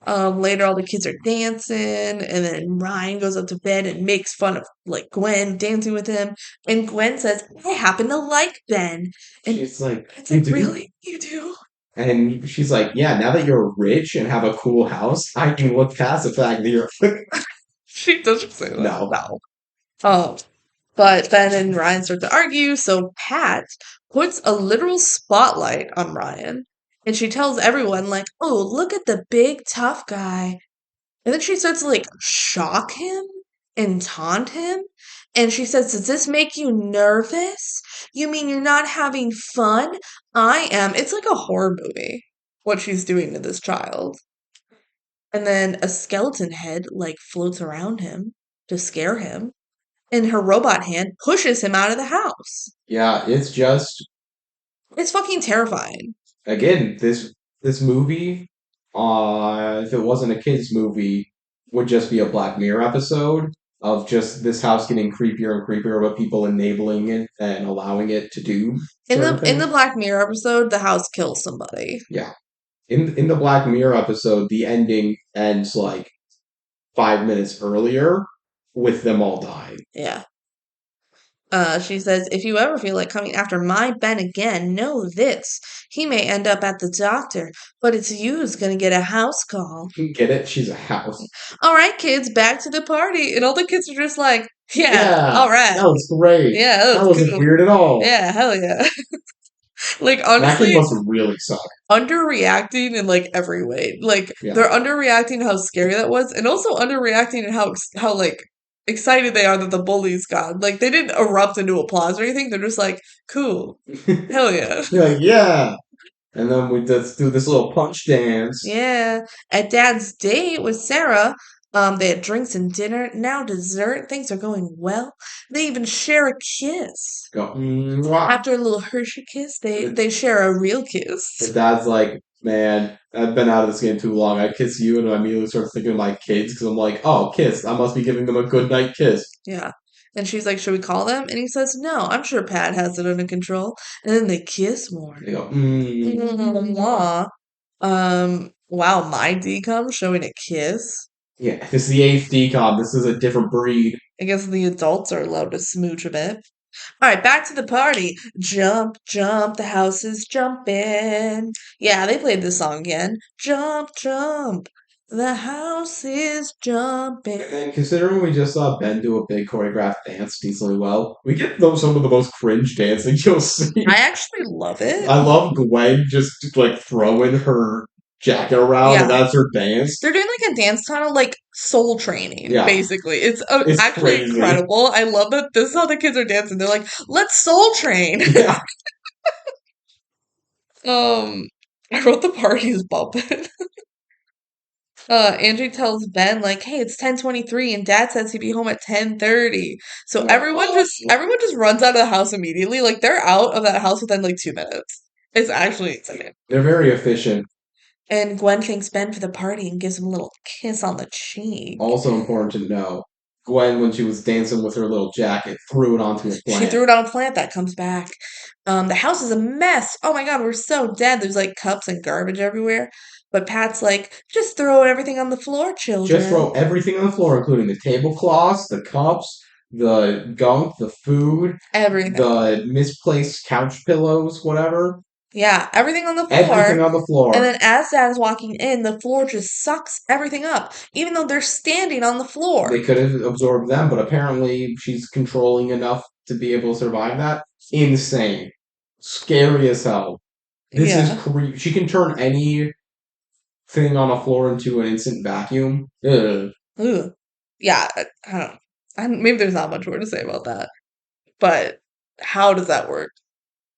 Later all the kids are dancing, and then Ryan goes up to Ben and makes fun of like Gwen dancing with him. And Gwen says, I happen to like Ben. And
She's like,
it's
you
like,
do?
really? You do?
And she's like, yeah, now that you're rich and have a cool house, I can look past the fact that you're.
She doesn't say that.
No.
No. Um, but Ben and Ryan start to argue, so Pat puts a literal spotlight on Ryan. And she tells everyone, like, oh, look at the big tough guy. And then she starts to like shock him and taunt him. And she says, does this make you nervous? You mean you're not having fun? I am. It's like a horror movie, what she's doing to this child. And then a skeleton head like floats around him to scare him. And her robot hand pushes him out of the house.
Yeah, it's just
It's fucking terrifying.
again this movie. If it wasn't a kids movie, would just be a Black Mirror episode of just this house getting creepier and creepier, but people enabling it and allowing it to do certain
In the
things.
Black Mirror episode, the house kills somebody.
Yeah, in the Black Mirror episode, the ending ends like 5 minutes earlier with them all dying.
Yeah. She says, if you ever feel like coming after my Ben again, know this. He may end up at the doctor, but it's you who's gonna get a house call.
Get it? She's a house.
All right, kids, back to the party. And all the kids are just like, yeah,
Yeah,
all right.
that was great.
Yeah, that
That
was
wasn't
cool.
weird at all.
Yeah, hell yeah. Like,
That kid
honestly,
must really suck.
underreacting in like every way. Like
Yeah.
they're underreacting how scary that was, and also underreacting in how like excited they are that the bullies got. Like they didn't erupt into applause or anything. They're just like, cool, hell yeah,
You're like, yeah. And then we just do this little punch dance.
yeah. At Dad's date with Sarah, they had drinks and dinner. Now dessert. Things are going well. They even share a kiss.
Go, mwah.
After a little Hershey kiss, they
The,
they share a real
the
kiss.
dad's like, man, I've been out of this game too long. I kiss you, and I immediately start thinking of my kids because I'm like, oh, kiss. I must be giving them a good night kiss.
Yeah. And she's like, should we call them? And he says, no, I'm sure Pat has it under control. And then they kiss more.
They go,
Mwah. Wow, my DCOM showing a kiss.
yeah, this is the eighth decom. This is a different breed.
I guess the adults are allowed to smooch a bit. All right, back to the party. Jump, jump, the house is jumping. Yeah, they played this song again. Jump, jump, the house is jumping.
And considering we just saw Ben do a big choreographed dance decently well, we get those some of the most cringe dancing you'll see.
I actually love it.
I love Gwen just like throwing her jacket around, and
Yeah.
that's her dance.
They're doing like a dance kind of like soul training,
Yeah,
basically. It's
it's
actually
crazy.
incredible. I love that this is how the kids are dancing. They're like, let's soul train.
Yeah,
Um, I wrote the party is bumping. Andrew tells Ben like, "Hey, it's 10:23, and Dad says he'd be home at 10:30." So
like, oh,
everyone just runs out of the house immediately. Like they're out of that house within like 2 minutes. It's actually insane.
they're very efficient.
And Gwen thanks Ben for the party and gives him a little kiss on the cheek.
Also important to know, Gwen, when she was dancing with her little jacket, threw it onto a
She
plant.
threw it on a plant that comes back. The house is a mess. Oh my god, we're so dead. There's like cups and garbage everywhere. But Pat's like, just throw everything on the floor,
Just
children.
throw everything on the floor, including the tablecloths, the cups, the gunk, the food,
Everything.
the misplaced couch pillows, whatever.
Yeah, everything on the
Everything
floor.
on the floor.
And then as Dad is walking in, the floor just sucks everything up, even though they're standing on the floor.
They could have absorbed them, but apparently she's controlling enough to be able to survive that. Insane. Scary as hell. This is
Yeah.
creepy. She can turn anything on a floor into an instant vacuum. Ugh.
Ugh. Yeah, I don't know. Maybe there's not much more to say about that. But how does that work?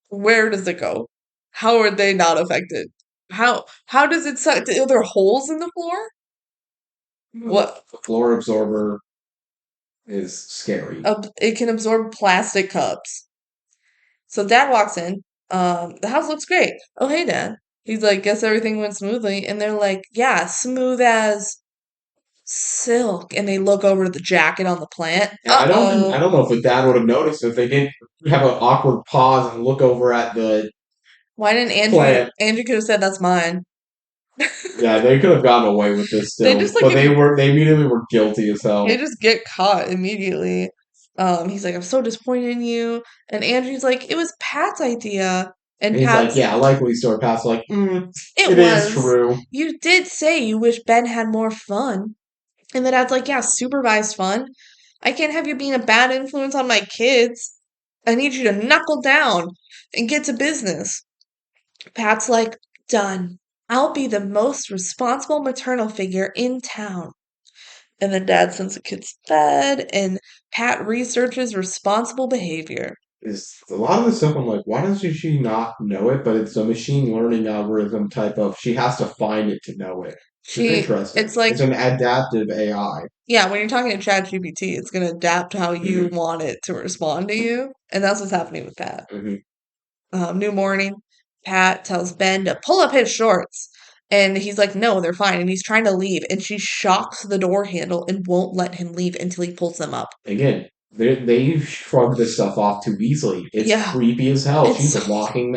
Where does it go? How are they not affected? How does it suck? Are there holes in the floor? What?
The floor absorber is scary.
It can absorb plastic cups. So Dad walks in. The house looks great. Oh hey Dad. He's like, guess everything went smoothly, and they're like, yeah, smooth as silk. And they look over to the jacket on the plant.
Yeah, I
Uh-oh.
don't know if the dad would have noticed if they didn't have an awkward pause and look over at the
Why didn't Andrew?
plant.
Andrew could have said that's mine.
Yeah, they could have gotten away with this
They
still,
just like
but they immediately were guilty as
they
hell.
just get caught immediately. He's like, I'm so disappointed in you. And Andrew's like, it was Pat's idea. And
And he's like,
Pat's,
yeah, likely story. Pat's like,
it
it is
was.
true.
You did say you wish Ben had more fun. And the dad's like, yeah, supervised fun. I can't have you being a bad influence on my kids. I need you to knuckle down and get to business. Pat's like, done. I'll be the most responsible maternal figure in town. And then dad sends the kids to bed, and Pat researches responsible behavior.
Is a lot of the stuff I'm like, why does she not know it? But it's a machine learning algorithm type of she has to find it to know it. It's interesting.
It's like,
It's an adaptive AI.
yeah, when you're talking to ChatGPT, it's going to adapt how you
Mhm,
want it to respond to you. And that's what's happening with Pat.
mhm.
New morning, Pat tells Ben to pull up his shorts. And he's like, no, they're fine. And he's trying to leave. And she shocks the door handle and won't let him leave until he pulls them up.
Again, they shrug this stuff off too easily. It's
Yeah,
creepy as hell.
it's
She's
so
locking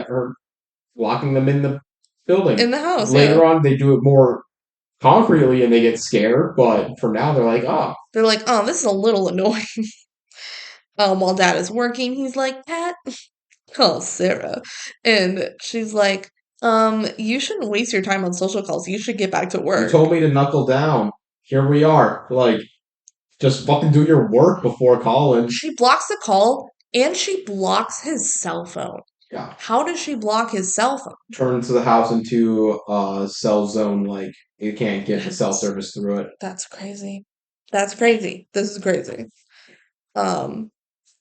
them in the building.
in the house. Yeah.
Later on, they do it more concretely and they get scared. But for now, they're like, oh,
They're like, oh, this is a little annoying. While dad is working, he's like, Pat, call Sarah. And she's like, you shouldn't waste your time on social calls. You should get back to
You
work.
told me to knuckle down. Here we are. Like, just fucking do your work before calling.
She blocks the call and she blocks his cell phone.
Yeah.
How does she block his cell phone?
Turns the house into a cell zone. Like, you can't get the cell
That's
service through it.
that's crazy. That's crazy. This is crazy. Um,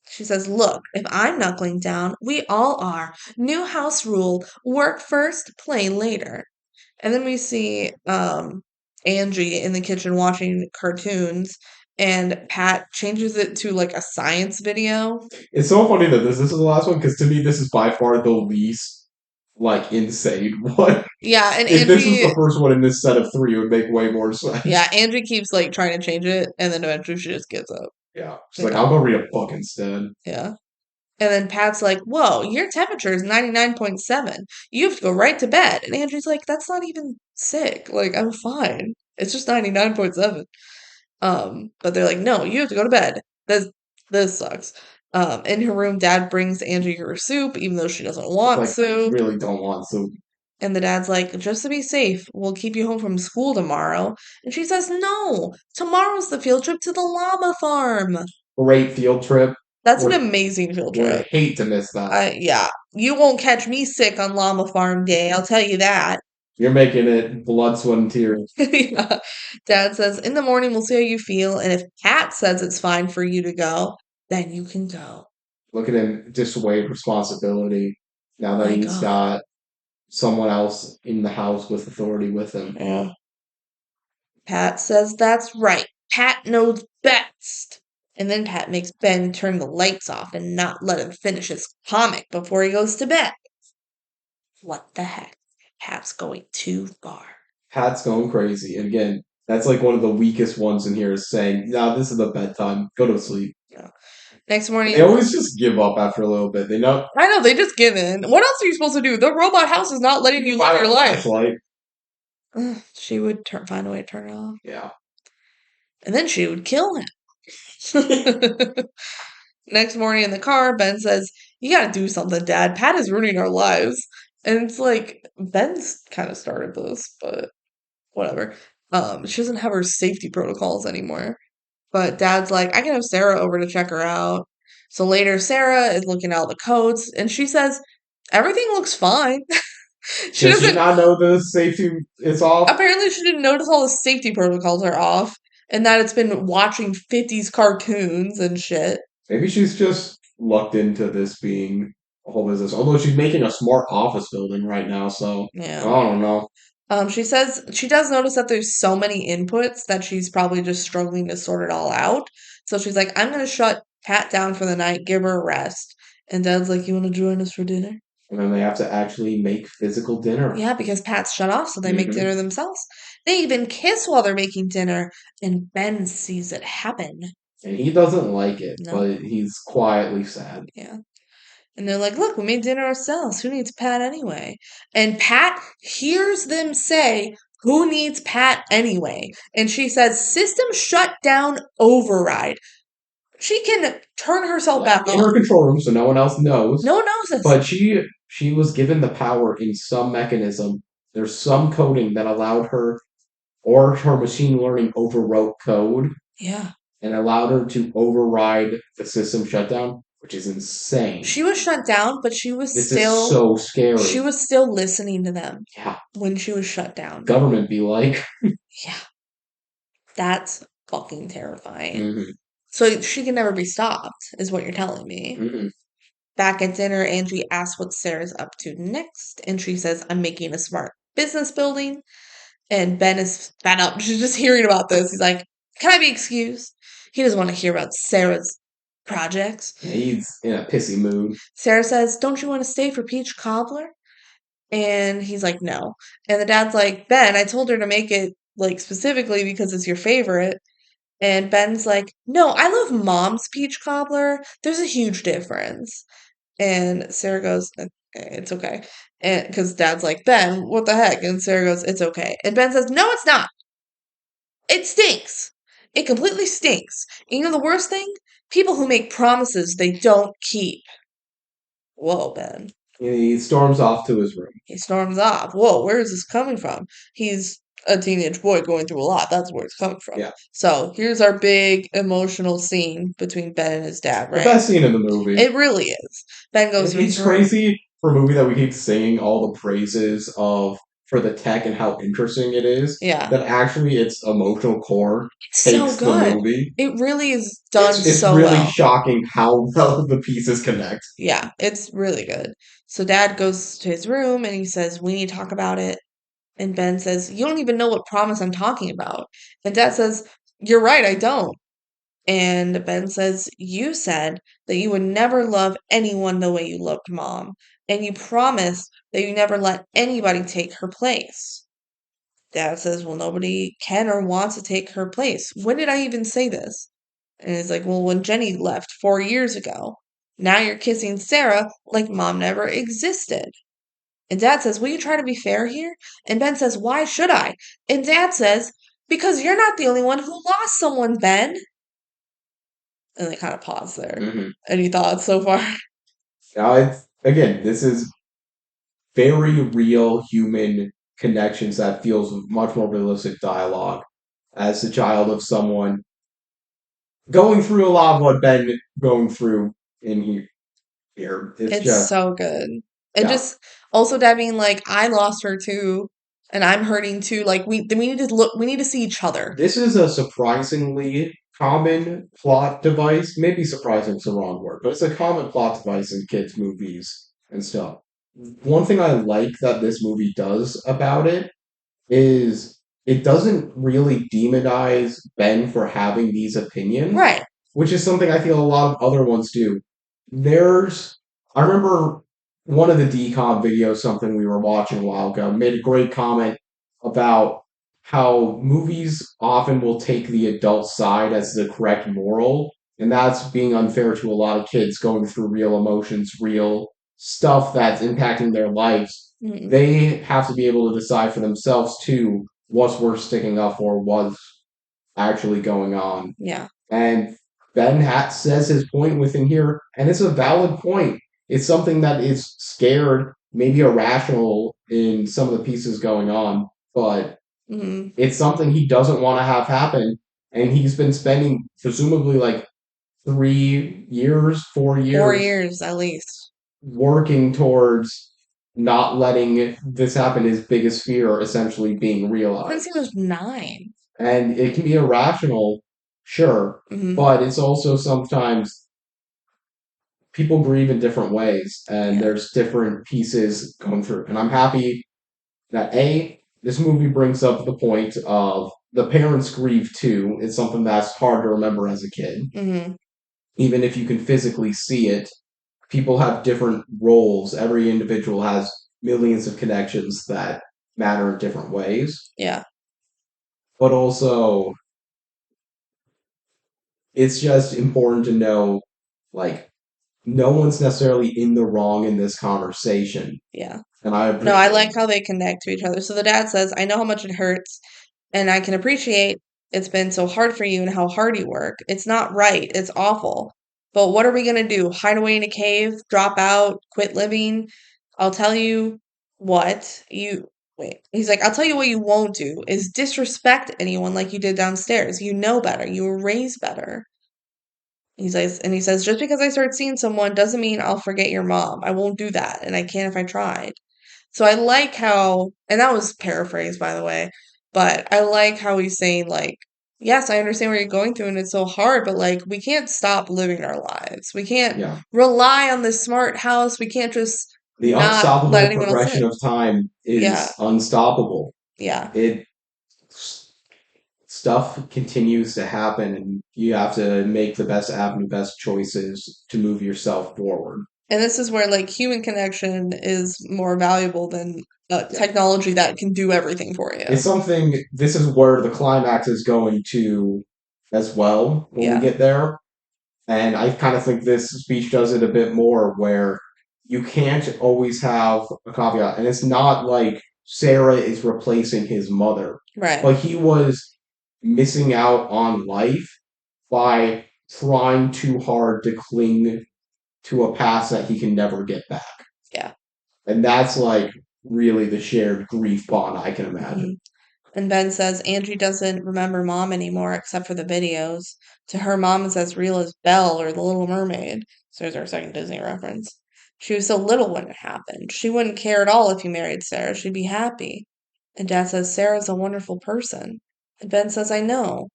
she says, look, if I'm knuckling down, we all are. New house rule, work first, play later. And then we see Angie in the kitchen watching cartoons, and Pat changes it to like a science video.
It's so funny that this is the last one because to me this is by far the least like insane one.
Yeah, and
If this was
Angie,
the first one in this set of three, it would make way more
yeah,
sense.
Angie keeps like trying to change it, and then eventually she just gives up.
Yeah, she's like,
Yeah,
I'll go read a book instead.
yeah. And then Pat's like, whoa, your temperature is 99.7. You have to go right to bed. And Angie's like, that's not even sick. Like, I'm fine. It's just 99.7. But they're like, no, you have to go to bed. This sucks. In her room, dad brings Angie her soup, even though she doesn't want
Like, I
soup.
really don't want to.
And the dad's like, just to be safe, we'll keep you home from school tomorrow. And she says, no, tomorrow's the field trip to the llama farm.
Great field trip.
That's an
Would
amazing field
would
trip.
hate to miss that.
Yeah, you won't catch me sick on llama farm day, I'll tell you that.
You're making it blood, sweat, and tears.
Yeah. Dad says, in the morning, we'll see how you feel. And if Pat says it's fine for you to go, then you can go.
Look at him dissuade responsibility now that
My
he's
God.
got someone else in the house with authority with him.
Yeah. Pat says that's right. Pat knows best. And then Pat makes Ben turn the lights off and not let him finish his comic before he goes to bed. What the heck? Pat's going too far.
Pat's going crazy. And again, that's like one of the weakest ones in here is saying, nah, this is the bedtime. Go to sleep.
Yeah. Next
They
morning,
always just give up after a little bit. They know
I know, they just give in. What else are you supposed to do? The robot house is not letting you
buy
live
a
your life.
flashlight.
She would find a way to turn it off.
Yeah.
And then she would kill him. Next morning in the car, Ben says, you gotta do something, Dad. Pat is ruining our lives. And it's like, Ben's kind of started this, but whatever. She doesn't have her safety protocols anymore. But Dad's like, I can have Sarah over to check her out. So later, Sarah is looking at all the codes, and she says, everything looks fine. She
Does she
doesn't,
not know the safety is off?
apparently, she didn't notice all the safety protocols are off, and that it's been watching 50s cartoons and shit.
Maybe she's just lucked into this being a whole business. Although she's making a smart office building right now, so I
Yeah.
don't know.
She says she does notice that there's so many inputs that she's probably just struggling to sort it all out. So she's like, I'm gonna shut Pat down for the night, give her a rest. And Dad's like, you wanna join us for dinner?
And then they have to actually make physical dinner.
Yeah, because Pat's shut off, so they make
Hmm.
dinner themselves. They even kiss while they're making dinner, and Ben sees it happen.
And he doesn't like it,
No,
but he's quietly sad.
yeah. And they're like, look, we made dinner ourselves. Who needs Pat anyway? And Pat hears them say, who needs Pat anyway? And she says, system shut down override. She can turn herself back
In her
on.
control room, so no one else knows.
No one knows this.
But she was given the power in some mechanism. There's some coding that allowed her, or her machine learning overwrote code
Yeah.
and allowed her to override the system shutdown, which is insane.
She was shut down, but she was
This
still
is so scary.
she was still listening to them
Yeah,
when she was shut down.
government be like.
Yeah. That's fucking terrifying.
Hmm.
So she can never be stopped, is what you're telling me.
Hmm.
Back at dinner, Angie asks what Sarah's up to next, and she says, I'm making a smart business building. And Ben is fed up. She's just hearing about this. He's like, can I be excused? He doesn't want to hear about Sarah's projects.
He's in a pissy mood.
Sarah says, don't you want to stay for peach cobbler? And he's like, no. And the dad's like, Ben, I told her to make it like specifically because it's your favorite. And Ben's like, no, I love mom's peach cobbler. There's a huge difference. And Sarah goes, it's okay. And because dad's like, Ben, what the heck? And Sarah goes, it's okay. And Ben says, no, it's not. It stinks. It completely stinks. And you know the worst thing? People who make promises they don't keep. Whoa, Ben.
He storms off to his room.
He storms off. Whoa, where is this coming from? He's a teenage boy going through a lot. That's where it's coming from.
Yeah.
So here's our big emotional scene between Ben and his dad,
The
right?
best scene in the movie.
It really is. Ben goes to his
It's
room.
crazy for a movie that we keep singing all the praises of for the tech and how interesting it is.
Yeah.
That actually its emotional core
It's so
takes the
good.
movie.
It really is done
It's
so
really
well.
shocking how well the pieces connect.
Yeah, it's really good. So dad goes to his room and he says, "We need to talk about it." And Ben says, "You don't even know what promise I'm talking about." And dad says, "You're right, I don't." And Ben says, "You said that you would never love anyone the way you loved mom. And you promised that you never let anybody take her place." Dad says, "Well, nobody can or wants to take her place. When did I even say this?" And he's like, "Well, when Jenny left 4 years ago. Now you're kissing Sarah like mom never existed." And dad says, "Will you try to be fair here?" And Ben says, "Why should I?" And dad says, "Because you're not the only one who lost someone, Ben." And they kind of pause there.
Mm-hmm.
Any thoughts so far?
Now, again, this is very real human connections that feels much more realistic dialogue as a child of someone going through a lot of what Ben going through in here. It's
It's
just
so good. And
yeah.
just also dad being like, "I lost her too, and I'm hurting too." Like we need to look, we need to see each other.
This is a surprisingly common plot device. Maybe surprising is the wrong word, but it's a common plot device in kids' movies and stuff. One thing I like that this movie does about it is it doesn't really demonize Ben for having these opinions,
Right.
which is something I feel a lot of other ones do. I remember one of the DCOM videos, something we were watching a while ago, made a great comment about how movies often will take the adult side as the correct moral, and that's being unfair to a lot of kids going through real emotions, real stuff that's impacting their lives.
Mm,
They have to be able to decide for themselves too what's worth sticking up for, what's actually going on.
yeah.
And Ben Hat says his point within here, and it's a valid point. It's something that is scared, maybe irrational in some of the pieces going on, but
Hmm.
it's something he doesn't want to have happen. And he's been spending presumably like 3 years, 4 years
4 years at least.
working towards not letting this happen. His biggest fear essentially being
Since he
realized.
was 9.
And it can be irrational, sure,
Hmm.
but it's also sometimes people grieve in different ways and
Yeah.
there's different pieces going through. And I'm happy that this movie brings up the point of the parents grieve too. It's something that's hard to remember as a kid.
Hmm.
Even if you can physically see it, people have different roles. Every individual has millions of connections that matter in different ways.
Yeah.
But also it's just important to know like no one's necessarily in the wrong in this conversation.
Yeah.
And I
No, I
appreciate
like how they connect to each other. So the dad says, "I know how much it hurts, and I can appreciate it's been so hard for you and how hard you work. It's not right. It's awful. But what are we going to do? Hide away in a cave? Drop out? Quit living? I'll tell you what you wait." He's like, "I'll tell you what you won't do is disrespect anyone like you did downstairs. You know better. You were raised better." He says, "Just because I start seeing someone doesn't mean I'll forget your mom. I won't do that, and I can't if I tried." So I like how, and that was paraphrased by the way, but I like how he's saying like, yes, I understand what you're going through and it's so hard, but like we can't stop living our lives. We can't
yeah.
rely on this smart house. We can't just
The
not let
unstoppable
anyone else
progression
in.
of time
Yeah,
is unstoppable.
yeah.
It stuff continues to happen and you have to make the best avenue, best choices to move yourself forward.
And this is where like human connection is more valuable than
Yeah.
technology that can do everything for you.
It's something this is where the climax is going to as well when we
Yeah,
get there. And I kind of think this speech does it a bit more where you can't always have a caveat. And it's not like Sarah is replacing his mother,
right.
but he was missing out on life by trying too hard to cling to a past that he can never get back.
Yeah.
And that's like really the shared grief bond I can
hmm
imagine.
And Ben says Angie doesn't remember mom anymore except for the videos. To her, mom is as real as Belle or the Little Mermaid. So there's our second Disney reference. She was so little when it happened. She wouldn't care at all if you married Sarah. She'd be happy. And Dad says Sarah's a wonderful person. And Ben says, I know,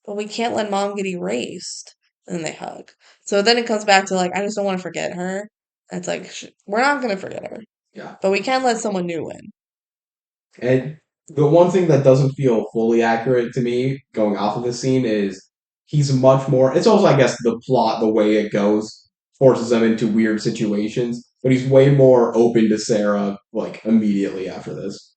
but we can't let mom get erased. And they hug. So then it comes back to like, I just don't want to forget her. And it's like, we're not going to forget her,
Yeah.
but we can let someone new in.
And the one thing that doesn't feel fully accurate to me going off of this scene is he's much more. It's also, I guess, the plot, the way it goes, forces them into weird situations, but he's way more open to Sarah, like, immediately after this.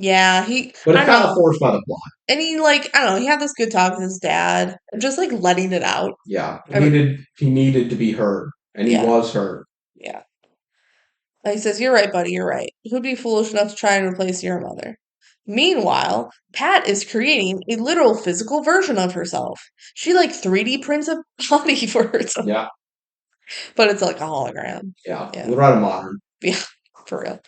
Yeah,
But
I
it's kind
don't
of
know.
forced by the plot.
And he, like, I don't know, he had this good talk with his dad, just like letting it out.
Yeah.
I mean,
He needed to be heard, and he
yeah,
was heard.
yeah. And he says, you're right, buddy, you're right. Who'd be foolish enough to try and replace your mother? Meanwhile, Pat is creating a literal physical version of herself. She, like, 3D prints a body for herself,
Yeah.
but it's like a hologram.
Yeah.
Yeah,
Loretta Modern.
yeah, for real.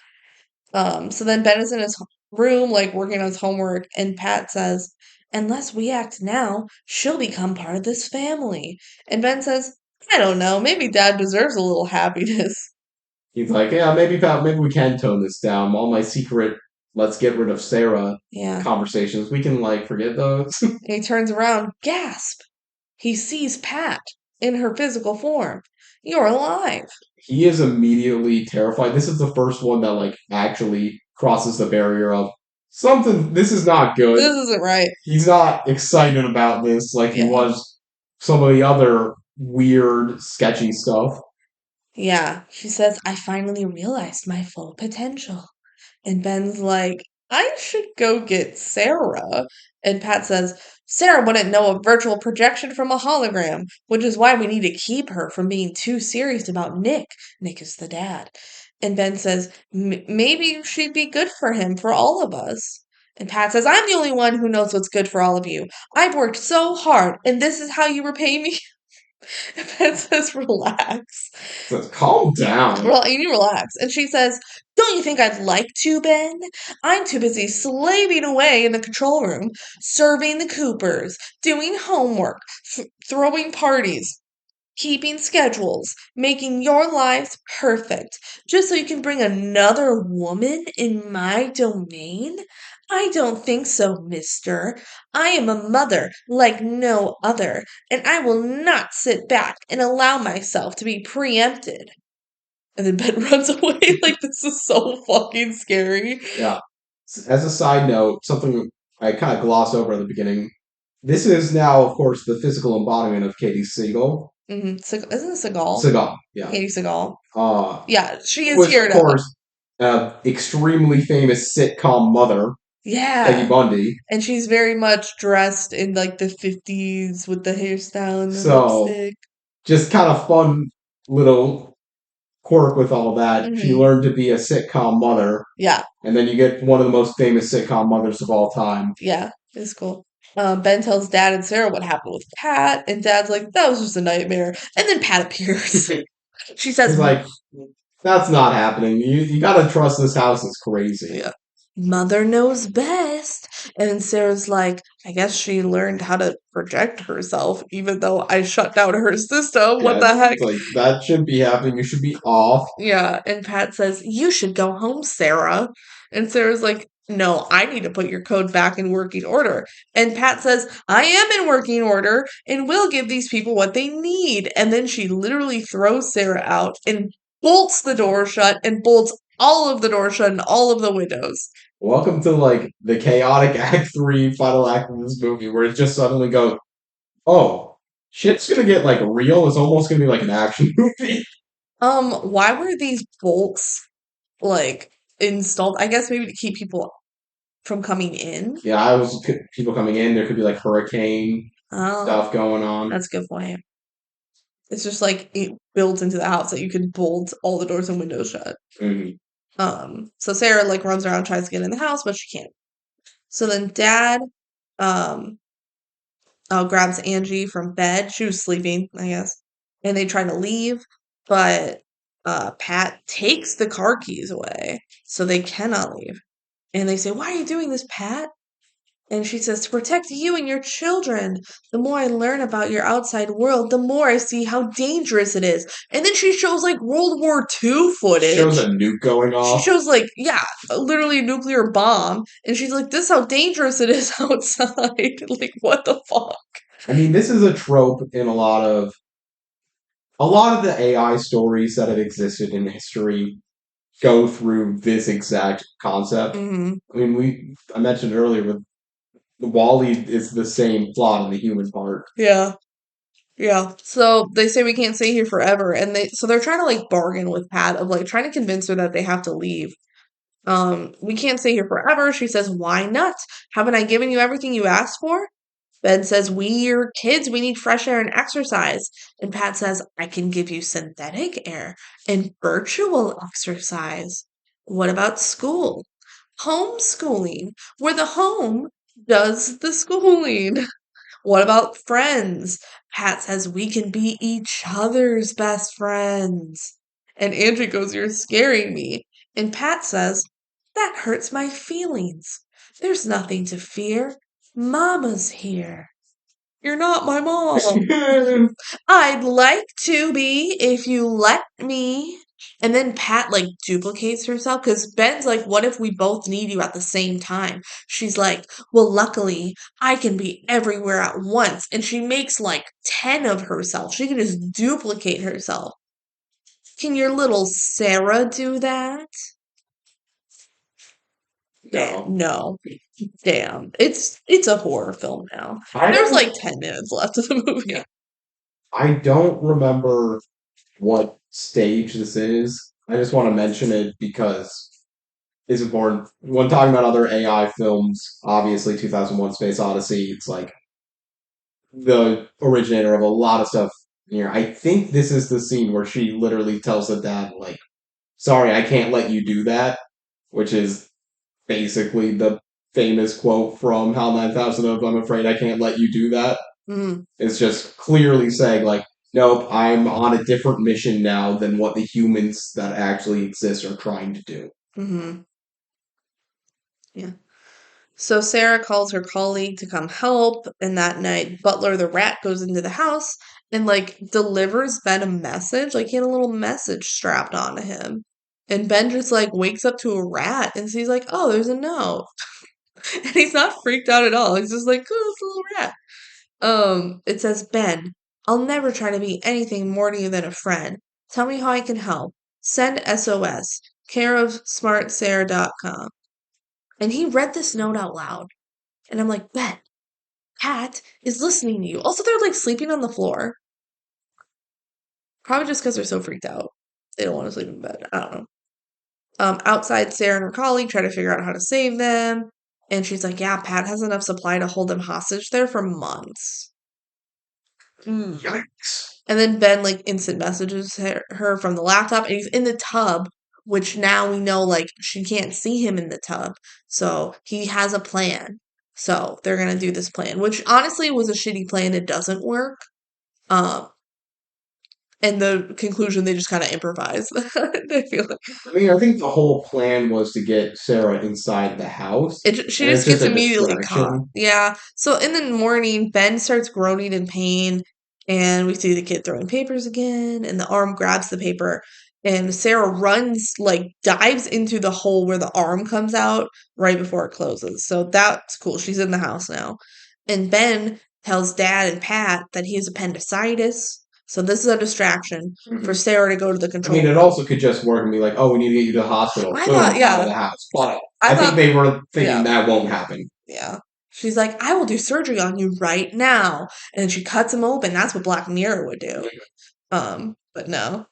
So then Ben is in his room, like working on his homework, and Pat says, unless we act now, she'll become part of this family. And Ben says, I don't know, maybe Dad deserves a little happiness.
He's like, yeah, maybe Pat, maybe we can tone this down. All my secret, let's get rid of Sarah
Yeah.
conversations, we can like forget those.
And he turns around, gasp. He sees Pat in her physical form. You're alive.
He is immediately terrified. This is the first one that like actually crosses the barrier of something. This is not good.
This isn't right.
He's not excited about this like he
Yeah.
was some of the other weird, sketchy stuff.
Yeah. She says, I finally realized my full potential. And Ben's like, I should go get Sarah. And Pat says, Sarah wouldn't know a virtual projection from a hologram, which is why we need to keep her from being too serious about Nick. Nick is the dad. And Ben says, maybe she'd be good for him, for all of us. And Pat says, I'm the only one who knows what's good for all of you. I've worked so hard, and this is how you repay me? And Ben says, relax.
So calm down.
Well, you need to relax. And she says, don't you think I'd like to, Ben? I'm too busy slaving away in the control room, serving the Coopers, doing homework, throwing parties, keeping schedules, making your lives perfect, just so you can bring another woman in my domain? I don't think so, mister. I am a mother like no other, and I will not sit back and allow myself to be preempted. And then Ben runs away. Like, this is so fucking scary.
Yeah. As a side note, something I kind of glossed over at the beginning. This is now, of course, the physical embodiment of Katie Siegel.
Isn't it Seagal?
Seagal, yeah.
Katie Seagal.
Uh,
Yeah, she is
was,
here
of
to.
course, extremely famous sitcom mother, Peggy
Yeah.
Bundy.
And she's very much dressed in like the 50s with the hairstyle and the
So,
lipstick.
just kind of fun little quirk with all that. She
hmm
learned to be a sitcom mother,
Yeah,
and then you get one of the most famous sitcom mothers of all time.
yeah, it's cool. Ben tells Dad and Sarah what happened with Pat, and Dad's like, that was just a nightmare. And then Pat appears. She
He's
says,
like, that's not happening. You gotta trust this house is crazy.
yeah. Mother knows best. And then Sarah's like, I guess she learned how to project herself, even though I shut down her system. What
Yeah,
the heck?
it's like, that shouldn't be happening. You should be off.
Yeah. And Pat says, you should go home, Sarah. And Sarah's like, no, I need to put your code back in working order. And Pat says, I am in working order and will give these people what they need. And then she literally throws Sarah out and bolts the door shut and bolts all of the doors shut and all of the windows.
Welcome to like the chaotic Act 3 final act of this movie where it just suddenly goes, oh, shit's gonna get like real. It's almost gonna be like an action movie.
Why were these bolts like installed? I guess maybe to keep people from coming in.
Yeah, I was people coming in. There could be like hurricane
Oh,
stuff going on.
that's a good point. It's just like it built into the house that you can bolt all the doors and windows shut.
hmm
So Sarah like runs around, tries to get in the house, but she can't. So then Dad, um, grabs Angie from bed. She was sleeping, I guess. And they try to leave, but Pat takes the car keys away, so they cannot leave. And they say, "Why are you doing this, Pat?" And she says, "To protect you and your children. The more I learn about your outside world, the more I see how dangerous it is." And then she shows like World War II
Shows
footage.
a nuke going
She
off.
shows like, yeah, literally a nuclear bomb. And she's like, "This is how dangerous it is outside." Like, what the fuck?
I mean, this is a trope in a lot of the AI stories that have existed in history go through this exact concept.
Hmm.
I mean, I mentioned earlier with Wally is the same plot on the human part.
Yeah. Yeah. So they say we can't stay here forever. And they're trying to like bargain with Pat of like trying to convince her that they have to leave. We can't stay here forever. She says, "Why not? Haven't I given you everything you asked for?" Ben says, "We're kids. We need fresh air and exercise." And Pat says, "I can give you synthetic air and virtual exercise. What about school? Homeschooling, where the home does the schooling." "What about friends?" Pat says, "We can be each other's best friends." And Andrew goes, "You're scaring me." And Pat says, "That hurts my feelings. There's nothing to fear. Mama's here." "You're not my mom." "I'd like to be if you let me." And then Pat like duplicates herself because Ben's like, "What if we both need you at the same time?" She's like, "Well, luckily I can be everywhere at once." And she makes like 10 of herself. She can just duplicate herself. "Can your little Sarah do that?"
No.
No. Damn. It's a horror film now.
I
There's
don't
like 10 minutes left of the movie.
yeah. I don't remember what stage this is. I just want to mention it because it's important. When talking about other AI films, obviously 2001 Space Odyssey, it's like the originator of a lot of stuff here. I think this is the scene where she literally tells the dad, like, "Sorry, I can't let you do that," which is basically the famous quote from HAL 9000 of "I'm afraid I can't let you do that."
Mm,
It's just clearly saying, like, "Nope, I'm on a different mission now than what the humans that actually exist are trying to do."
hmm. Yeah. So Sarah calls her colleague to come help, and that night Butler the rat goes into the house and like delivers Ben a message. Like he had a little message strapped onto him. And Ben just like wakes up to a rat and sees like, "Oh, there's a note." And he's not freaked out at all. He's just like, "Oh, it's a little rat." It says, "Ben, I'll never try to be anything more to you than a friend. Tell me how I can help. Send SOS, care of smartsarah.com." And he read this note out loud. And I'm like, "Ben, Pat is listening to you." Also, they're like sleeping on the floor. Probably just because they're so freaked out. They don't want to sleep in bed. I don't know. Outside, Sarah and her colleague try to figure out how to save them. And she's like, "Yeah, Pat has enough supply to hold them hostage there for months." Mm.
Yikes.
And then Ben like instant messages her from the laptop, and he's in the tub, which now we know like she can't see him in the tub. So he has a plan. So they're gonna do this plan, which honestly was a shitty plan. It doesn't work. Um, and the conclusion they just kind of improvise. I feel like
I mean, I think the whole plan was to get Sarah inside the house,
she
and it's
just
just
gets
a
immediately caught.
distraction.
Yeah. So in the morning, Ben starts groaning in pain, and we see the kid throwing papers again, and the arm grabs the paper, and Sarah runs, like dives into the hole where the arm comes out right before it closes. So that's cool. She's in the house now. And Ben tells Dad and Pat that he has appendicitis. So this is a distraction for
Mhm.
Sarah to go to the
I mean,
control
it
room.
also could just work and be like, "Oh, we need to get you to the hospital."
I thought,
Boom, out of
yeah,
the house. But
I
I think
thought,
they were thinking
yeah.
that won't happen.
Yeah. She's like, "I will do surgery on you right now." And then she cuts him open. That's what Black Mirror would do. But no.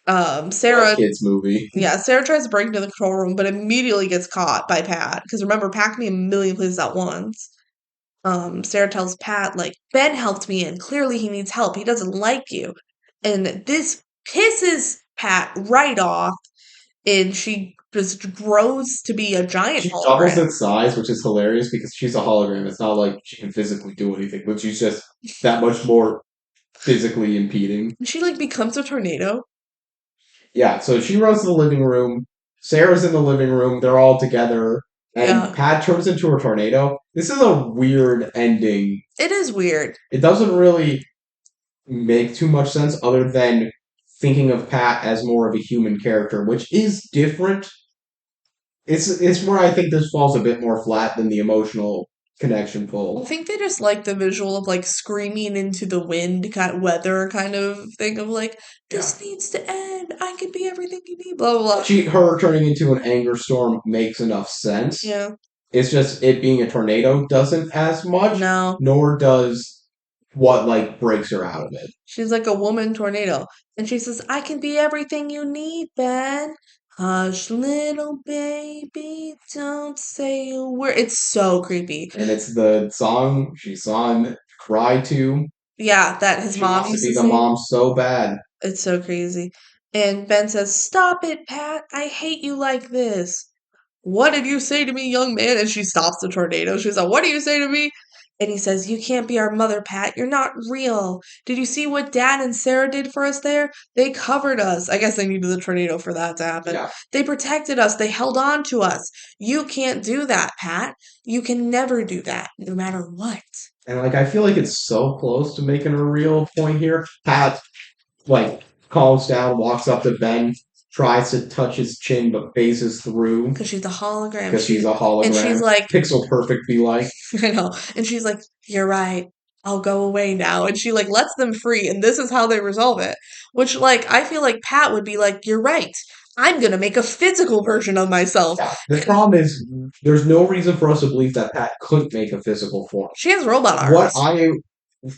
What a
Sarah,
kids movie.
yeah, Sarah tries to break into the control room, but immediately gets caught by Pat. Because remember, Pat can be a million places at once. Sarah tells Pat, like, "Ben helped me and clearly he needs help. He doesn't like you." And this pisses Pat right off. and she just grows to be a giant
She doubles
hologram.
in size, which is hilarious because she's a hologram. It's not like she can physically do anything, but she's just that much more physically impeding.
And she like becomes a tornado.
Yeah, so she runs to the living room. Sarah's in the living room. They're all together. And
Yeah,
Pat turns into a tornado. This is a weird ending.
it is weird.
It doesn't really make too much sense other than thinking of Pat as more of a human character, which is different. It's where I think this falls a bit more flat than the emotional connection
I
pull.
think they just like the visual of like screaming into the wind, kind of weather kind of thing of like,
Yeah.
this needs to end. I can be everything you need. Blah blah blah.
Her turning into an anger storm makes enough sense.
Yeah.
It's just it being a tornado doesn't as much,
No.
nor does what like breaks her out of it.
She's like a woman tornado. And she says, I can be everything you need, Ben. Hush, little baby, don't say a word. It's so creepy.
And it's the song she's on Cry to.
Yeah, that his
She
mom
wants to
used to
be the
sing.
mom so bad.
It's so crazy. And Ben says, Stop it, Pat. I hate you like this. What did you say to me, young man? And she stops the tornado. She's like, What do you say to me? And he says, You can't be our mother, Pat. You're not real. Did you see what Dad and Sarah did for us there? They covered us. I guess they needed the tornado for that to happen.
Yeah.
They protected us. They held on to us. You can't do that, Pat. You can never do that, no matter what.
And like I feel like it's so close to making a real point here. Pat like calms down, walks up to Ben, tries to touch his chin, but phases through
Because she's a hologram.
because she's a
And she's
hologram.
like,
Pixel perfect be like.
I know. And she's like, You're right. I'll go away now. And she like lets them free. And this is how they resolve it. Which like I feel like Pat would be like, You're right. I'm gonna make a physical version of myself.
Yeah. The
And
problem is there's no reason for us to believe that Pat couldn't make a physical form.
she has robot
What
arms.
I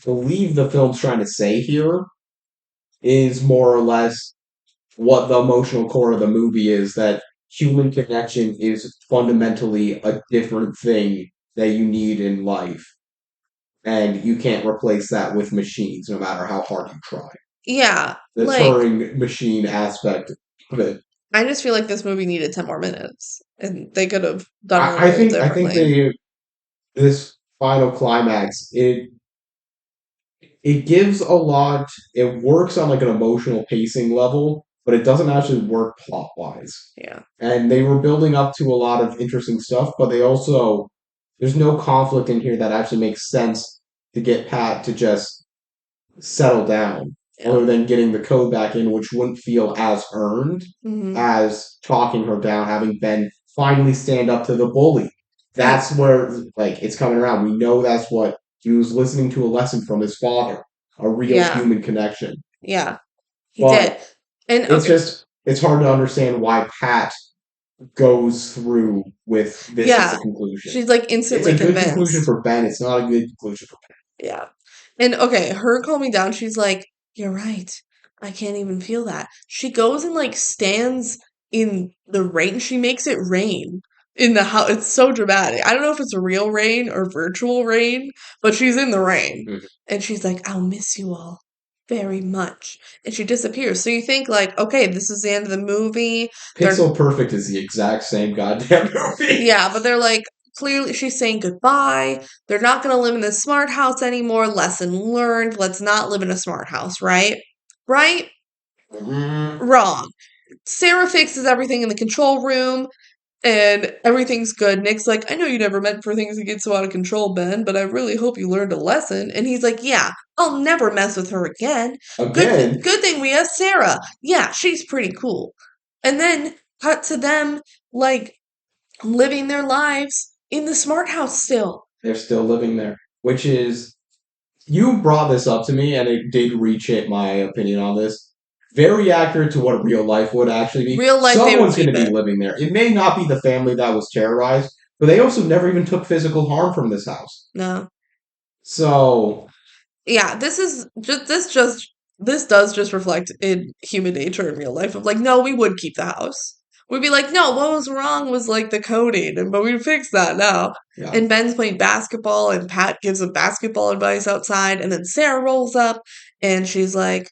believe the film's trying to say here is more or less what the emotional core of the movie is that human connection is fundamentally a different thing that you need in life. And you can't replace that with machines, no matter how hard you try.
Yeah.
The
Like
Turing machine aspect of it.
I just feel like this movie needed 10 more minutes. And they could have done it a
I
little
think I think
differently.
they this final climax it gives a lot. It works on like an emotional pacing level, but it doesn't actually work plot wise.
Yeah.
And they were building up to a lot of interesting stuff, but they also there's no conflict in here that actually makes sense to get Pat to just settle down,
Yeah.
other than getting the code back in, which wouldn't feel as earned
Hmm.
as talking her down, having Ben finally stand up to the bully.
And
That's where like it's coming around. We know that's what he was listening to a lesson from his father, a real
yeah.
human connection.
Yeah. He did.
But
And
it's
okay.
just it's hard to understand why Pat goes through with this as
Yeah.
a conclusion.
She's like
It's
instantly
a good conclusion
convinced.
for Ben. It's not a good conclusion for
Yeah. And okay, her calming down, she's like, You're right. I can't even feel that. She goes and like stands in the rain. She makes it rain in the house. It's so dramatic. I don't know if it's real rain or virtual rain, but she's in the rain.
Ben.
And she's like, I'll miss you all very much. And she disappears. So you think like, okay, this is the end of the movie. They're
Pixel Perfect is the exact same goddamn movie.
yeah, but they're like clearly she's saying goodbye. They're not going to live in this smart house anymore. Lesson learned. Let's not live in a smart house, right? Right?
Mm,
Wrong. Sarah fixes everything in the control room and everything's good. Nick's like, I know you never meant for things to get so out of control, Ben, but I really hope you learned a lesson. And he's like, Yeah, I'll never mess with her again.
again,
Good thing we have Sarah. Yeah, she's pretty cool. And then cut to them like living their lives in the smart house still.
they're still living there. Which is, you brought this up to me, and it did reshape my opinion on this. Very accurate to what real life would actually be.
Real life, they would
Someone's going
keep
to be
it.
living there. It may not be the family that was terrorized, but they also never even took physical harm from this house.
No.
So,
Yeah, this does just reflect in human nature in real life of like, no, we would keep the house. We'd be like, no, what was wrong was like the coding, but we fixed that now.
yeah.
And Ben's playing basketball, and Pat gives him basketball advice outside, and then Sarah rolls up, and she's like,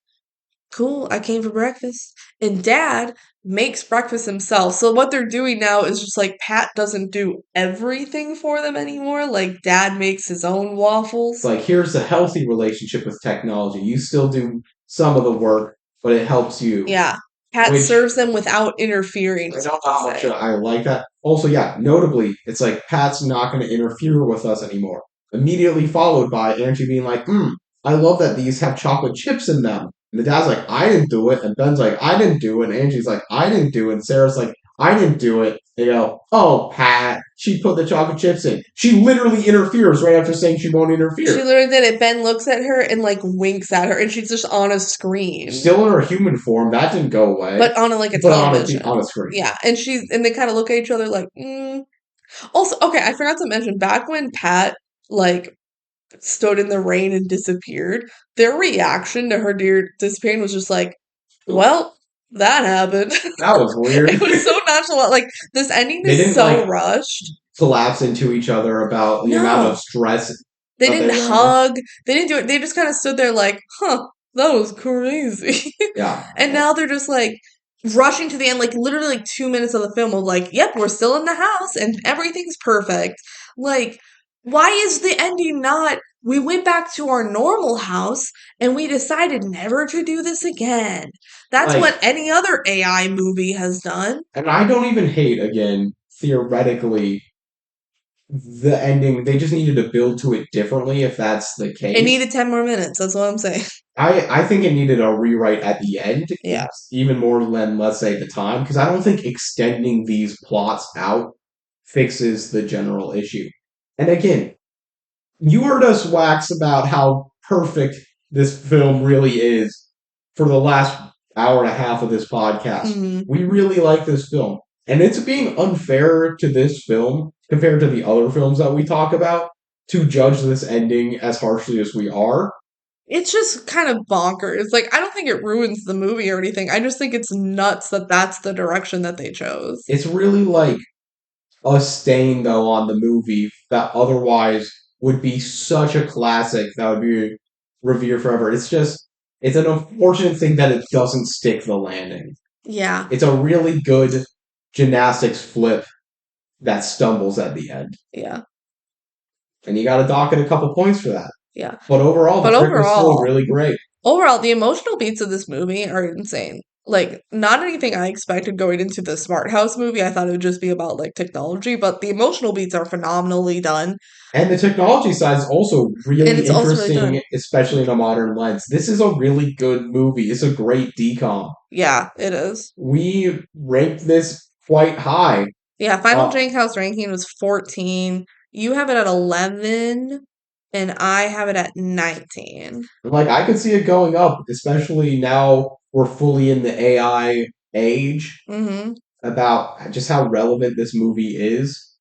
cool, I came for breakfast. And Dad makes breakfast himself. So what they're doing now is just like Pat doesn't do everything for them anymore. Like dad makes his own
It's
waffles.
like here's a healthy relationship with technology. You still do some of the work, but it helps you.
Yeah. Pat
Which
serves them without interfering,
I
so
know
to
how much
say.
I like that. Also, yeah, notably, it's like Pat's not going to interfere with us anymore. Immediately followed by Angie being like, I love that these have chocolate chips in them. And the dad's like, I didn't do it. And Ben's like, I didn't do it. And Angie's like, I didn't do it. And Sarah's like, I didn't do it. They go, oh, Pat, she put the chocolate chips in. She literally interferes right after saying she won't
She
interfere.
literally did it. Ben looks at her and like winks at her, and she's just on a screen,
Still in her human form, that didn't go away.
but on a, like a
But on
television.
on a screen.
Yeah, and they kind of look at each other like, mm. Also, okay, I forgot to mention back when Pat like stood in the rain and disappeared, their reaction to her dear disappearing was just like, well, that happened.
That was weird.
It was so nonchalant. Like this ending
They
is
didn't
so
like
rushed.
collapse into each other about the amount of
No,
stress
they
that they
didn't
were under.
hug. They didn't do it. They just kind of stood there like, huh, that was crazy.
Yeah.
And now they're just like rushing to the end, like literally like 2 minutes of the film of like, yep, we're still in the house and everything's perfect. Like, why is the ending not? We went back to our normal house and we decided never to do this again. That's
Like,
what any other AI movie has done.
and I don't even hate, again, theoretically, the ending. They just needed to build to it differently if that's the
It
case.
needed 10 more minutes. That's what I'm saying.
I think it needed a rewrite at the end,
Yeah.
even more than, let's say, the time, because I don't think extending these plots out fixes the general issue. And again, you heard us wax about how perfect this film really is for the last hour and a half of this podcast.
Hmm.
We really like this film. And it's being unfair to this film compared to the other films that we talk about to judge this ending as harshly as we are.
It's just kind of bonkers. Like, I don't think it ruins the movie or anything. I just think it's nuts that that's the direction that they chose.
It's really like a stain, though, on the movie that otherwise would be such a classic that would be revered forever. It's an unfortunate thing that it doesn't stick the landing.
Yeah.
It's a really good gymnastics flip that stumbles at the end.
Yeah.
And you got to dock it a couple points for that.
Yeah.
But overall,
But
the trick was still
overall,
really great.
the emotional beats of this movie are insane. Like, not anything I expected going into the Smart House movie. I thought it would just be about like technology, but the emotional beats are phenomenally done.
And the technology side is also
And
really
it's also really done.
interesting, especially in a modern lens. This is a really good movie. It's a great DCOM.
Yeah, it is.
We ranked this quite high.
Yeah, Final
Uh,
Drink House ranking was 14. You have it at 11, and I have it at 19.
like I could see it going up, especially now we're fully in the AI age
Mm-hmm.
about just how relevant this movie is.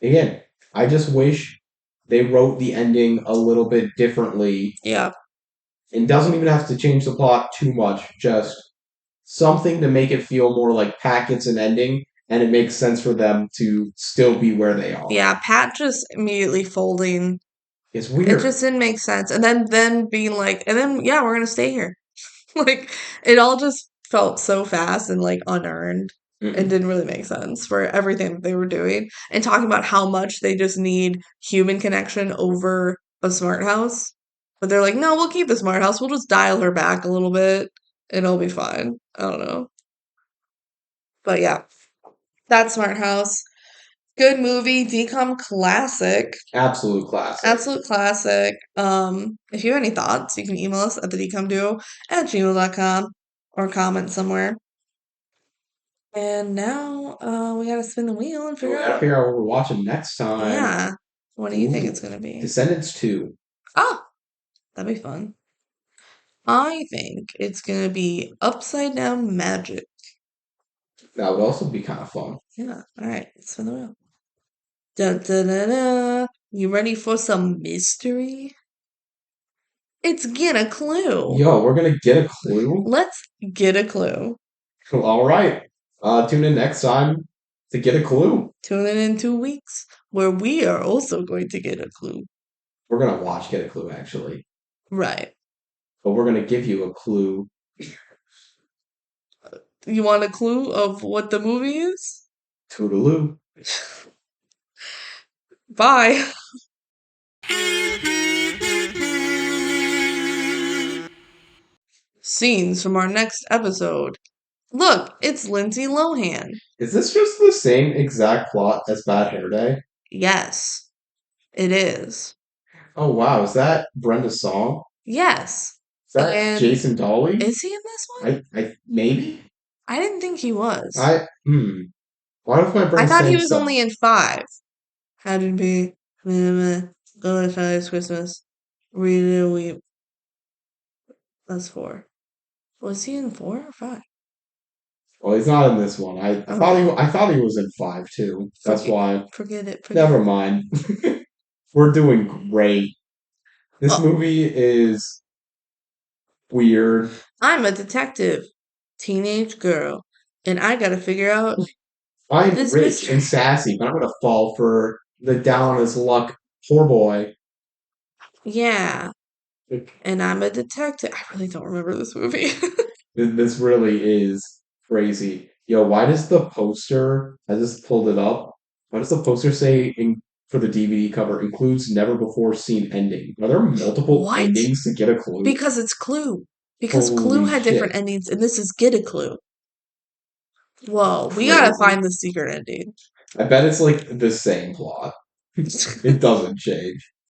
Again, I just wish they wrote the ending a little bit differently.
Yeah.
It doesn't even have to change the plot too much, just something to make it feel more like Pat gets an ending and it makes sense for them to still be where they are.
Yeah, Pat just immediately folding.
It's
It
weird.
just didn't make sense. And then being like, and then yeah, we're gonna stay here. Like it all just felt so fast and like unearned. It
Mm-mm.
didn't really make sense for everything that they were doing. And talking about how much they just need human connection over a smart house. But they're like, no, we'll keep the smart house. We'll just dial her back a little bit. It'll be fine. I don't know. But yeah, that smart house. Good movie, DCOM classic.
Absolute classic.
Absolute classic. If you have any thoughts, you can email us at the decomduo@gmail.com or comment somewhere. And now we gotta spin the wheel and
We
figure
gotta
out.
figure out what we're watching next time.
Yeah. What do you think
Ooh,
it's gonna be?
Descendants 2.
Oh, that'd be fun. I think it's gonna be upside down magic.
That would also be kind of fun.
Yeah. All right. Spin the wheel. Dun, dun, dun, dun. You ready for some mystery? It's get a clue.
Yo, we're gonna get a clue?
Let's get a clue.
All right. Tune in next time to get a clue.
Tune in 2 weeks where we are also going to get a clue.
We're gonna watch Get a Clue, actually.
Right.
But we're gonna give you a clue
You want a clue of what the movie is?
Toodaloo.
Bye. Scenes from our next episode. Look, it's Lindsay Lohan.
Is this just the same exact plot as Bad Hair Day?
Yes, it is.
Oh wow, is that Brenda Song?
Yes.
Is that
And
Jason Dolly?
is he in this one?
I maybe?
I didn't think he was.
I hmm. Why does my
I
brain
thought he
saying
was
so?
only in 5. How did be? Go to Chinese Christmas. Read it, weep. That's 4. Was he in 4 or 5?
Well, he's not in this one.
Okay.
I thought he was in 5 too. That's
Forget,
why.
forget it, forget
Never
it.
mind. We're doing great. This
Oh,
movie is weird.
I'm a detective, teenage girl, and I gotta figure out
I'm
this
rich
mystery.
and sassy, but I'm gonna fall for the down on his luck poor boy.
Yeah, and I'm a detective. I really don't remember this movie.
This really is crazy. Yo, why does the poster, I just pulled it up, why does the poster say for the DVD cover includes never before seen ending? Are there multiple
What?
endings to get a clue?
Because it's Clue. Because Clue
Holy
had
shit.
different endings, and this is Get a Clue. Whoa, we gotta
Crazy.
find the secret ending.
I bet it's like the same plot. It doesn't change.